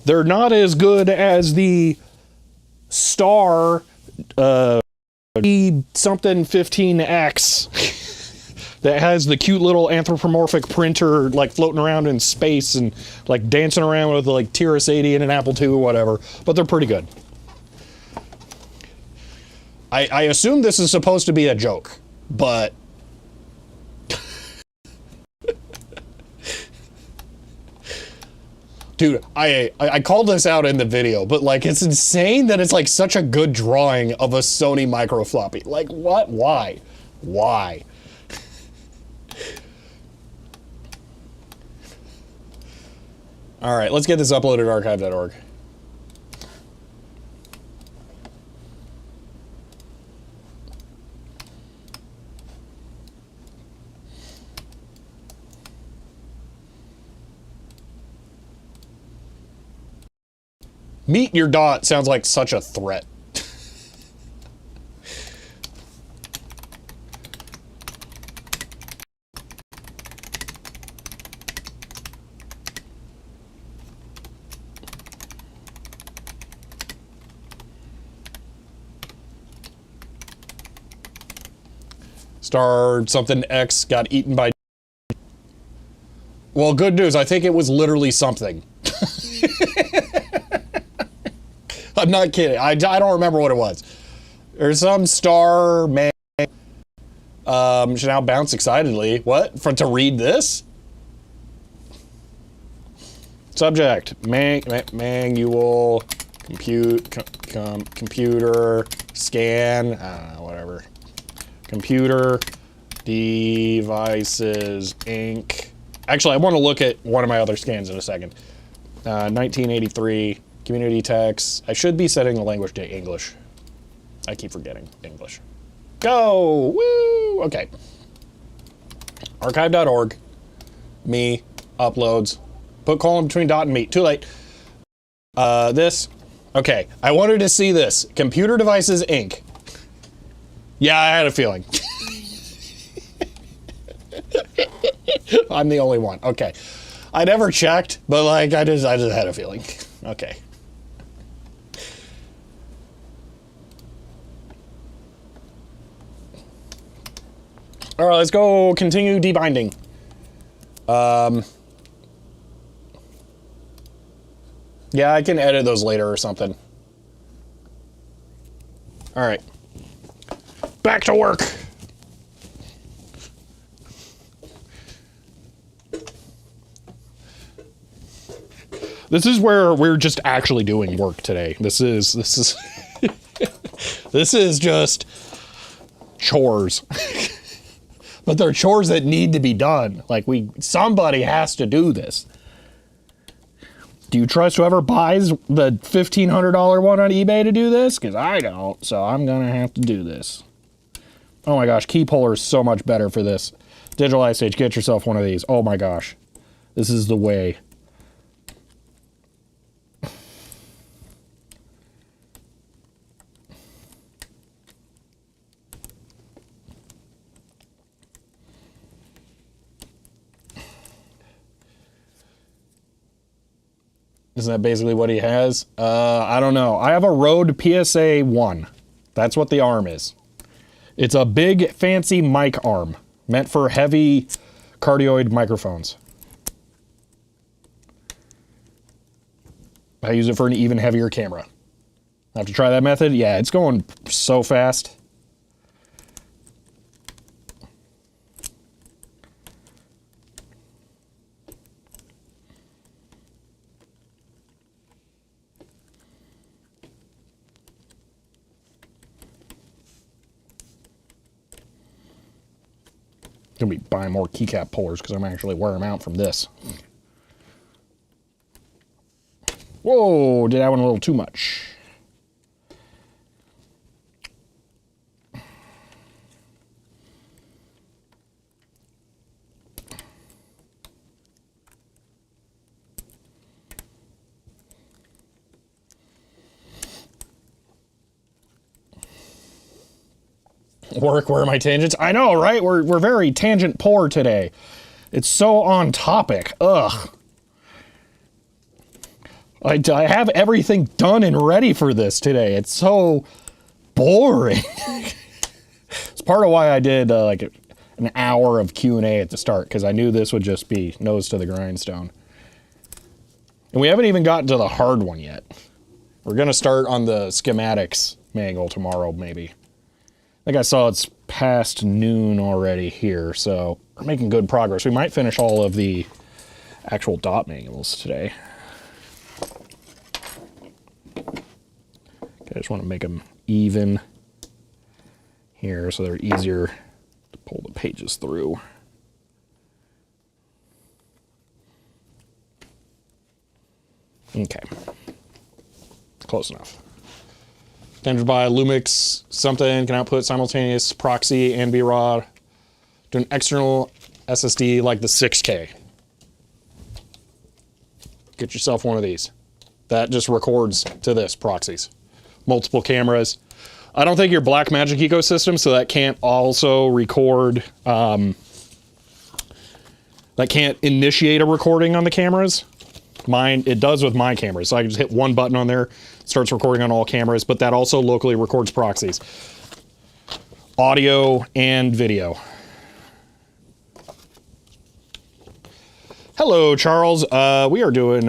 They're not as good as the Star something 15X that has the cute little anthropomorphic printer like floating around in space and like dancing around with like Tiris 80 and an Apple II or whatever, but they're pretty good. I assume this is supposed to be a joke, but dude, I called this out in the video, but like it's insane that it's like such a good drawing of a Sony micro floppy. Like what? Why? Why? All right, let's get this uploaded to archive.org. Meet your dot sounds like such a threat. Star something X got eaten by... Well, good news. I think it was literally something. I'm not kidding. I don't remember what it was. There's some star man should now bounce excitedly. What? To read this? Subject. Manual. Computer. Scan. I don't know, whatever. Computer. Devices. Ink. Actually, I want to look at one of my other scans in a second. 1983. Community text. I should be setting the language to English. I keep forgetting English. Go! Woo! Okay. Archive.org. Me. Uploads. Put colon between dot and me. Too late. This. Okay. I wanted to see this. Computer devices Inc. Yeah, I had a feeling. I'm the only one. Okay. I never checked, but like I just had a feeling. Okay. All right, let's go continue debinding. Yeah, I can edit those later or something. All right. Back to work. This is where we're just actually doing work today. This is this is just chores. But they're chores that need to be done. Like somebody has to do this. Do you trust whoever buys the $1,500 one on eBay to do this? Because I don't, so I'm gonna have to do this. Oh my gosh, key puller is so much better for this. Digital Ice Age, get yourself one of these. Oh my gosh, this is the way. Isn't that basically what he has? I don't know. I have a Rode PSA 1. That's what the arm is. It's a big, fancy mic arm meant for heavy cardioid microphones. I use it for an even heavier camera. I have to try that method? Yeah, it's going so fast. Gonna be buying more keycap pullers because I'm actually wearing them out from this. Whoa, did that one a little too much. Work, where are my tangents? I know, right? We're very tangent poor today. It's so on topic. Ugh. I have everything done and ready for this today. It's so boring. It's part of why I did like an hour of Q&A at the start, because I knew this would just be nose to the grindstone. And we haven't even gotten to the hard one yet. We're going to start on the schematics manual tomorrow, maybe. I think I saw it's past noon already here, so we're making good progress. We might finish all of the actual dot manuals today. Okay, I just want to make them even here so they're easier to pull the pages through. Okay. Close enough. Standard by Lumix something can output simultaneous proxy and BRAW to an external SSD like the 6K. Get yourself one of these. That just records to this proxies. Multiple cameras. I don't think your Blackmagic ecosystem, so that can't also record, that can't initiate a recording on the cameras. Mine, it does with my cameras. So I can just hit one button on there, starts recording on all cameras, but that also locally records proxies. Audio and video. Hello, Charles. We are doing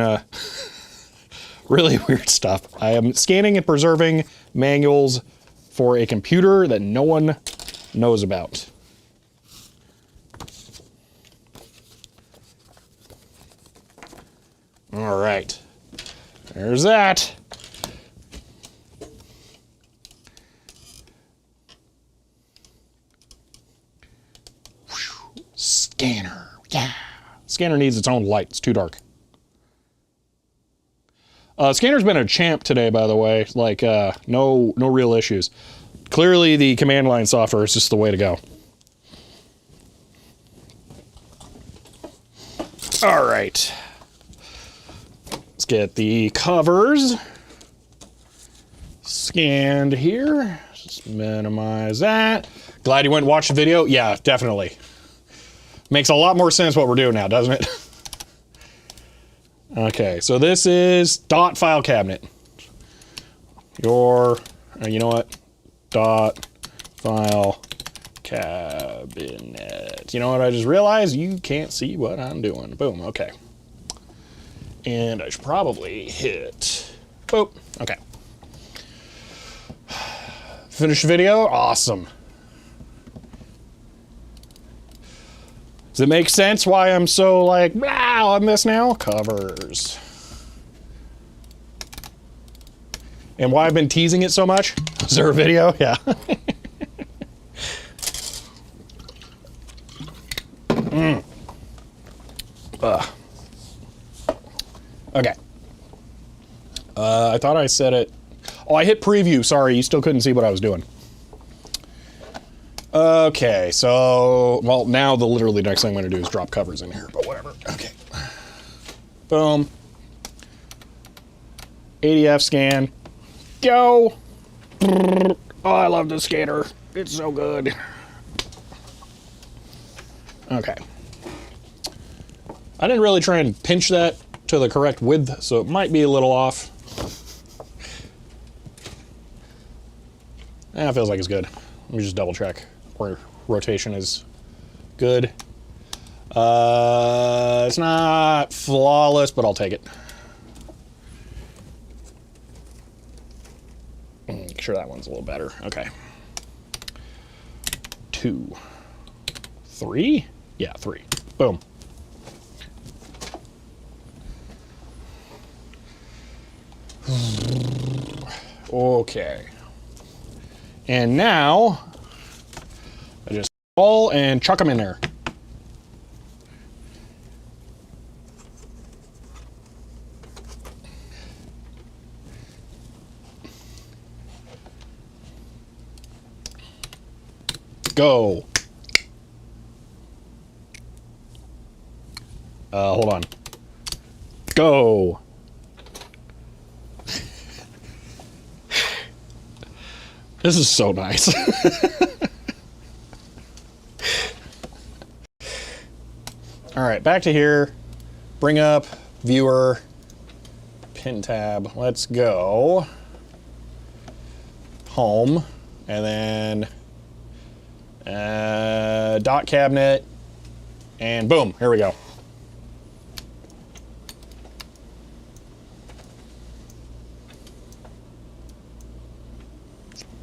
really weird stuff. I am scanning and preserving manuals for a computer that no one knows about. All right, there's that. Scanner, yeah. Scanner needs its own light, it's too dark. Scanner's been a champ today, by the way, like no real issues. Clearly the command line software is just the way to go. All right. Let's get the covers scanned here. Just minimize that. Glad you went and watched the video. Yeah, definitely. Makes a lot more sense what we're doing now, doesn't it? Okay, so this is dot file cabinet. You know what? Dot file cabinet. You know what I just realized? You can't see what I'm doing. Boom, okay. And I should probably hit, boop, okay. Finish the video, awesome. Does it make sense why I'm so like, wow, on this now? Covers. And why I've been teasing it so much? Is there a video? Yeah. Okay. I thought I said it. Oh, I hit preview. Sorry, you still couldn't see what I was doing. Okay, so, well, now the literally next thing I'm going to do is drop covers in here, but whatever. Okay. Boom. ADF scan. Go. Oh, I love the scanner. It's so good. Okay. I didn't really try and pinch that to the correct width, so it might be a little off. It feels like it's good. Let me just double check where rotation is good. It's not flawless, but I'll take it. Make sure that one's a little better. Okay. 2, 3? Yeah, 3. Boom. Okay. And now I just pull and chuck them in there. Go. Hold on. Go. This is so nice. All right, back to here. Bring up viewer, pin tab. Let's go home, and then dot cabinet, and boom, here we go.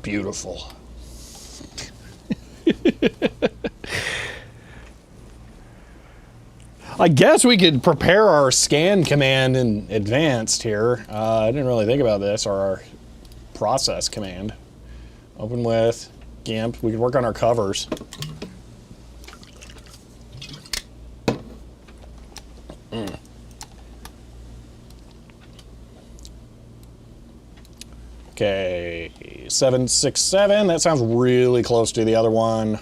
Beautiful. I guess we could prepare our scan command in advanced here. I didn't really think about this, or our process command. Open with GIMP. We could work on our covers. Okay, 767. That sounds really close to the other one.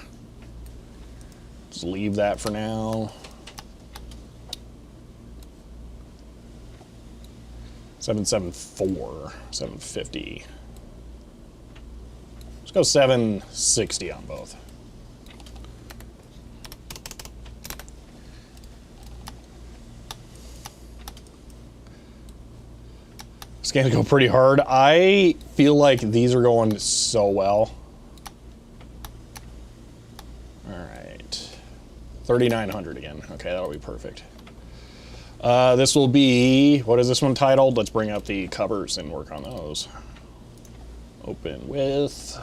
Just leave that for now. 774, 750. Let's go 760 on both. It's gonna go pretty hard. I feel like these are going so well. All right, 3,900 again. Okay, that'll be perfect. This will be, what is this one titled? Let's bring up the covers and work on those. Open with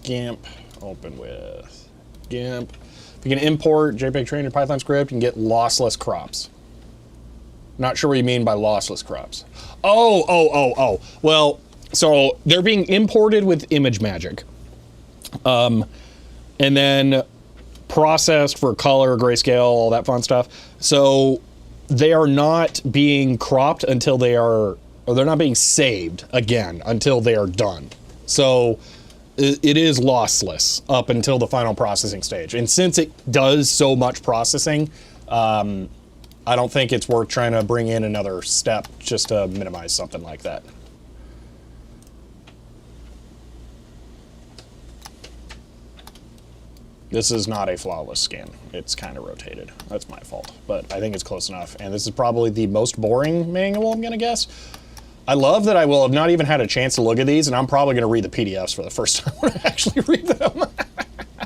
GIMP, open with GIMP. If you can import JPEG trainer Python script, you can get lossless crops. Not sure what you mean by lossless crops. Oh. Well, so they're being imported with ImageMagick. And then processed for color, grayscale, all that fun stuff. So they are not being cropped until they are, or they're not being saved again until they are done. So it is lossless up until the final processing stage. And since it does so much processing, I don't think it's worth trying to bring in another step just to minimize something like that. This is not a flawless scan. It's kind of rotated. That's my fault, but I think it's close enough. And this is probably the most boring manual, I'm gonna guess. I love that I will have not even had a chance to look at these, and I'm probably gonna read the PDFs for the first time when I actually read them.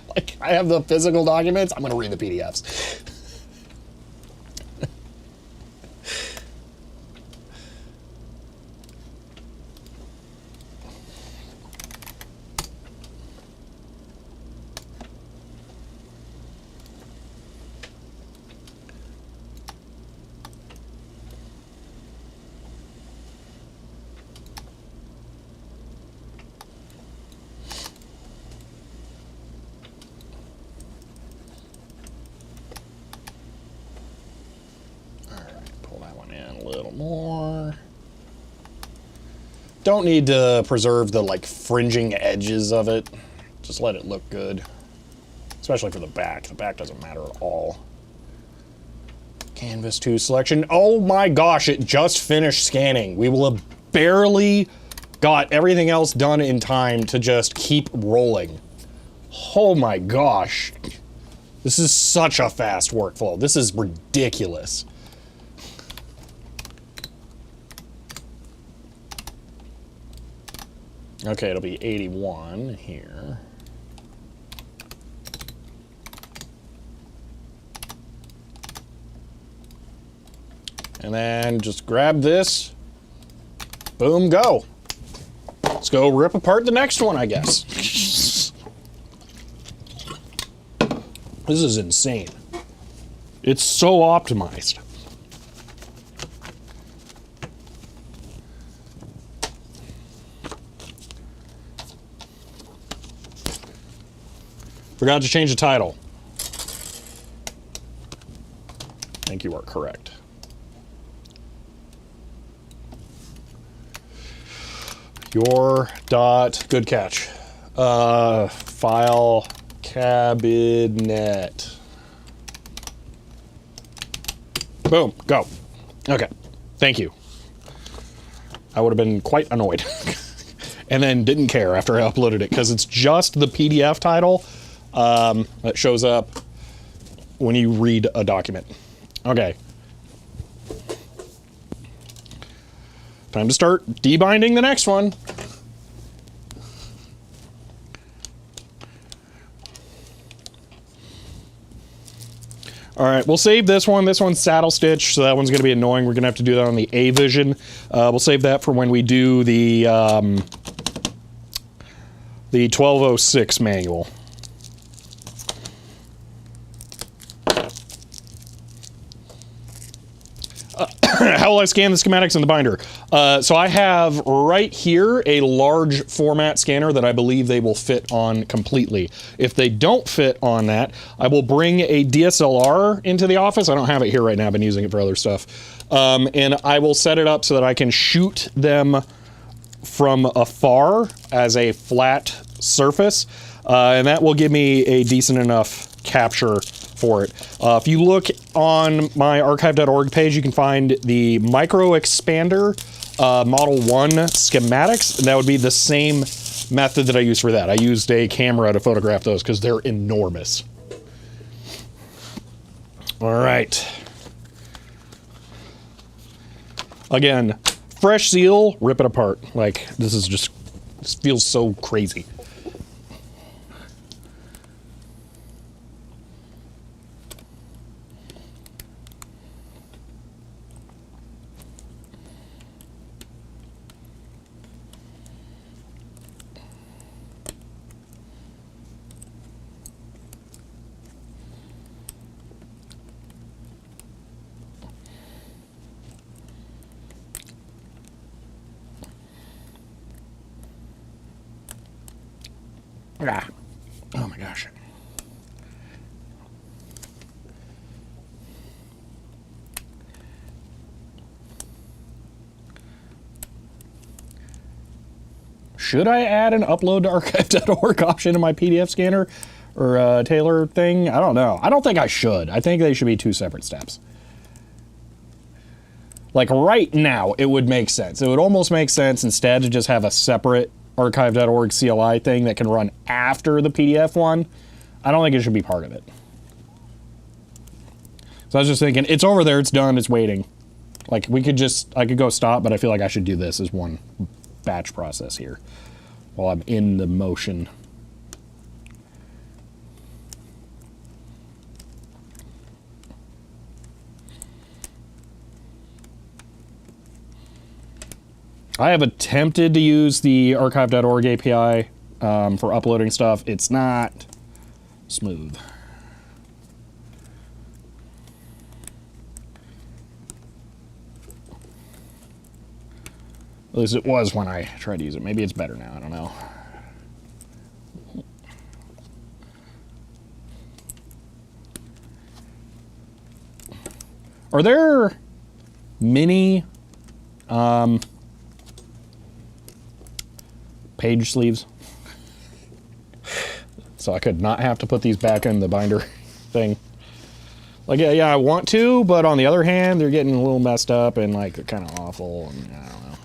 Like, I have the physical documents, I'm gonna read the PDFs. More. Don't need to preserve the like fringing edges of it. Just let it look good. Especially for the back. The back doesn't matter at all. Canvas 2 selection. Oh my gosh, it just finished scanning. We will have barely got everything else done in time to just keep rolling. Oh my gosh. This is such a fast workflow. This is ridiculous. Okay, it'll be 81 here. And then just grab this. Boom, go. Let's go rip apart the next one, I guess. This is insane. It's so optimized. Forgot to change the title. I think you are correct. Your dot, good catch. File cabinet. Boom, go. Okay, thank you. I would have been quite annoyed. And then didn't care after I uploaded it because it's just the PDF title that shows up when you read a document. Okay. Time to start debinding the next one. All right, we'll save this one. This one's saddle stitch, so that one's going to be annoying. We're going to have to do that on the A vision. We'll save that for when we do the 1206 manual. How will I scan the schematics in the binder? So I have right here a large format scanner that I believe they will fit on completely. If they don't fit on that, I will bring a DSLR into the office. I don't have it here right now. I've been using it for other stuff. And I will set it up so that I can shoot them from afar as a flat surface. And that will give me a decent enough capture for it. If you look on my archive.org page, you can find the micro expander Model 1 schematics, and that would be the same method that I used for that. I used a camera to photograph those because they're enormous. All right. Again, fresh seal, rip it apart. Like, this feels so crazy. Ah. Oh my gosh. Should I add an upload to archive.org option in my PDF scanner or Taylor thing? I don't know. I don't think I should. I think they should be two separate steps. Like right now, it would make sense. It would almost make sense instead to just have a separate archive.org CLI thing that can run after the PDF one. I don't think it should be part of it. So I was just thinking, it's over there, it's done, it's waiting. Like I could go stop, but I feel like I should do this as one batch process here while I'm in the motion. I have attempted to use the archive.org API for uploading stuff. It's not smooth. At least it was when I tried to use it. Maybe it's better now. I don't know. Are there mini page sleeves? So I could not have to put these back in the binder thing. Like, yeah, I want to, but on the other hand, they're getting a little messed up and like they're kind of awful. And I don't know.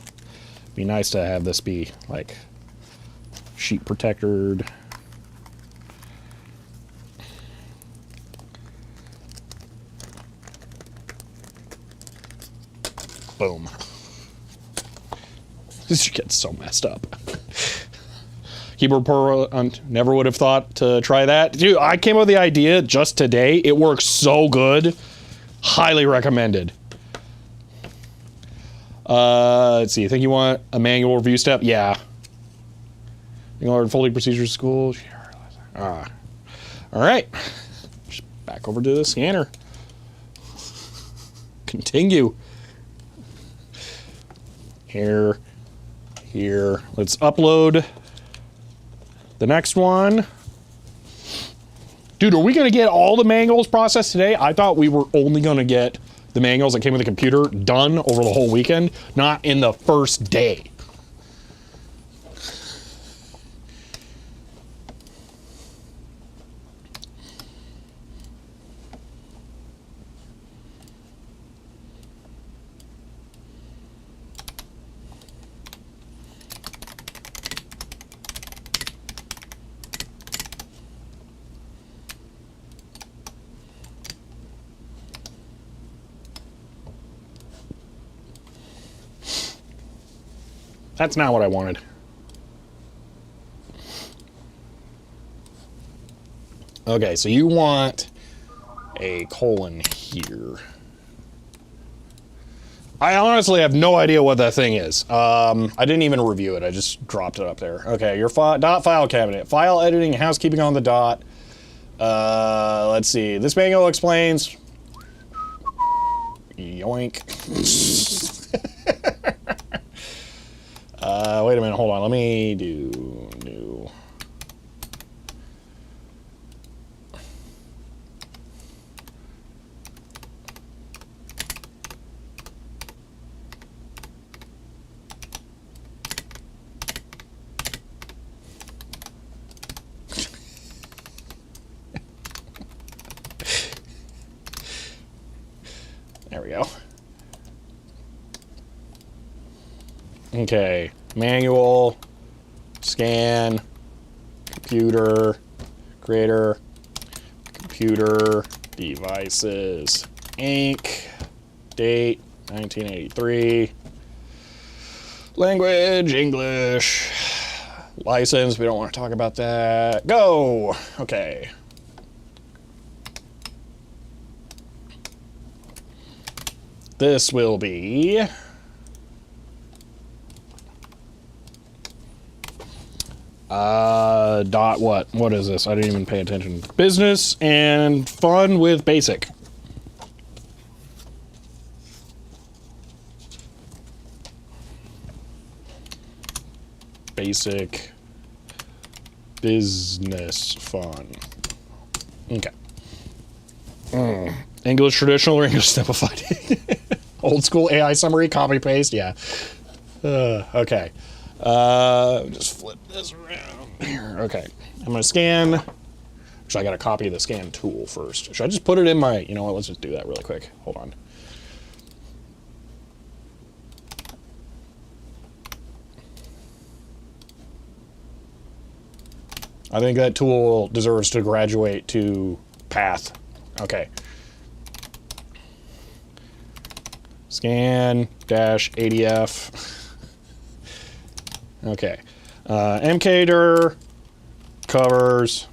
It'd be nice to have this be like sheet protected. Boom. This gets so messed up. Keyboard Pro, never would have thought to try that. Dude, I came up with the idea just today. It works so good. Highly recommended. Let's see. I think you want a manual review step? Yeah. You learn folding procedures at school? All right. Just back over to the scanner. Continue. Here. Let's upload the next one. Dude, are we going to get all the manuals processed today? I thought we were only going to get the manuals that came with the computer done over the whole weekend, not in the first day. That's not what I wanted. Okay, so you want a colon here. I honestly have no idea what that thing is. I didn't even review it. I just dropped it up there. Okay, your dot file cabinet. File editing, housekeeping on the dot. Let's see. This manual explains. Yoink. Wait a minute. Hold on. Let me do new. There we go. Okay, manual, scan, computer, creator, computer, devices, ink, date, 1983, language, English, license, we don't want to talk about that, go! Okay. This will be dot what? What is this? I didn't even pay attention. Business and fun with basic. Basic business fun. Okay. English traditional or English simplified? Old school AI summary, copy paste, yeah. Okay. Just flip this around here. Okay. I'm gonna scan. Actually, I gotta copy the scan tool first. Should I just put it in my, you know what, let's just do that really quick. Hold on. I think that tool deserves to graduate to path. Okay. Scan dash ADF. Okay. MKDir covers.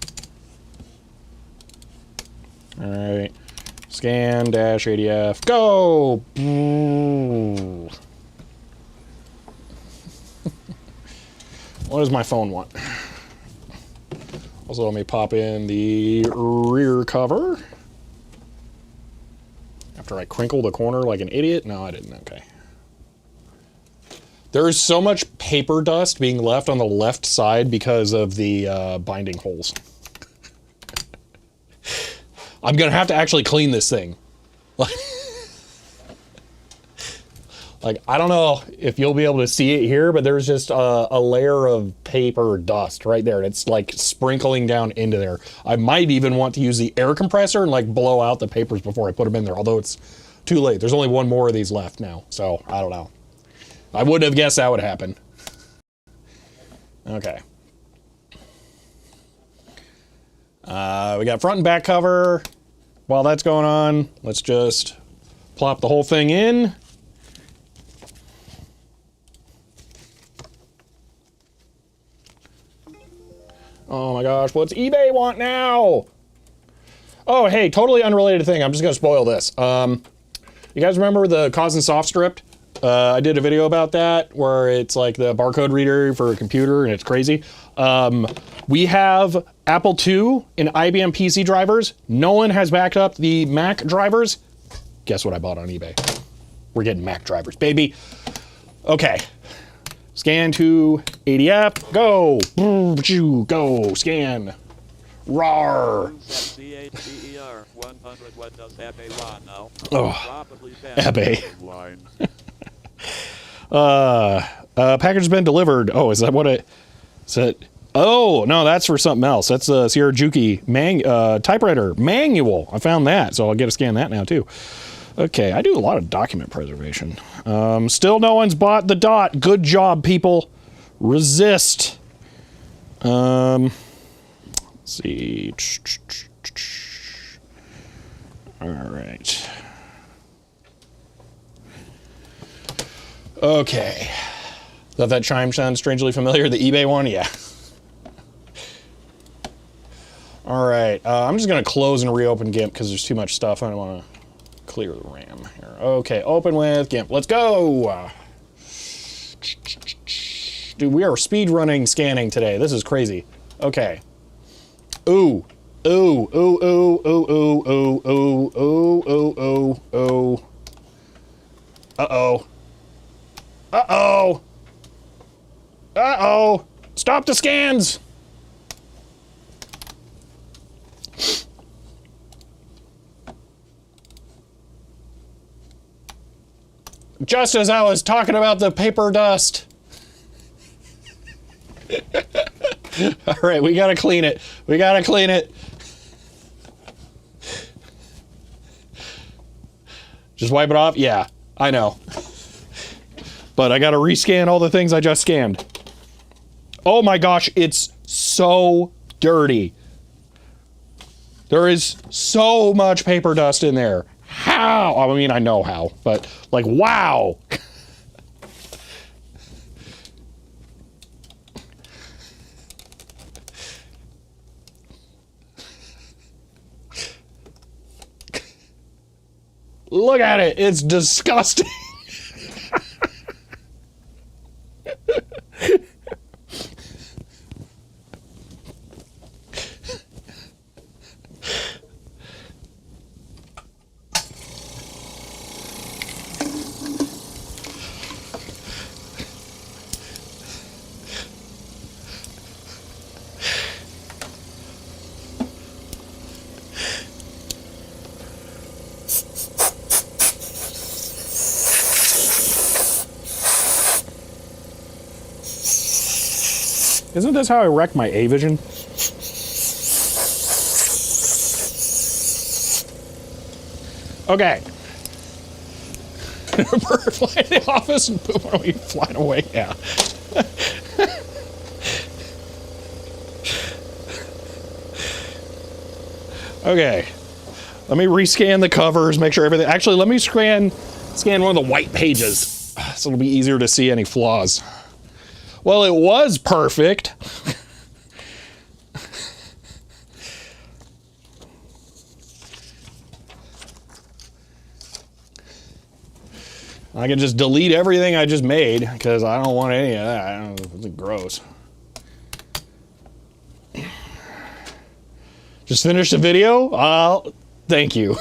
All right. Scan dash ADF. Go. What does my phone want? Also, let me pop in the rear cover. After I crinkle the corner like an idiot? No, I didn't. Okay. There is so much paper dust being left on the left side because of the binding holes. I'm going to have to actually clean this thing. Like, I don't know if you'll be able to see it here, but there's just a layer of paper dust right there. It's like sprinkling down into there. I might even want to use the air compressor and like blow out the papers before I put them in there, although it's too late. There's only one more of these left now, so I don't know. I wouldn't have guessed that would happen. Okay. We got front and back cover. While that's going on, let's just plop the whole thing in. Oh my gosh, what's eBay want now? Oh, hey, totally unrelated thing. I'm just gonna spoil this. You guys remember the Cause and Soft script? I did a video about that where it's like the barcode reader for a computer and it's crazy. We have Apple II and IBM PC drivers. No one has backed up the Mac drivers. Guess what I bought on eBay? We're getting Mac drivers, baby. Okay. Scan to ADF. Go. Go. Scan. RAR. CHDER 100. What does Abe want now? Oh. Probably Package has been delivered. Oh, is that what it said? Oh, no, that's for something else. That's a Sierra Juki typewriter manual. I found that, so I'll get to scan that now too. Okay, I do a lot of document preservation. Still no one's bought the dot. Good job, people. Resist. Let's see. All right. Okay. Does that chime sound strangely familiar? The eBay one? Yeah. All right. I'm just going to close and reopen GIMP because there's too much stuff. I don't want to clear the RAM here. Okay, open with GIMP. Let's go. Dude, we are speed running scanning today. This is crazy. Okay. Ooh. Ooh, ooh, ooh, ooh, ooh, ooh, ooh, ooh, ooh, ooh, ooh. Uh-oh. Uh-oh. Uh-oh. Stop the scans. Just as I was talking about the paper dust. All right, we gotta clean it. We gotta clean it. Just wipe it off? Yeah, I know. But I gotta rescan all the things I just scanned. Oh my gosh, it's so dirty. There is so much paper dust in there. How? I mean, I know how, but like, wow. Look at it. It's disgusting. Isn't this how I wrecked my A-Vision? Okay. Bird flying in the office and poop when we flying away. Yeah. Okay. Let me rescan the covers, make sure everything. Actually, let me scan one of the white pages so it'll be easier to see any flaws. Well, it was perfect. I can just delete everything I just made because I don't want any of that. I don't know, it's gross. Just finished the video? Thank you.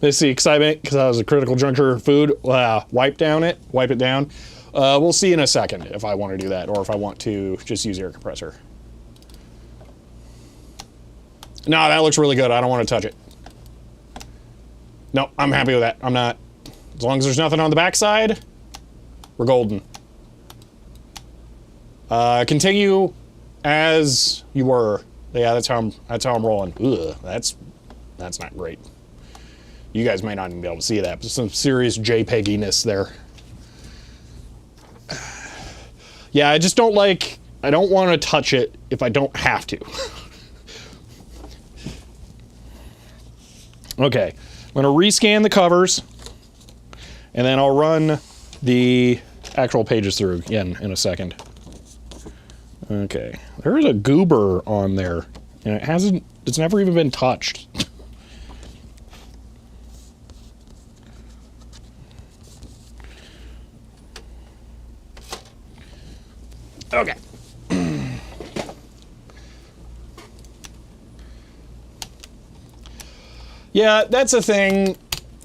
Miss the excitement because that was a critical juncture of food. Wipe it down. We'll see in a second if I want to do that or if I want to just use air compressor. No, that looks really good. I don't want to touch it. No, I'm happy with that. I'm not. As long as there's nothing on the backside, we're golden. Continue as you were. Yeah, that's how I'm rolling. Ugh, that's not great. You guys may not even be able to see that, but some serious JPEG-iness there. Yeah, I just don't like, I don't want to touch it if I don't have to. Okay, I'm going to rescan the covers, and then I'll run the actual pages through again in a second. Okay, there's a goober on there, and it's never even been touched. Okay. Yeah, that's a thing.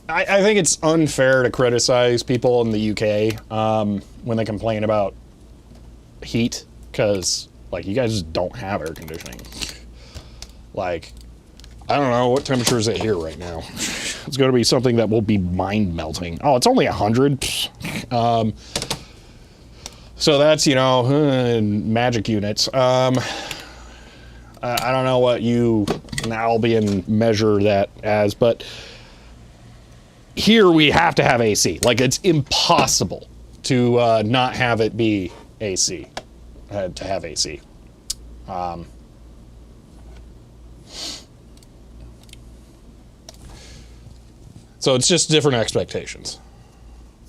I think it's unfair to criticize people in the UK when they complain about heat, because, like, you guys just don't have air conditioning. Like, I don't know, what temperature is it here right now? It's going to be something that will be mind-melting. Oh, it's only 100. So that's, you know, magic units. I don't know what you Albion measure that as, but here we have to have AC. Like, it's impossible to not have it be AC, to have AC. So it's just different expectations.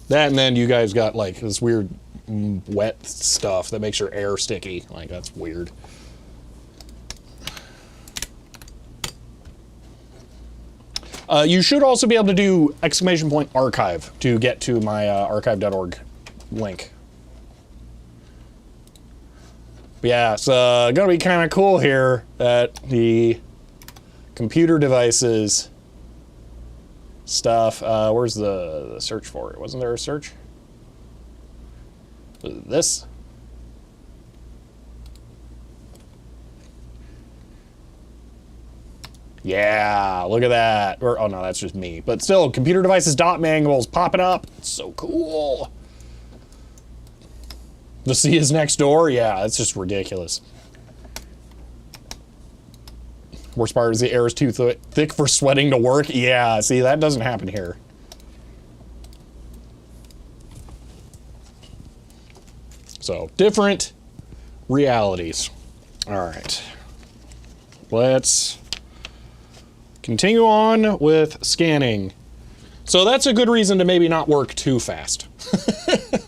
That, and then you guys got like this weird wet stuff that makes your air sticky. Like, that's weird. You should also be able to do !archive to get to my archive.org link. But yeah, it's gonna be kind of cool here that the computer devices stuff. Where's the search for it? Wasn't there a search? Was it this? Yeah, look at that. Or, oh no, that's just me. But still, computer devices manuals popping up. It's so cool. The sea is next door? Yeah, it's just ridiculous. Worst part is the air is too thick for sweating to work. Yeah, see, that doesn't happen here. So, different realities. All right. Let's continue on with scanning. So that's a good reason to maybe not work too fast.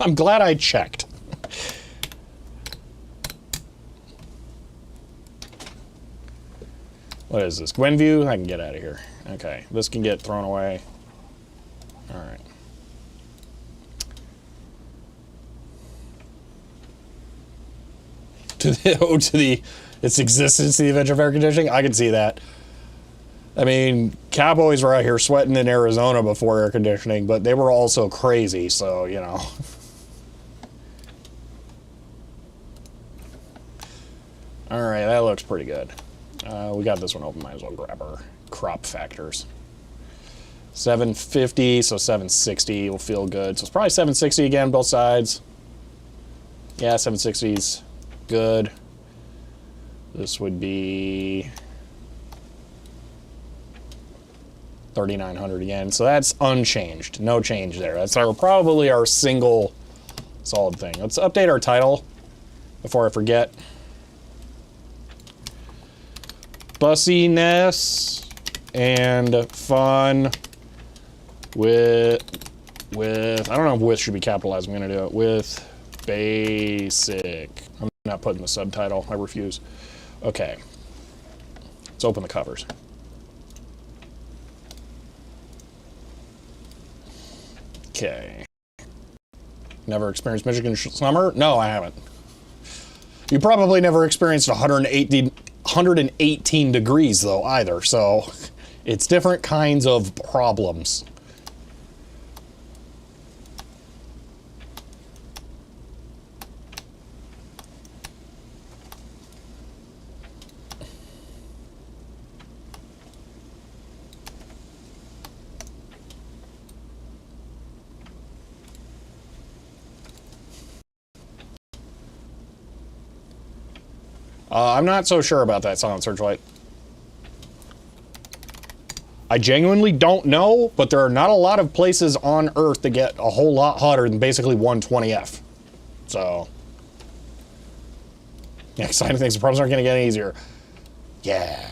I'm glad I checked. What is this? Gwenview? I can get out of here. Okay, this can get thrown away. All right. Its existence, the adventure of air conditioning. I can see that. I mean, cowboys were out here sweating in Arizona before air conditioning, but they were also crazy, so, you know. Alright, that looks pretty good. We got this one open, might as well grab our crop factors. 750, so 760 will feel good. So it's probably 760 again, both sides. Yeah, 760's good. This would be 3,900 again. So that's unchanged. No change there. That's probably our single solid thing. Let's update our title before I forget. Bussiness and fun with I don't know if with should be capitalized. I'm gonna do it with basic. I'm not putting the subtitle. I refuse. Okay. Let's open the covers. Okay. Never experienced Michigan summer? No, I haven't. You probably never experienced 118 degrees, though, either, so it's different kinds of problems. I'm not so sure about that Silent Searchlight. I genuinely don't know, but there are not a lot of places on Earth that get a whole lot hotter than basically 120F. So, yeah, exciting things. The problems aren't going to get any easier. Yeah,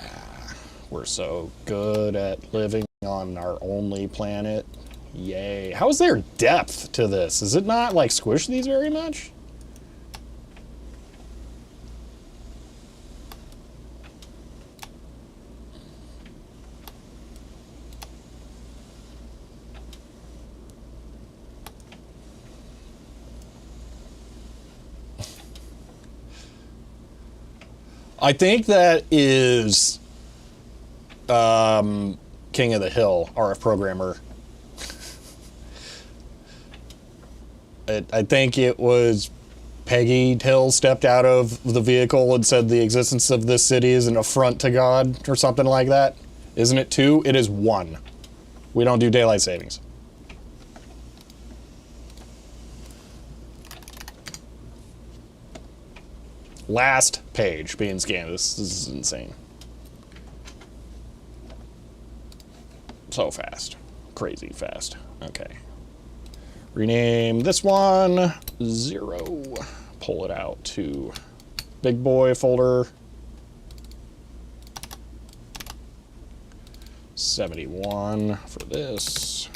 we're so good at living on our only planet. Yay. How is there depth to this? Is it not, like, squish these very much? I think that is King of the Hill, RF Programmer. I think it was Peggy Hill stepped out of the vehicle and said the existence of this city is an affront to God or something like that. Isn't it 2? It is 1. We don't do daylight savings. Last page being scanned. This is insane. So fast. Crazy fast. Okay. Rename this one 0. Pull it out to Big Boy folder. 71 for this.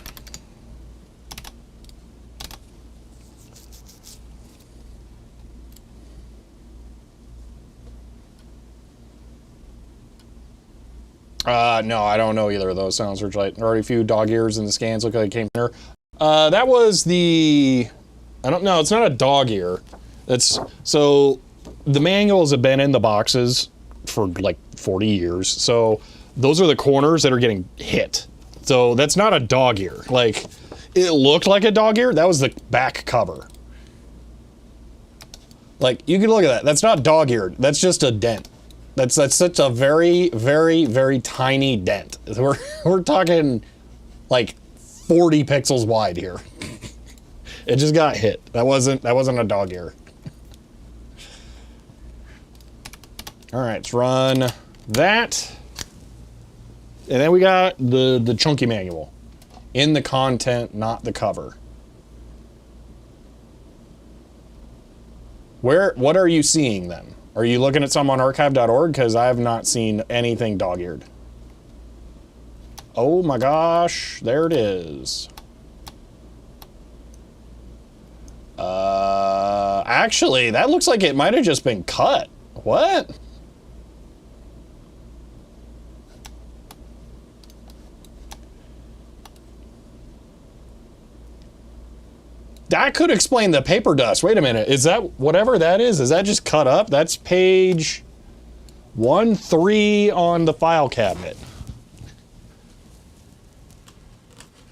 No, I don't know either of those sounds. Searchlight. Already a few dog ears in the scans. Look like it came here. That was the... I don't know. It's not a dog ear. That's... So, the manuals have been in the boxes for like 40 years. So, those are the corners that are getting hit. So, that's not a dog ear. Like, it looked like a dog ear. That was the back cover. Like, you can look at that. That's not dog eared. That's just a dent. That's such a very, very, very tiny dent. We're talking like 40 pixels wide here. It just got hit. That wasn't a dog ear. All right, let's run that. And then we got the chunky manual in the content, not the cover. What are you seeing then? Are you looking at some on archive.org? Because I have not seen anything dog-eared. Oh my gosh, there it is. Actually, that looks like it might have just been cut. What? That could explain the paper dust. Wait a minute. Is that whatever that is that just cut up? That's page 1-3 on the file cabinet.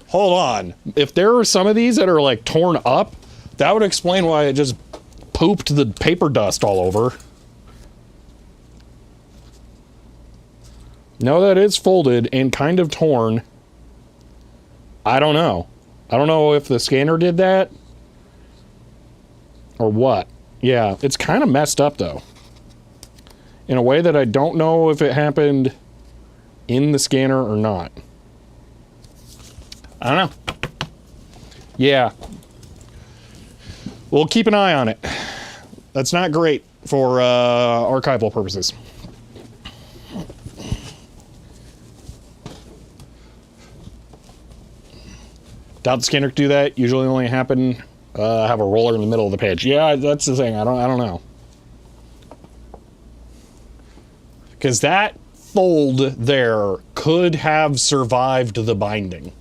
Hold on. If there are some of these that are like torn up, that would explain why it just pooped the paper dust all over. No, that is folded and kind of torn. I don't know. I don't know if the scanner did that. Or what? Yeah, it's kind of messed up though. In a way that I don't know if it happened in the scanner or not. I don't know. Yeah. We'll keep an eye on it. That's not great for archival purposes. Doubt the scanner could do that. Usually only happen... have a roller in the middle of the page. Yeah, that's the thing. I don't know. Because that fold there could have survived the binding.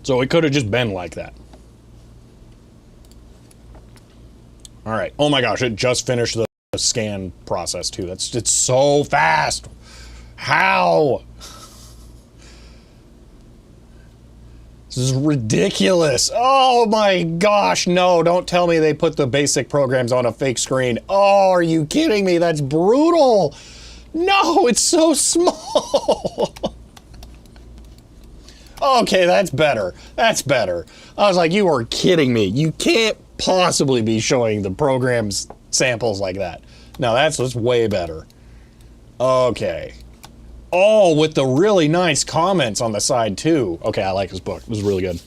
So it could have just been like that. All right. Oh my gosh, it just finished the scan process too. It's so fast. How? This is ridiculous. Oh my gosh, no, don't tell me they put the basic programs on a fake screen. Oh, are you kidding me? That's brutal. No, it's so small. Okay, that's better. That's better. I was like, you are kidding me. You can't possibly be showing the program's samples like that. No, that's way better. Okay. Oh, with the really nice comments on the side, too. Okay, I like this book. It was really good.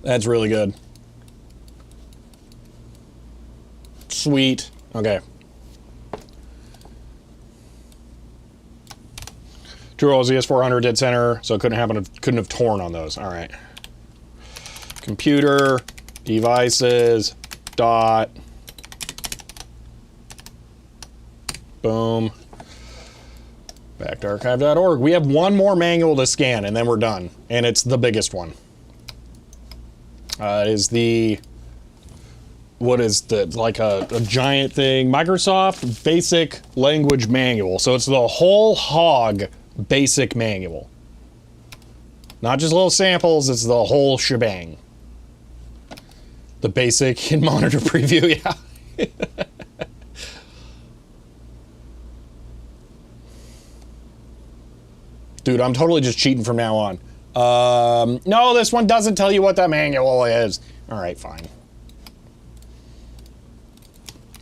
That's really good. Sweet. Okay. True rolls ES400 dead center, so it couldn't have torn on those. All right. Computer, devices, dot. Boom. Back to archive.org. We have one more manual to scan, and then we're done. And it's the biggest one. It is the... What is the... Like a giant thing. Microsoft Basic Language Manual. So it's the whole hog basic manual. Not just little samples, it's the whole shebang. The basic in monitor preview, yeah. Dude, I'm totally just cheating from now on. No, this one doesn't tell you what that manual is. All right, fine.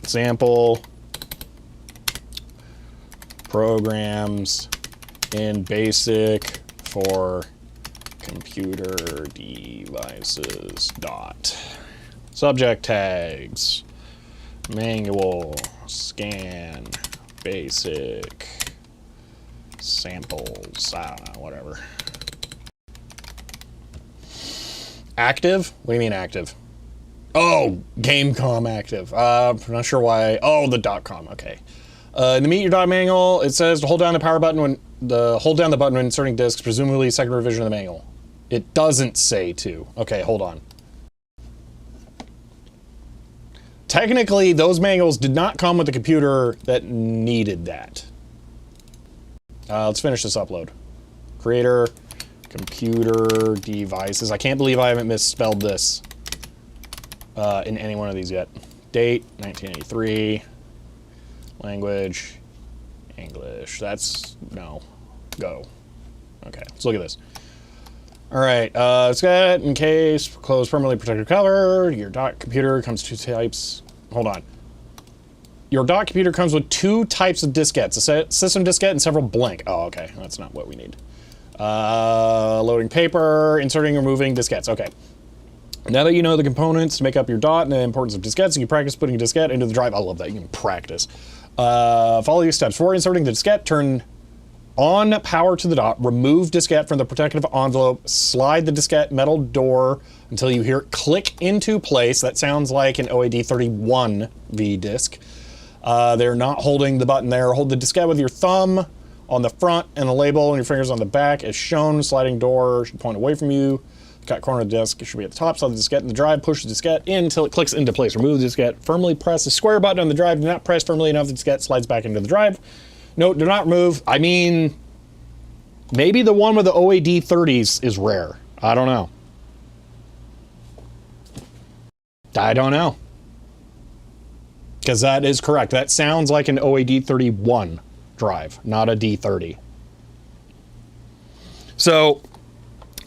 Sample. Programs in BASIC for computer devices. Dot. Subject tags. Manual. Scan. BASIC. Samples, whatever. Active? What do you mean active? Oh, Gamecom active. I'm not sure why. Oh, the .com. Okay. In the Meet Your Dot manual, it says to hold down the power button hold down the button when inserting discs, presumably second revision of the manual. It doesn't say to. Okay, hold on. Technically, those manuals did not come with a computer that needed that. Let's finish this upload. Creator, computer, devices. I can't believe I haven't misspelled this in any one of these yet. Date, 1983. Language, English. That's, no. Go. Okay, let's look at this. All right, it's got in case, close permanently protected cover. Your dot computer comes two types. Hold on. Your dot computer comes with two types of diskettes, a system diskette and several blank. Oh, okay, that's not what we need. Loading paper, inserting and removing diskettes. Okay. Now that you know the components to make up your dot and the importance of diskettes, you can practice putting a diskette into the drive. I love that, you can practice. Follow these steps. For inserting the diskette, turn on power to the dot, remove diskette from the protective envelope, slide the diskette metal door until you hear it click into place. That sounds like an OAD31V disk. They're not holding the button there. Hold the diskette with your thumb on the front and the label and your fingers on the back as shown. Sliding door should point away from you. Cut corner of the disk, it should be at the top. Slide the diskette in the drive, push the diskette in until it clicks into place. Remove the diskette, firmly press the square button on the drive. Do not press firmly enough, the diskette slides back into the drive. Note, do not remove. I mean, maybe the one with the OAD30s is rare. I don't know. I don't know. Because that is correct. That sounds like an OAD31 drive, not a D30. So,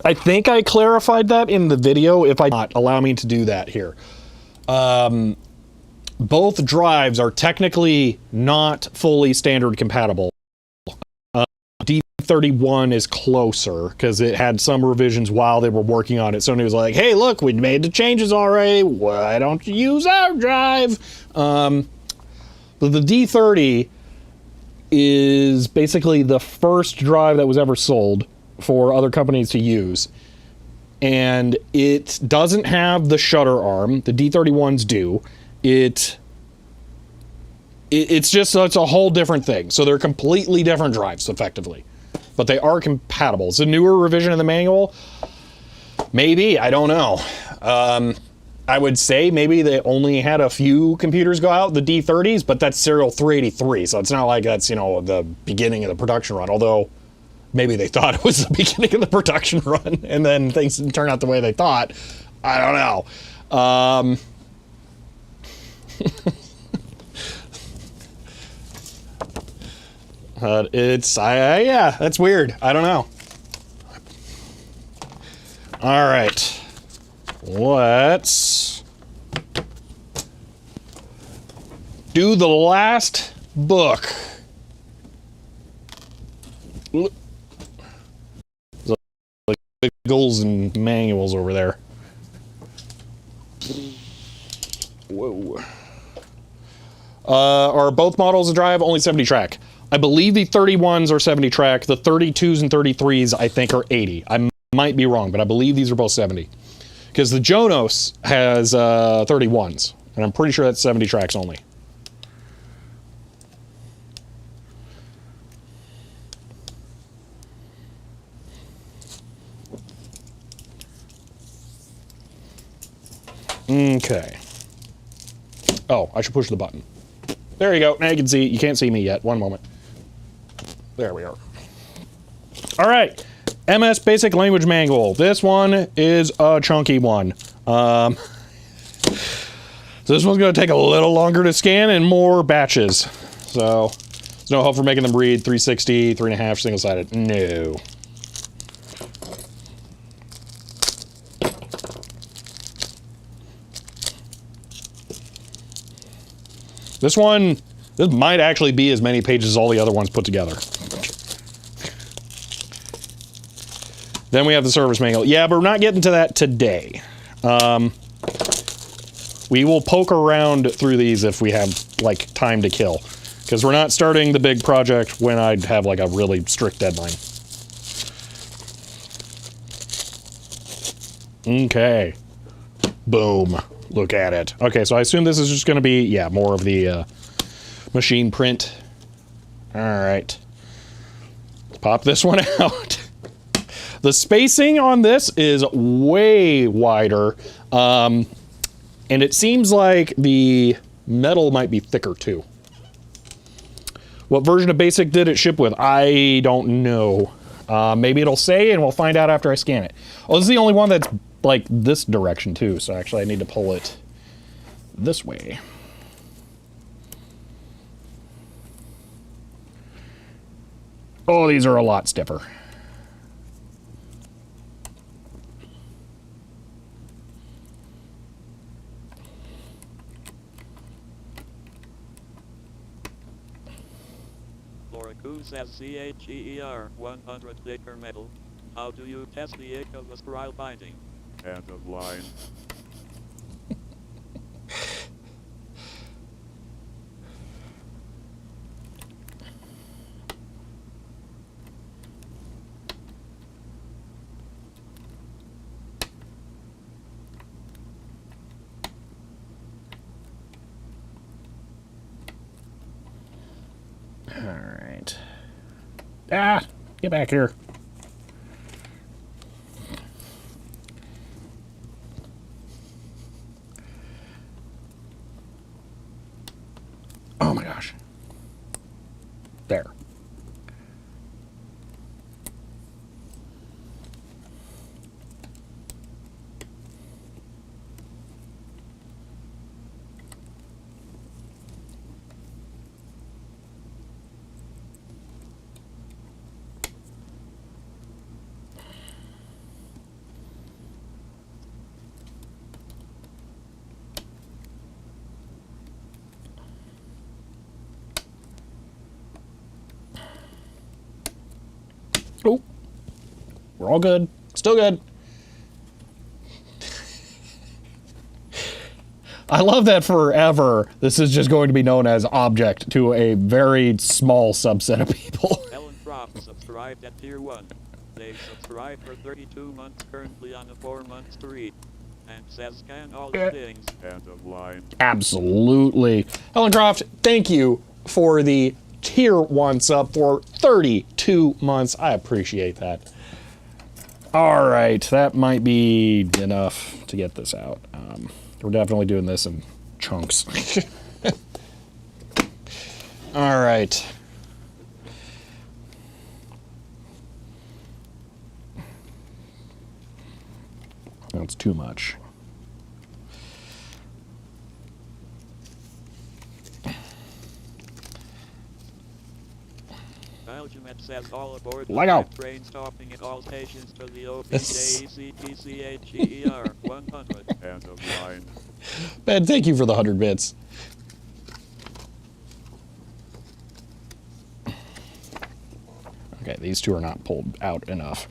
I think I clarified that in the video. If I not, allow me to do that here. Both drives are technically not fully standard compatible. D31 is closer because it had some revisions while they were working on it. Sony was like, hey, look, we made the changes already. Why don't you use our drive? But the D30 is basically the first drive that was ever sold for other companies to use, and it doesn't have the shutter arm. The D31s do. It's a whole different thing. So they're completely different drives, effectively, but they are compatible. It's a newer revision of the manual. Maybe, I don't know. I would say maybe they only had a few computers go out, the D30s, but that's serial 383, so it's not like that's, you know, the beginning of the production run, although maybe they thought it was the beginning of the production run, and then things didn't turn out the way they thought. I don't know. Yeah, that's weird. I don't know. All right. Let's do the last book. Goals and manuals over there. Whoa. Are both models of drive only 70 track? I believe the 31s are 70 track. The 32s and 33s I think are 80. I might be wrong, but I believe these are both 70. Because the Jonos has 31s, and I'm pretty sure that's 70 tracks only. Okay. Oh, I should push the button. There you go. Now you can see. You can't see me yet. One moment. There we are. All right. MS Basic Language Manual. This one is a chunky one. So this one's going to take a little longer to scan and more batches. So there's no hope for making them read 360, 3.5 single-sided. No. This might actually be as many pages as all the other ones put together. Then we have the service manual. Yeah, but we're not getting to that today. We will poke around through these if we have, like, time to kill. Because we're not starting the big project when I'd have, like, a really strict deadline. Okay. Boom. look at it. Okay, so I assume this is just going to be, yeah, more of the machine print. All right. Let's pop this one out. The spacing on this is way wider, and it seems like the metal might be thicker too. What version of BASIC did it ship with? I don't know. Maybe it'll say, and we'll find out after I scan it. Oh, this is the only one that's like this direction too, so actually I need to pull it this way. Oh, these are a lot stiffer. Loriku says CHEER 100 thicker metal. How do you test the ick of a spiral binding? End of line. Alright. Ah! Get back here. Oh my gosh. There. Oh, we're all good. Still good. I love that forever. This is just going to be known as object to a very small subset of people. Ellen Croft subscribed at tier 1. They subscribed for 32 months, currently on a 4-month streak. And says scan all the things. End of line. Absolutely. Helen Croft, thank you for the tier 1 sub for 32 months. I appreciate that. All right, that might be enough to get this out. We're definitely doing this in chunks. All right. That's too much. Belgiumet says all aboard Lego. the train stopping at all stations to the OPJECPCHEER 100. End of line. Ben, thank you for the 100 bits. Okay, these two are not pulled out enough.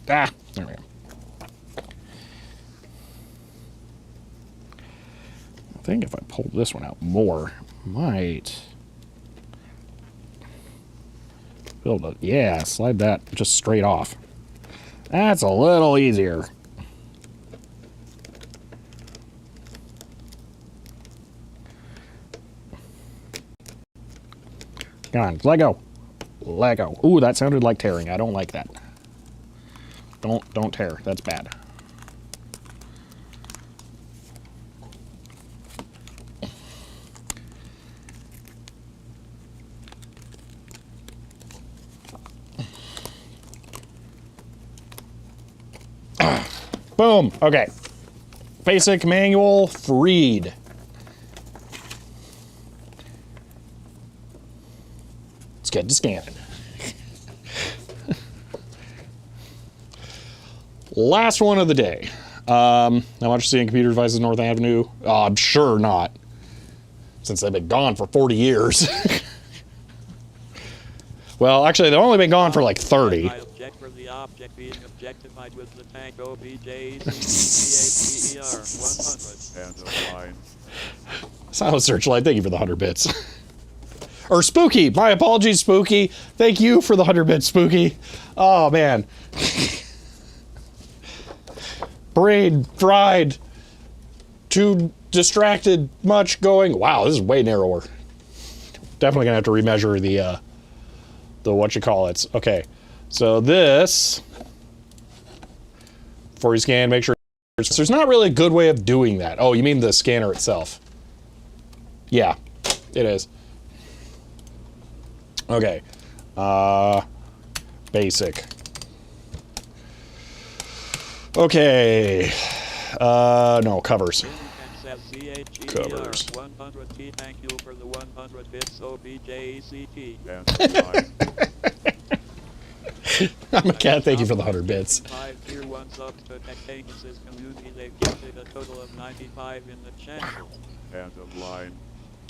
Ah, there we go. I think if I pulled this one out more, might be able to, yeah, slide that just straight off. That's a little easier. Come on, let go. Let go. Ooh, that sounded like tearing. I don't like that. Don't tear. That's bad. Boom. Okay. Basic manual freed. Let's get to scanning. Last one of the day. How much seeing computer devices North Avenue? I'm sure not. Since they've been gone for 40 years. Well, actually, they've only been gone for like 30. I object for the object being objectified with the tank OBJECPCHEER 100. End of line. Silent Searchlight, thank you for the 100 bits. Or Spooky. My apologies, Spooky. Thank you for the 100 bits, Spooky. Oh, man. Brain fried. Too distracted. Much going. Wow, this is way narrower. Definitely gonna have to remeasure the what-you-call-its. Okay. So this, before you scan, make sure there's not really a good way of doing that. Oh, you mean the scanner itself? Yeah, it is. Okay. Basic. Okay. No, covers. Covers. 100T, thank you for the 100 bits, OBJECT. I'm a cat, thank you for the 100 bits. 5 tier 1 subs to Techtasis community, they've gifted a total of 95 in the channel. End of line.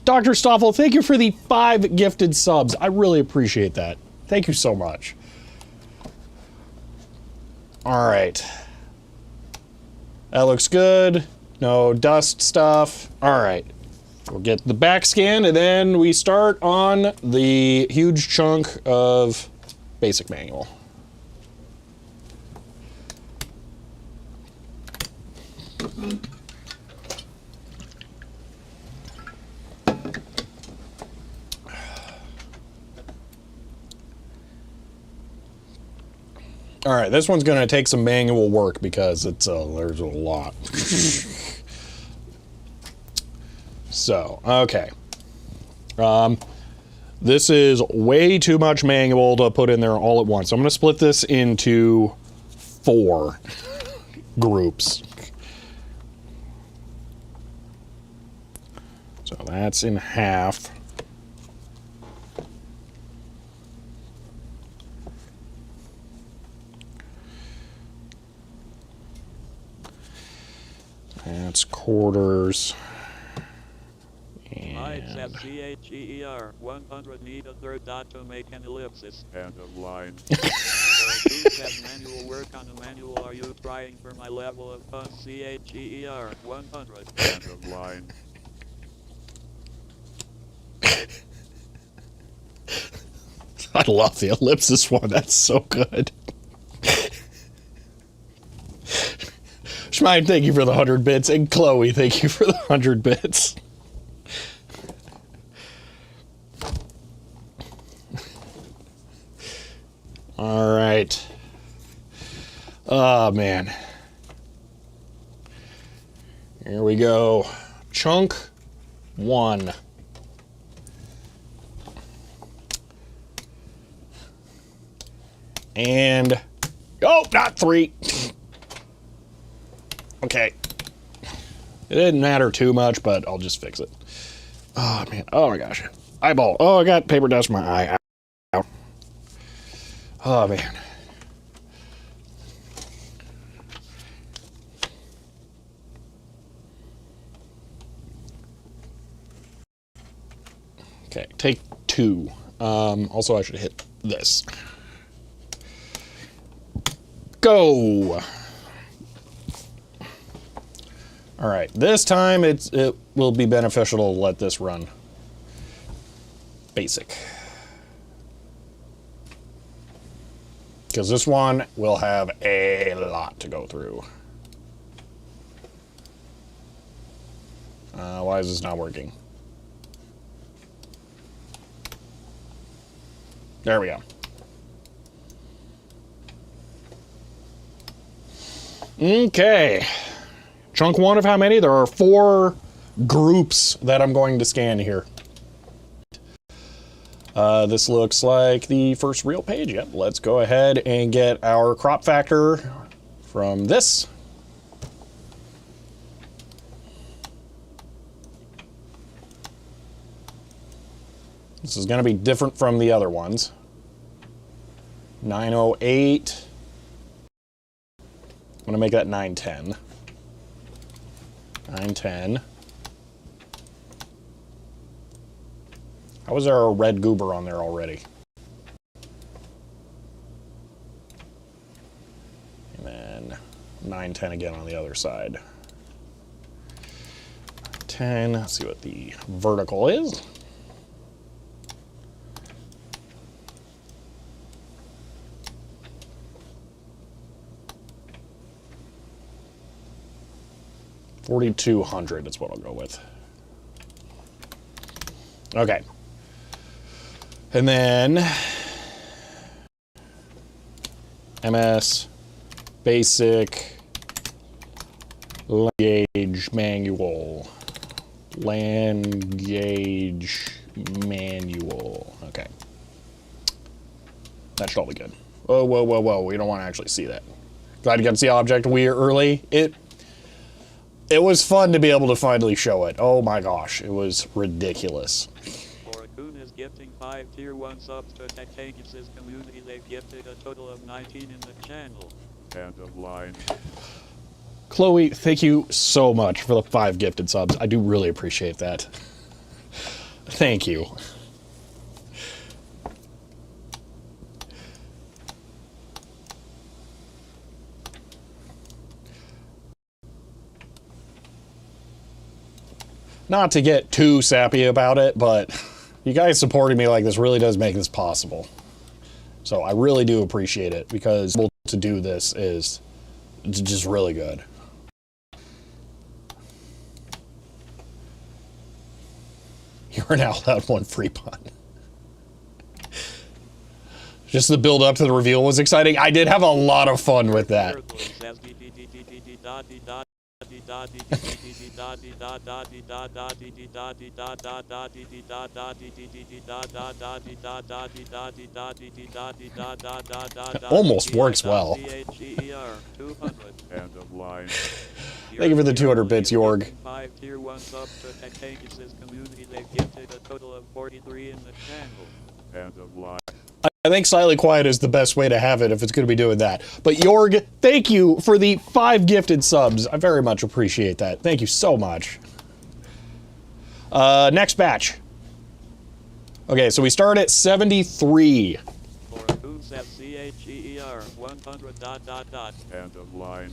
Dr. Stoffel, thank you for the 5 gifted subs. I really appreciate that. Thank you so much. Alright. That looks good. No dust stuff. Alright. We'll get the back scan and then we start on the huge chunk of basic manual. All right, this one's gonna take some manual work because it's there's a lot. So, okay. This is way too much manual to put in there all at once. So I'm gonna split this into 4 groups. So that's in half. That's quarters. I accept CHEER. 100 need a third dot to make an ellipsis. End of line. Please have manual work on the manual. Are you trying for my level of fun? CHEER. 100. End of line. I love the ellipsis one. That's so good. Schmine, thank you for the 100 bits. And Chloe, thank you for the 100 bits. All right. Oh, man. Here we go. Chunk 1. And, oh, not 3. Okay. It didn't matter too much, but I'll just fix it. Oh, man. Oh, my gosh. Eyeball. Oh, I got paper dust in my eye. Ow. Oh, man. Okay, take 2. Also, I should hit this. Go! All right, this time it will be beneficial to let this run. Basic. Because this one will have a lot to go through. Why is this not working? There we go. Okay. Chunk 1 of how many? There are 4 groups that I'm going to scan here. This looks like the first real page. Yep, let's go ahead and get our crop factor from this. This is going to be different from the other ones. 908. I'm going to make that 910. 910. How is there a red goober on there already? And then 910 again on the other side. 10, let's see what the vertical is. 4,200 is what I'll go with. Okay. And then MS Basic Land Gauge Manual. Land Gauge Manual. Okay. That should all be good. Whoa, whoa, whoa, whoa. We don't want to actually see that. Glad you got to see object weird early. It was fun to be able to finally show it. Oh my gosh. It was ridiculous. Coon is gifting 5 tier 1 subs to Techtagus' community. They've gifted a total of 19 in the channel. End of line. Chloe, thank you so much for the 5 gifted subs. I do really appreciate that. Thank you. Not to get too sappy about it, but you guys supporting me like this really does make this possible. So I really do appreciate it, because to do this is just really good. You are now allowed 1 free pun. Just the build up to the reveal was exciting. I did have a lot of fun with that. Almost works well. Thank you for the 200 bits, Jorg. 5 tier 1 subs to Techtagus' community. They've gifted a total of 43 in the channel. End of line. I think Slightly Quiet is the best way to have it if it's going to be doing that. But Jorg, thank you for the 5 gifted subs. I very much appreciate that. Thank you so much. Next batch. Okay, so we start at 73. For Coons at CHEER 100 ... End of line.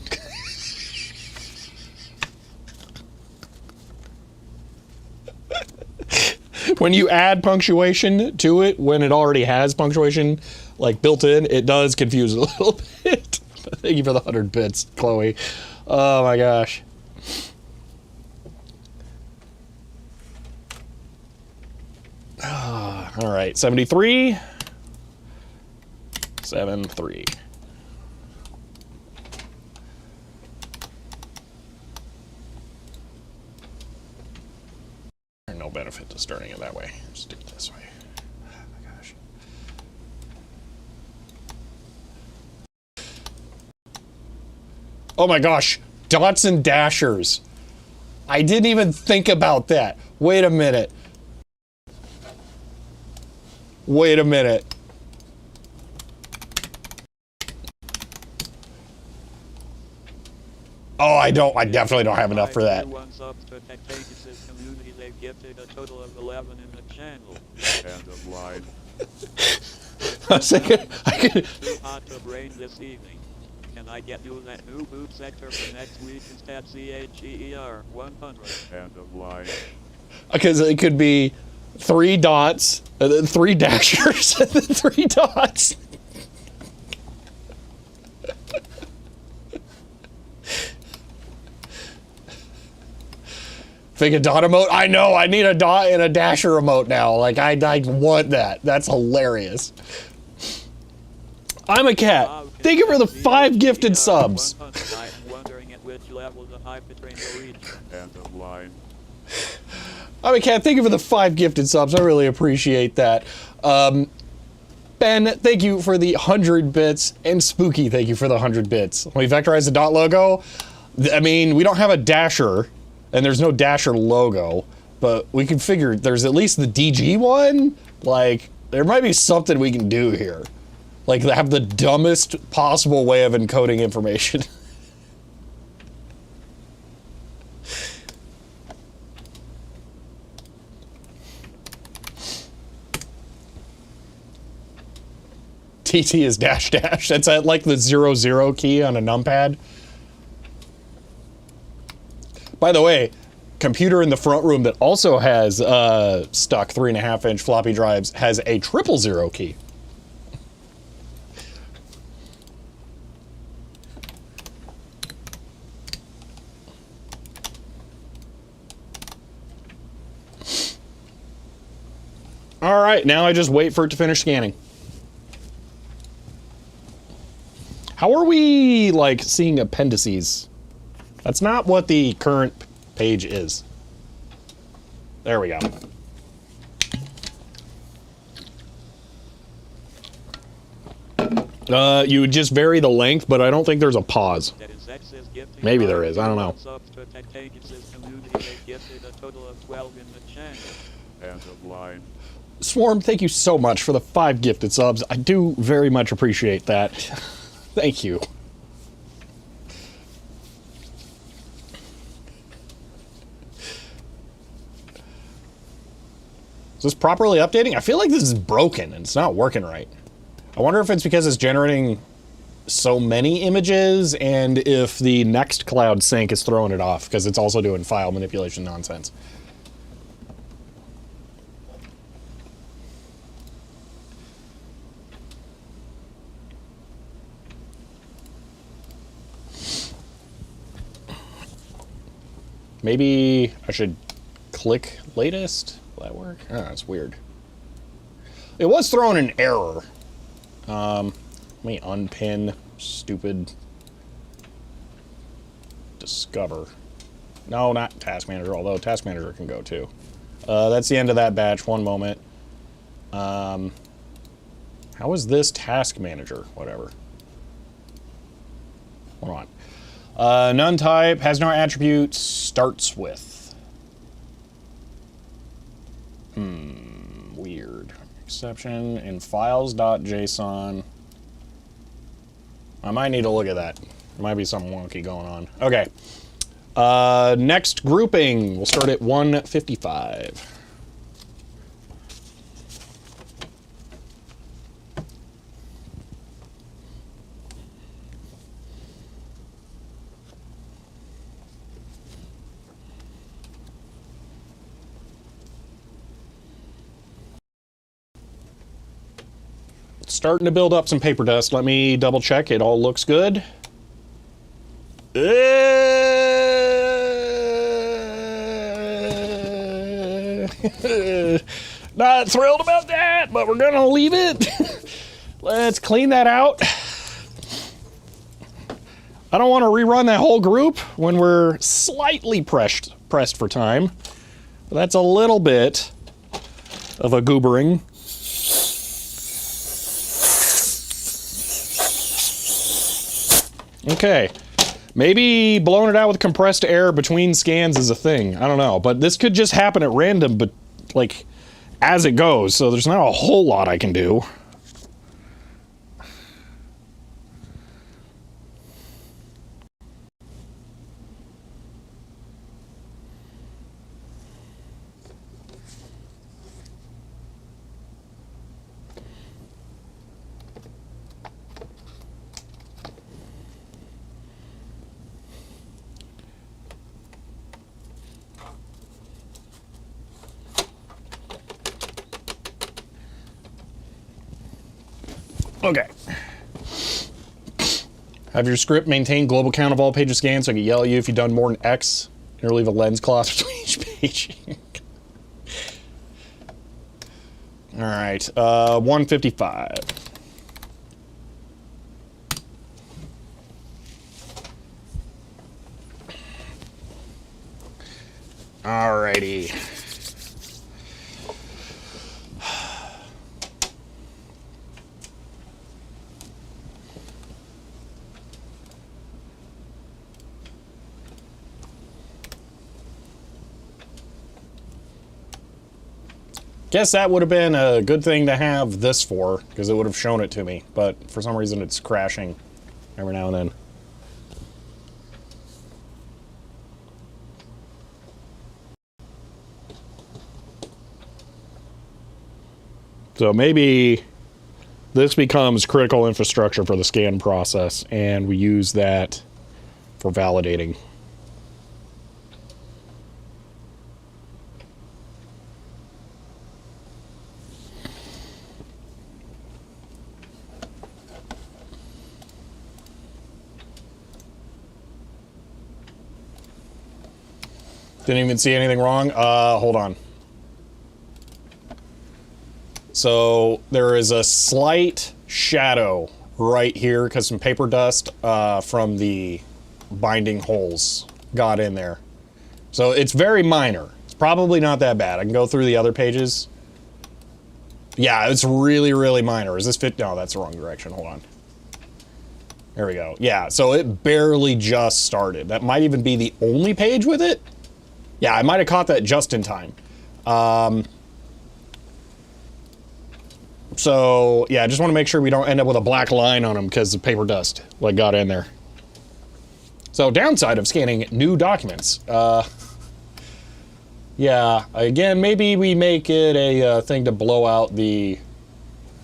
When you add punctuation to it, when it already has punctuation like built in, it does confuse a little bit. Thank you for the 100 bits, Chloe. Oh my gosh. All right, 73. 73. There's no benefit to starting it that way. Just do it this way. Oh my gosh. Oh my gosh. Dots and dashers. I didn't even think about that. Wait a minute. Wait a minute. Oh, I definitely don't have enough for that. They've gifted a total of 11 in the channel. End of line. I was thinking, Too hot to brain this evening. Can I get you that new boot sector for next week instead? CHEER 100. End of line. Because it could be 3 dots, and then 3 dashers, and then 3 dots. Think a dot emote? I know, I need a dot and a dasher emote now. Like, I want that. That's hilarious. I'm a cat. Thank you for the 5 gifted subs. I'm wondering at which level the Hypertrain will reach. End of line. I'm a cat. Thank you for the 5 gifted subs. I really appreciate that. Ben, thank you for the 100 bits. And Spooky, thank you for the 100 bits. When we vectorize the dot logo, I mean, we don't have a dasher. And there's no dasher logo, but we can figure there's at least the DG one. Like, there might be something we can do here. Like, have the dumbest possible way of encoding information. TT is dash dash. That's at like the 00 key on a numpad. By the way, computer in the front room that also has stock 3.5-inch floppy drives has a 000 key. All right, now I just wait for it to finish scanning. How are we, like, seeing appendices? That's not what the current page is. There we go. You would just vary the length, but I don't think there's a pause. Maybe there is, I don't know. Swarm, thank you so much for the 5 gifted subs. I do very much appreciate that. Thank you. Is this properly updating? I feel like this is broken and it's not working right. I wonder if it's because it's generating so many images and if the next cloud sync is throwing it off because it's also doing file manipulation nonsense. Maybe I should click latest? Will that work? Oh, that's weird. It was throwing an error. Let me unpin stupid discover. No, not task manager, although task manager can go too. That's the end of that batch. One moment. How is this task manager? Whatever. Hold on. None type, has no attributes, starts with. Weird. Exception in files.json. I might need to look at that. There might be something wonky going on. Okay. Next grouping. We'll start at 155. Starting to build up some paper dust. Let me double check. It all looks good. Not thrilled about that, but we're gonna leave it. Let's clean that out. I don't want to rerun that whole group when we're slightly pressed for time. But that's a little bit of a goobering. Okay, maybe blowing it out with compressed air between scans is a thing. I don't know, but this could just happen at random, but like as it goes, so there's not a whole lot I can do. Okay. Have your script maintain global count of all pages scanned so I can yell at you if you've done more than X. Or leave a lens cloth between each page. Alright, 155. Alrighty. Guess that would have been a good thing to have this for, because it would have shown it to me, but for some reason it's crashing every now and then. So maybe this becomes critical infrastructure for the scan process, and we use that for validating. Didn't even see anything wrong. Hold on. So there is a slight shadow right here because some paper dust from the binding holes got in there. So it's very minor. It's probably not that bad. I can go through the other pages. Yeah, it's really, really minor. Is this fit? No, that's the wrong direction. Hold on. There we go. Yeah, so it barely just started. That might even be the only page with it. Yeah, I might have caught that just in time. So, yeah, I just want to make sure we don't end up with a black line on them because the paper dust like got in there. So, downside of scanning new documents. Yeah, again, maybe we make it a thing to blow out the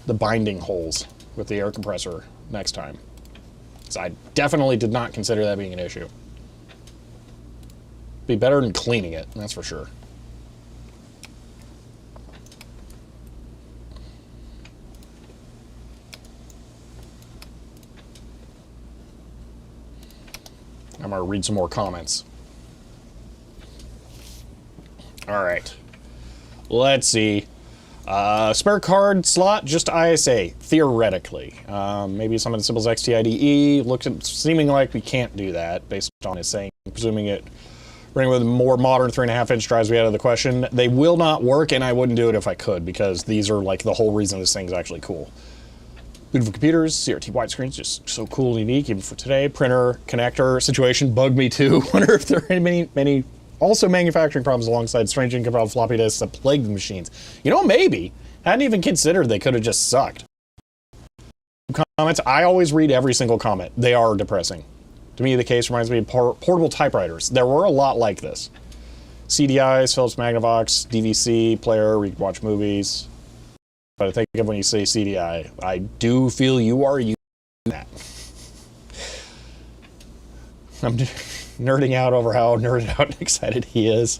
binding holes with the air compressor next time. So I definitely did not consider that being an issue. Be better than cleaning it, that's for sure. I'm gonna read some more comments. All right, let's see. Spare card slot, just ISA, theoretically. Maybe something as simple as XTIDE. Looks at seeming like we can't do that based on his saying, presuming it running with more modern 3.5-inch drives we had out of the question. They will not work, and I wouldn't do it if I could, because these are like the whole reason this thing's actually cool. Beautiful computers, CRT widescreens, just so cool and unique even for today. Printer, connector situation bugged me too. Wonder if there are many also manufacturing problems alongside strange incompatible floppy disks that plagued the machines. You know, maybe. I hadn't even considered they could have just sucked. Comments, I always read every single comment. They are depressing. To me, the case reminds me of portable typewriters. There were a lot like this. CDIs, Philips Magnavox, DVC player, where you could watch movies. But I think of when you say CDI, I do feel you are using that. I'm nerding out over how nerded out and excited he is.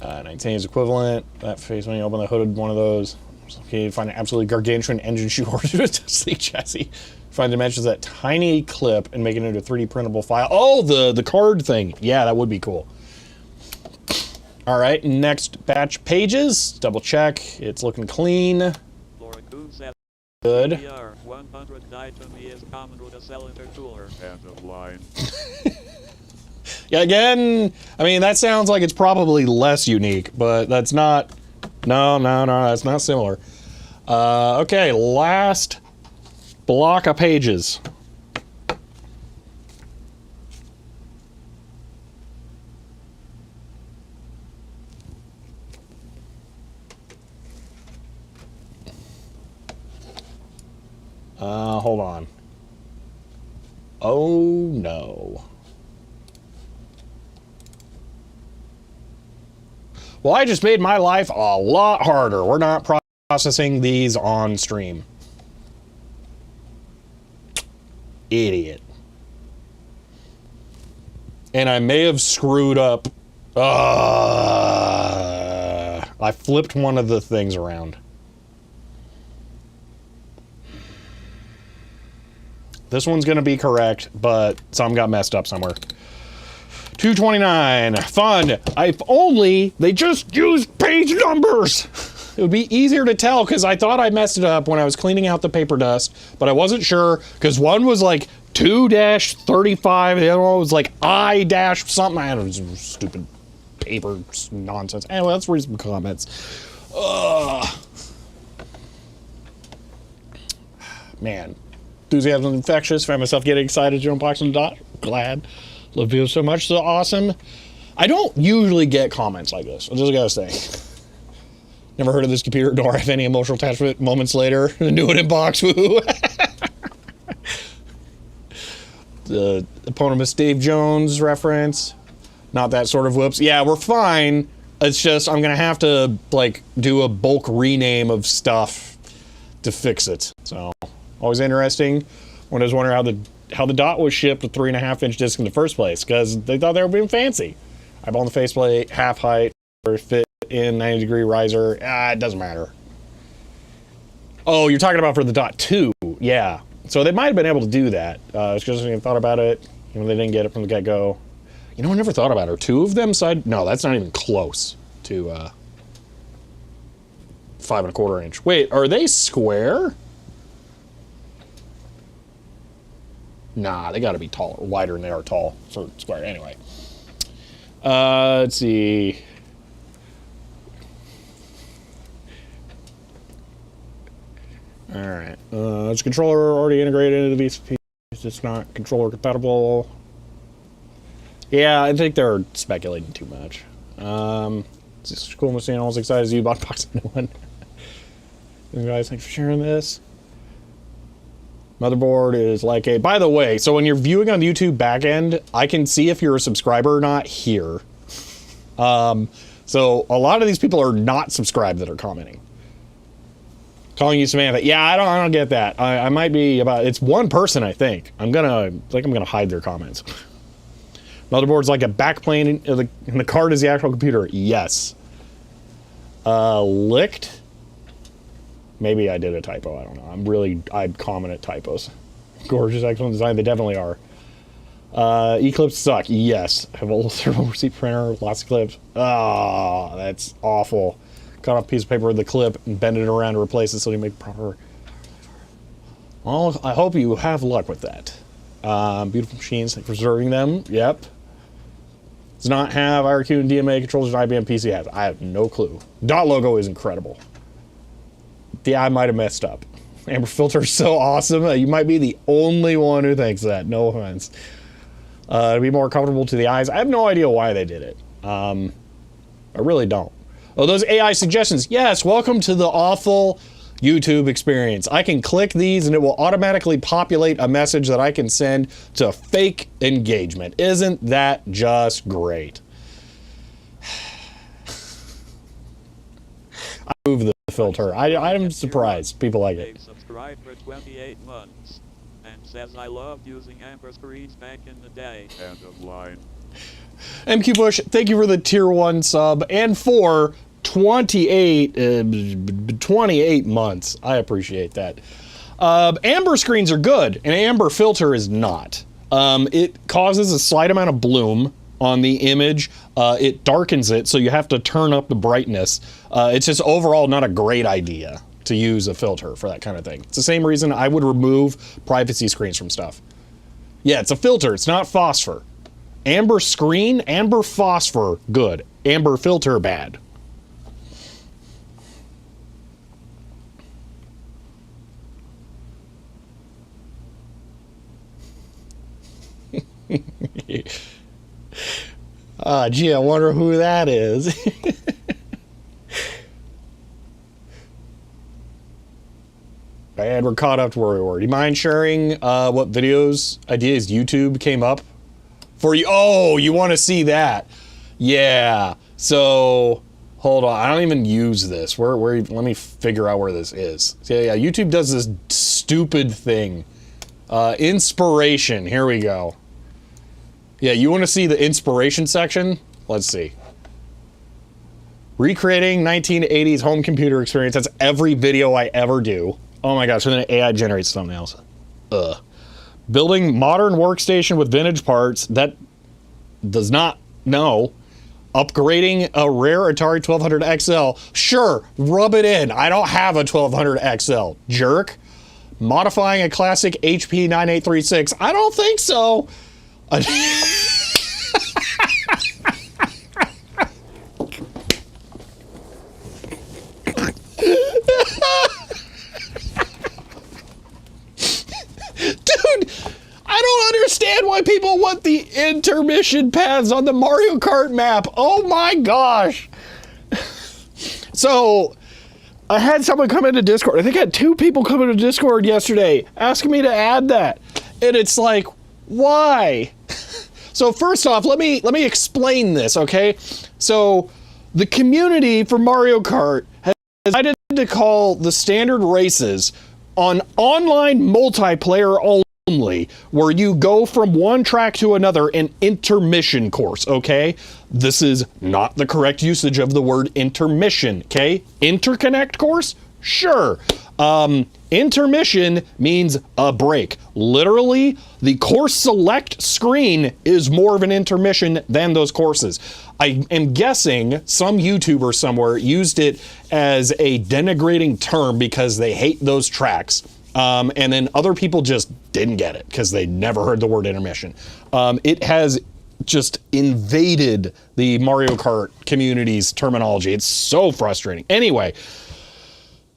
19 is equivalent. That face when you open the hooded one of those. Okay, find an absolutely gargantuan engine shoehorn to a sleek chassis. Find dimensions of that tiny clip and make it into a 3D printable file. Oh, the card thing. Yeah, that would be cool. All right, next batch pages. Double check. It's looking clean. Good. 100 died to me is common with a cylinder cooler. End of line. Yeah, again, I mean, that sounds like it's probably less unique, but that's not. No, that's not similar. Okay, last block of pages. Hold on. Oh, no. Well, I just made my life a lot harder. We're not processing these on stream. Idiot. And I may have screwed up. I flipped one of the things around. This one's going to be correct, but some got messed up somewhere. 229. Fun. If only they just used page numbers. It would be easier to tell because I thought I messed it up when I was cleaning out the paper dust, but I wasn't sure because one was like 2-35, the other one was like I-something. I don't know, some stupid paper nonsense. Anyway, let's read some comments. Man. Enthusiasm infectious. Found myself getting excited to unbox the dot. Glad. Love videos so much. So awesome. I don't usually get comments like this. I just gotta say. Never heard of this computer, nor have any emotional attachment. Moments later, the new one in box. Woo. The eponymous Dave Jones reference. Not that sort of whoops. Yeah, we're fine. It's just I'm gonna have to like do a bulk rename of stuff to fix it. So. Always interesting. When I was wondering how the dot was shipped with 3.5-inch disc in the first place, because they thought they were being fancy. Eyeball on the faceplate, half height, or fit in 90-degree riser. It doesn't matter. Oh, you're talking about for the dot 2. Yeah. So they might have been able to do that. It's just I thought about it. You know, they didn't get it from the get-go. You know, I never thought about it. Are two of them side? No, that's not even close to 5¼ inch. Wait, are they square? Nah, they gotta be taller, wider than they are tall for square. Anyway. Let's see. Alright. Is controller already integrated into the VCP? It's not controller compatible. Yeah, I think they're speculating too much. It's just cool machine. I was excited as you bought box new one. Guys, thanks for sharing this. Motherboard is like a... By the way, so when you're viewing on the YouTube backend, I can see if you're a subscriber or not here. So a lot of these people are not subscribed that are commenting. Calling you Samantha. Yeah, I don't get that. I might be about... It's one person, I think. I'm gonna hide their comments. Motherboard's like a backplane, and the card is the actual computer. Yes. Licked? Maybe I did a typo. I don't know. I'm common at typos. Gorgeous, excellent design. They definitely are. Eclipse suck. Yes. Have a little thermal receipt printer. Lots of clips. Ah, that's awful. Cut off a piece of paper with the clip and bend it around to replace it so you make proper... Well, I hope you have luck with that. Beautiful machines. Thanks for preserving them. Yep. Does not have IRQ and DMA controllers an IBM PC has. I have no clue. Dot logo is incredible. Yeah, I might have messed up. Amber filter is so awesome. You might be the only one who thinks that. No offense. To be more comfortable to the eyes. I have no idea why they did it. I really don't. Oh, those AI suggestions. Yes, welcome to the awful YouTube experience. I can click these and it will automatically populate a message that I can send to fake engagement. Isn't that just great? I move the filter. I'm surprised people like it. Subscribed for 28 months and says I loved using Amber screens back in the day. End of line. MQ Bush, thank you for the tier 1 sub and for 28 months. I appreciate that. Amber screens are good. An amber filter is not. It causes a slight amount of bloom on the image. It darkens it, so you have to turn up the brightness. It's just overall not a great idea to use a filter for that kind of thing. It's the same reason I would remove privacy screens from stuff. Yeah, it's a filter. It's not phosphor. Amber screen, amber phosphor, good. Amber filter, bad. Gee, I wonder who that is. And we're caught up to where we were. Do you mind sharing what videos, ideas YouTube came up for you? Oh, you want to see that? Yeah. So, hold on. I don't even use this. Where? Let me figure out where this is. So, yeah, YouTube does this stupid thing. Inspiration. Here we go. Yeah, you want to see the inspiration section? Let's see. Recreating 1980s home computer experience. That's every video I ever do. Oh my gosh, and then AI generates thumbnails. Building modern workstation with vintage parts. That does not know. Upgrading a rare Atari 1200 XL. Sure, rub it in. I don't have a 1200 XL. Jerk. Modifying a classic HP 9836. I don't think so. Dude, I don't understand why people want the intermission paths on the Mario Kart map. Oh my gosh. So, I had someone come into Discord. I think I had 2 people come into Discord yesterday asking me to add that. And it's like, why? So first off, let me explain this, okay? So, the community for Mario Kart has decided to call the standard races on online multiplayer only, where you go from one track to another, an intermission course, okay? This is not the correct usage of the word intermission, okay? Interconnect course? Sure. Intermission means a break. Literally, the course select screen is more of an intermission than those courses. I am guessing some YouTuber somewhere used it as a denigrating term because they hate those tracks. And then other people just didn't get it because they never heard the word intermission. It has just invaded the Mario Kart community's terminology. It's so frustrating. Anyway,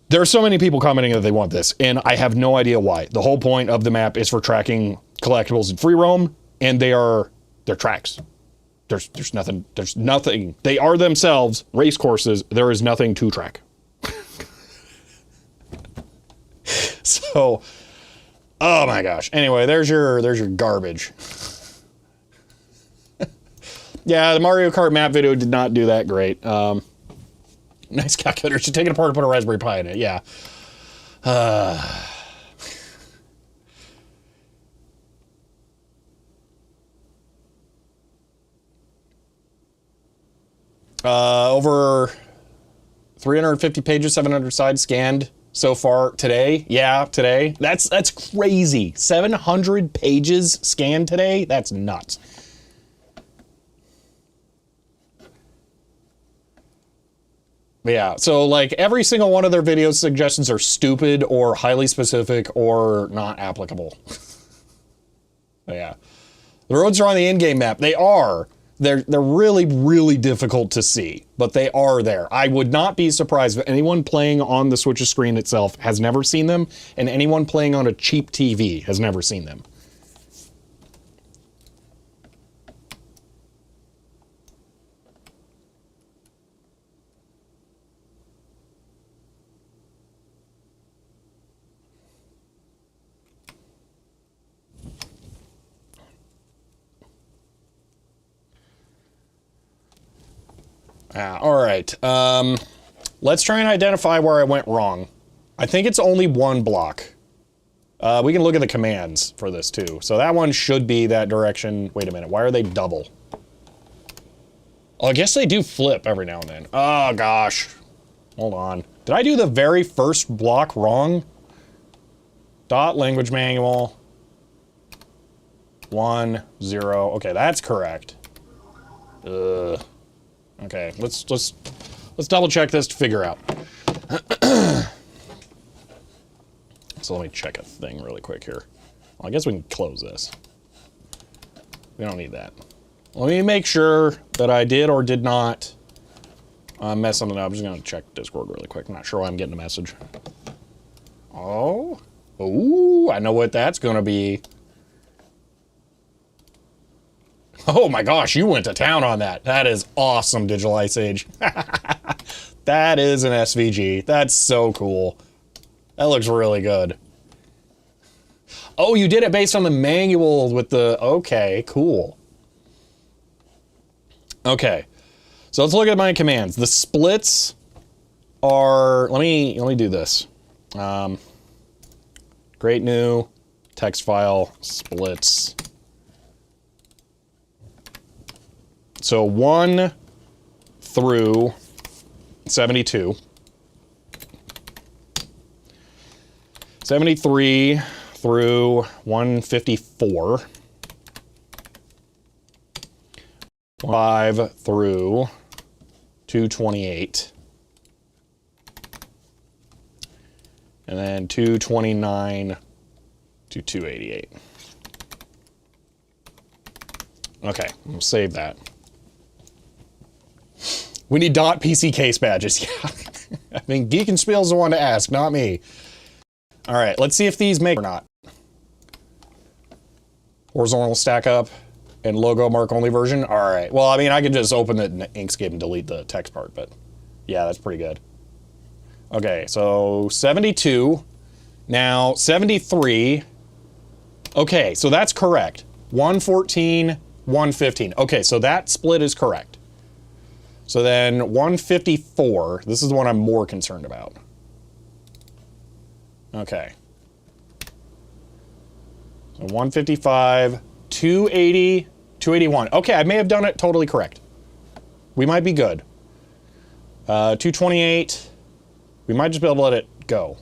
there are so many people commenting that they want this, and I have no idea why. The whole point of the map is for tracking collectibles in free roam, and they're tracks. There's nothing. They are themselves race courses. There is nothing to track. So, oh my gosh. Anyway, there's your garbage. Yeah, the Mario Kart map video did not do that great. Nice calculator. Should take it apart and put a Raspberry Pi in it. Yeah. Over 350 pages, 700 sides scanned so far today. Yeah, today. That's crazy. 700 pages scanned today? That's nuts. Yeah, so like every single one of their video suggestions are stupid or highly specific or not applicable. Yeah. The roads are on the in-game map. They are. They're really, really difficult to see, but they are there. I would not be surprised if anyone playing on the Switch's screen itself has never seen them, and anyone playing on a cheap TV has never seen them. All right. Let's try and identify where I went wrong. I think it's only one block. We can look at the commands for this too. So that one should be that direction. Wait a minute. Why are they double? Oh, I guess they do flip every now and then. Oh, gosh. Hold on. Did I do the very first block wrong? Dot language manual. 1, 0. Okay, that's correct. Okay, let's double check this to figure out. So let me check a thing really quick here. Well, I guess we can close this. We don't need that. Let me make sure that I did or did not mess something up. I'm just gonna check Discord really quick. I'm not sure why I'm getting a message. Oh, ooh, I know what that's gonna be. Oh my gosh, you went to town on that. That is awesome, Digital Ice Age. That is an SVG. That's so cool. That looks really good. Oh, you did it based on the manual with the... Okay, cool. Okay, so let's look at my commands. The splits are... Let me do this. Create new text file splits. So 1 through 72. 73 through 154. 5 through 228. And then 229 to 288. Okay, I'm gonna save that. We need .PC case badges. Yeah. I mean, Geek and Spiel's the one to ask, not me. All right, let's see if these make or not. Horizontal stack up and logo mark only version. All right. Well, I mean, I could just open it in Inkscape and delete the text part, but yeah, that's pretty good. Okay, so 72. Now 73. Okay, so that's correct. 114, 115. Okay, so that split is correct. So then 154, this is the one I'm more concerned about. Okay. So 155, 280, 281. Okay, I may have done it totally correct. We might be good. 228, we might just be able to let it Go.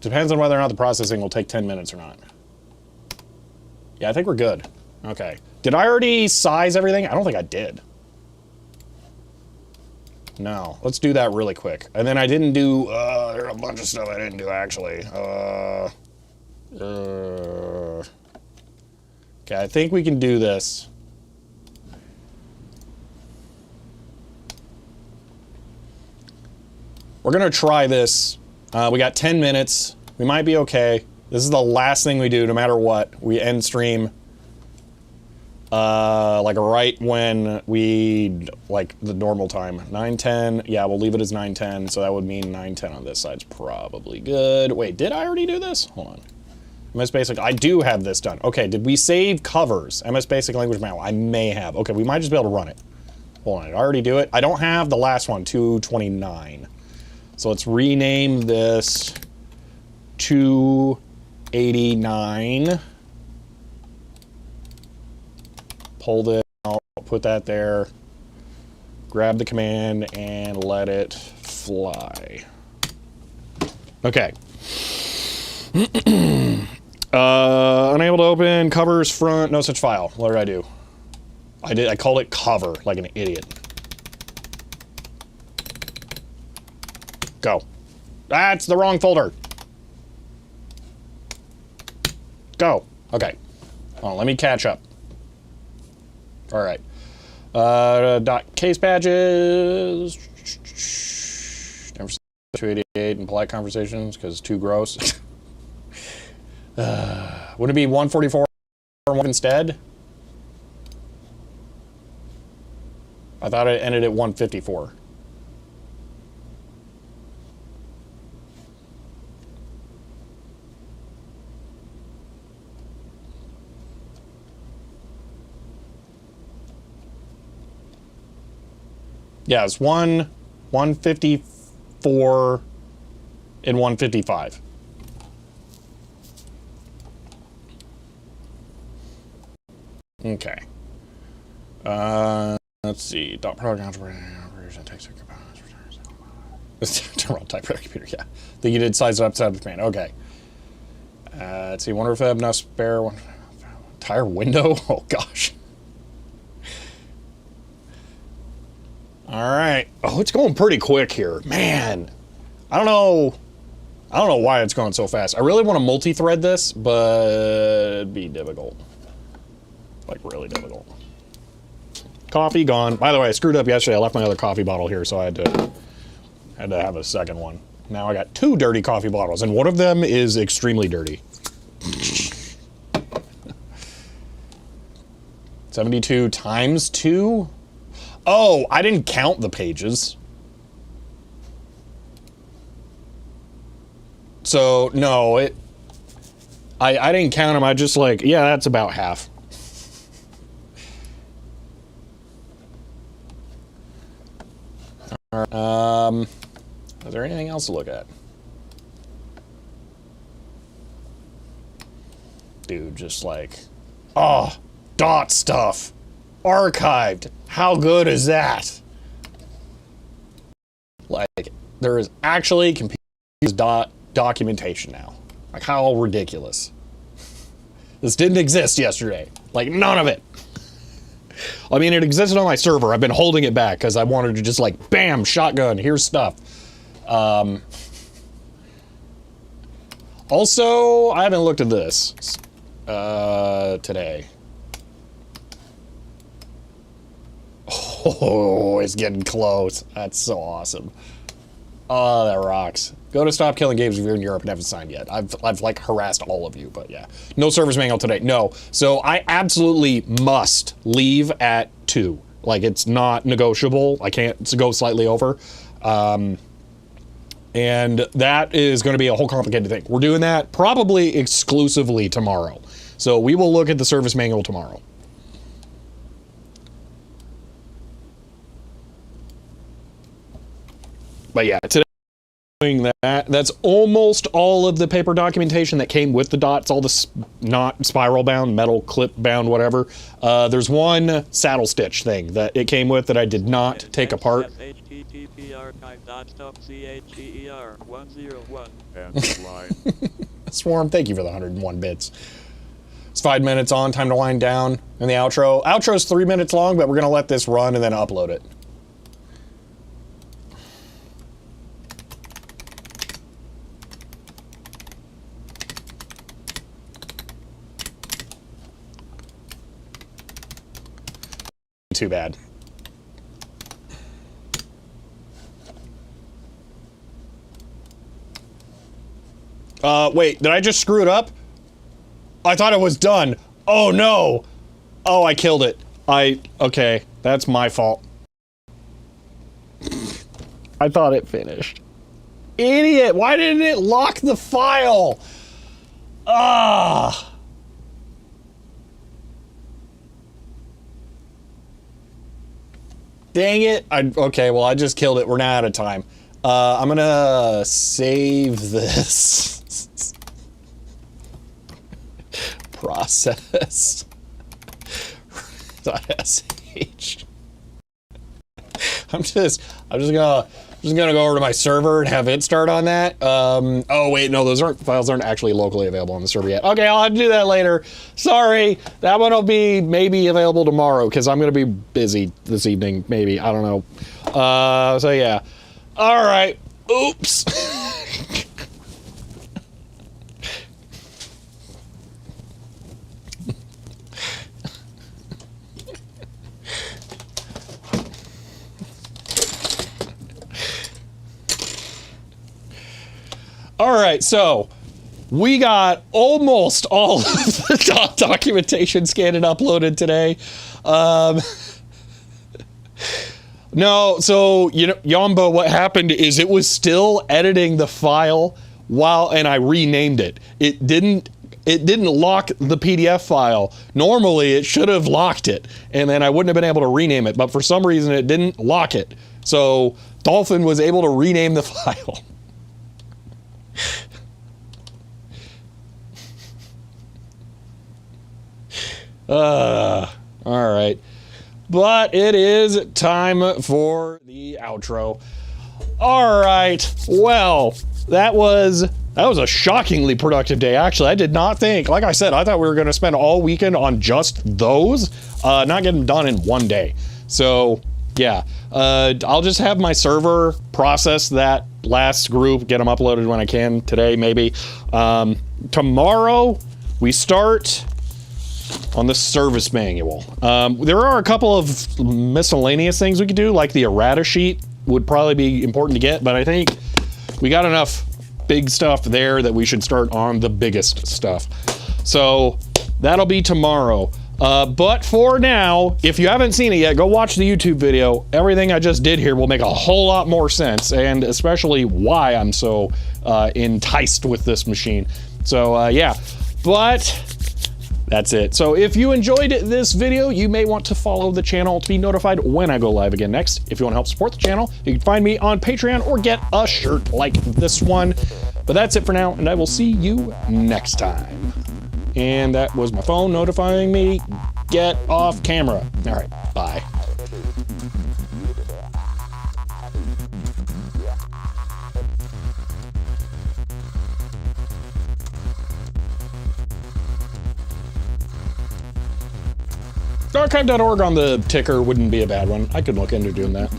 Depends on whether or not the processing will take 10 minutes or not. Yeah, I think we're good. Okay. Did I already size everything? I don't think I did. No. Let's do that really quick. And then I didn't do, there's a bunch of stuff I didn't do, actually. Okay, I think we can do this. We're gonna try this. We got 10 minutes. We might be okay. This is the last thing we do, no matter what. We end stream, like right when we, like the normal time. 9:10, yeah, we'll leave it as 9:10, so that would mean 9:10 on this side's probably good. Wait, did I already do this? Hold on. MS Basic, I do have this done. Okay, did we save covers? MS Basic Language Manual, I may have. Okay, we might just be able to run it. Hold on, did I already do it? I don't have the last one, 229. So let's rename this 289. Pull this out, put that there. Grab the command and let it fly. Okay. Unable to open covers front, no such file. What did I do? I called it cover like an idiot. Go. That's the wrong folder. Go. Okay. Hold on, let me catch up. All right. Case badges. Never 288 in polite conversations because it's too gross. Would it be 144 instead? I thought it ended at 154. Yeah, it's 154 and 155. Okay. Let's see. Dot product operation text components. Wrong type of computer. Yeah. I think you did size it up outside of the command. Okay. Let's see. Wonder if I have enough spare one. Entire window. Oh gosh. All right. Oh, it's going pretty quick here, man. I don't know why it's going so fast. I really want to multi-thread this, but it'd be difficult. Like, really difficult. Coffee gone. By the way, I screwed up yesterday. I left my other coffee bottle here, so I had to have a second one. Now I got 2 dirty coffee bottles, and one of them is extremely dirty. 72 times 2? Oh, I didn't count the pages. So, no, I didn't count them. I just like, yeah, that's about half. Is there anything else to look at? Dude, just like, oh, dot stuff. Archived. How good is that? Like, there is actually computer documentation now. Like, how ridiculous. This didn't exist yesterday. Like, none of it. I mean, it existed on my server. I've been holding it back because I wanted to just like, bam, shotgun, here's stuff. Also, I haven't looked at this today. Oh, it's getting close. That's so awesome. Oh, that rocks. Go to Stop Killing Games if you're in Europe and haven't signed yet. I've like harassed all of you, but yeah. No service manual today. No. So I absolutely must leave at 2. Like, it's not negotiable. I can't go slightly over. And that is going to be a whole complicated thing. We're doing that probably exclusively tomorrow. So we will look at the service manual tomorrow. But yeah, today doing that. That's almost all of the paper documentation that came with the dots, all the not spiral bound, metal clip bound, whatever. There's one saddle stitch thing that it came with that I did not take apart. http archive.stopcher101 end line. Swarm, thank you for the 101 bits. It's 5 minutes on, time to wind down. And the outro. Outro's 3 minutes long, but we're gonna let this run and then upload it. Too bad. Wait, did I just screw it up? I thought it was done. Oh no! Oh, I killed it. Okay, that's my fault. I thought it finished. Idiot! Why didn't it lock the file? Ah! Dang it. Okay, well, I just killed it. We're now out of time. I'm gonna save this. Process. .sh. I'm just gonna go over to my server and have it start on that. Oh wait, no, those files aren't actually locally available on the server yet. Okay, I'll have to do that later. Sorry, that one will be maybe available tomorrow because I'm gonna be busy this evening. Maybe, I don't know. So yeah. All right. Oops. All right, so we got almost all of the documentation scanned and uploaded today. No, so, you know, Yombo, what happened is it was still editing the file and I renamed it. It didn't lock the PDF file. Normally, it should have locked it, and then I wouldn't have been able to rename it, but for some reason, it didn't lock it. So, Dolphin was able to rename the file. All right. But it is time for the outro. All right. Well, that was a shockingly productive day. Actually, I did not think, like I said, I thought we were going to spend all weekend on just those, not get them done in one day. So, yeah, I'll just have my server process that last group, get them uploaded when I can today, maybe. Tomorrow, we start on the service manual. There are a couple of miscellaneous things we could do, like the errata sheet would probably be important to get, but I think we got enough big stuff there that we should start on the biggest stuff. So that'll be tomorrow. But for now, if you haven't seen it yet, go watch the YouTube video. Everything I just did here will make a whole lot more sense, and especially why I'm so enticed with this machine. So yeah, but that's it. So if you enjoyed this video, you may want to follow the channel to be notified when I go live again next. If you want to help support the channel, you can find me on Patreon or get a shirt like this one. But that's it for now, and I will see you next time. And that was my phone notifying me, get off camera. All right, bye. Archive.org on the ticker wouldn't be a bad one. I could look into doing that.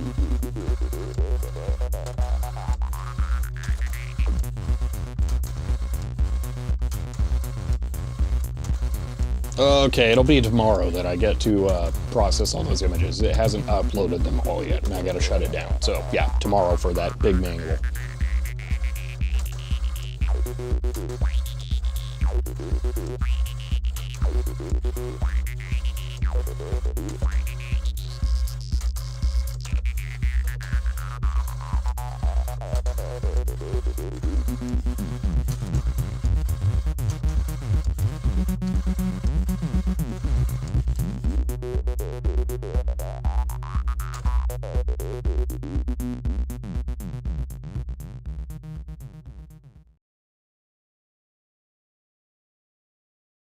Okay, it'll be tomorrow that I get to process all those images. It hasn't uploaded them all yet, and I gotta shut it down. So yeah, tomorrow for that big manual.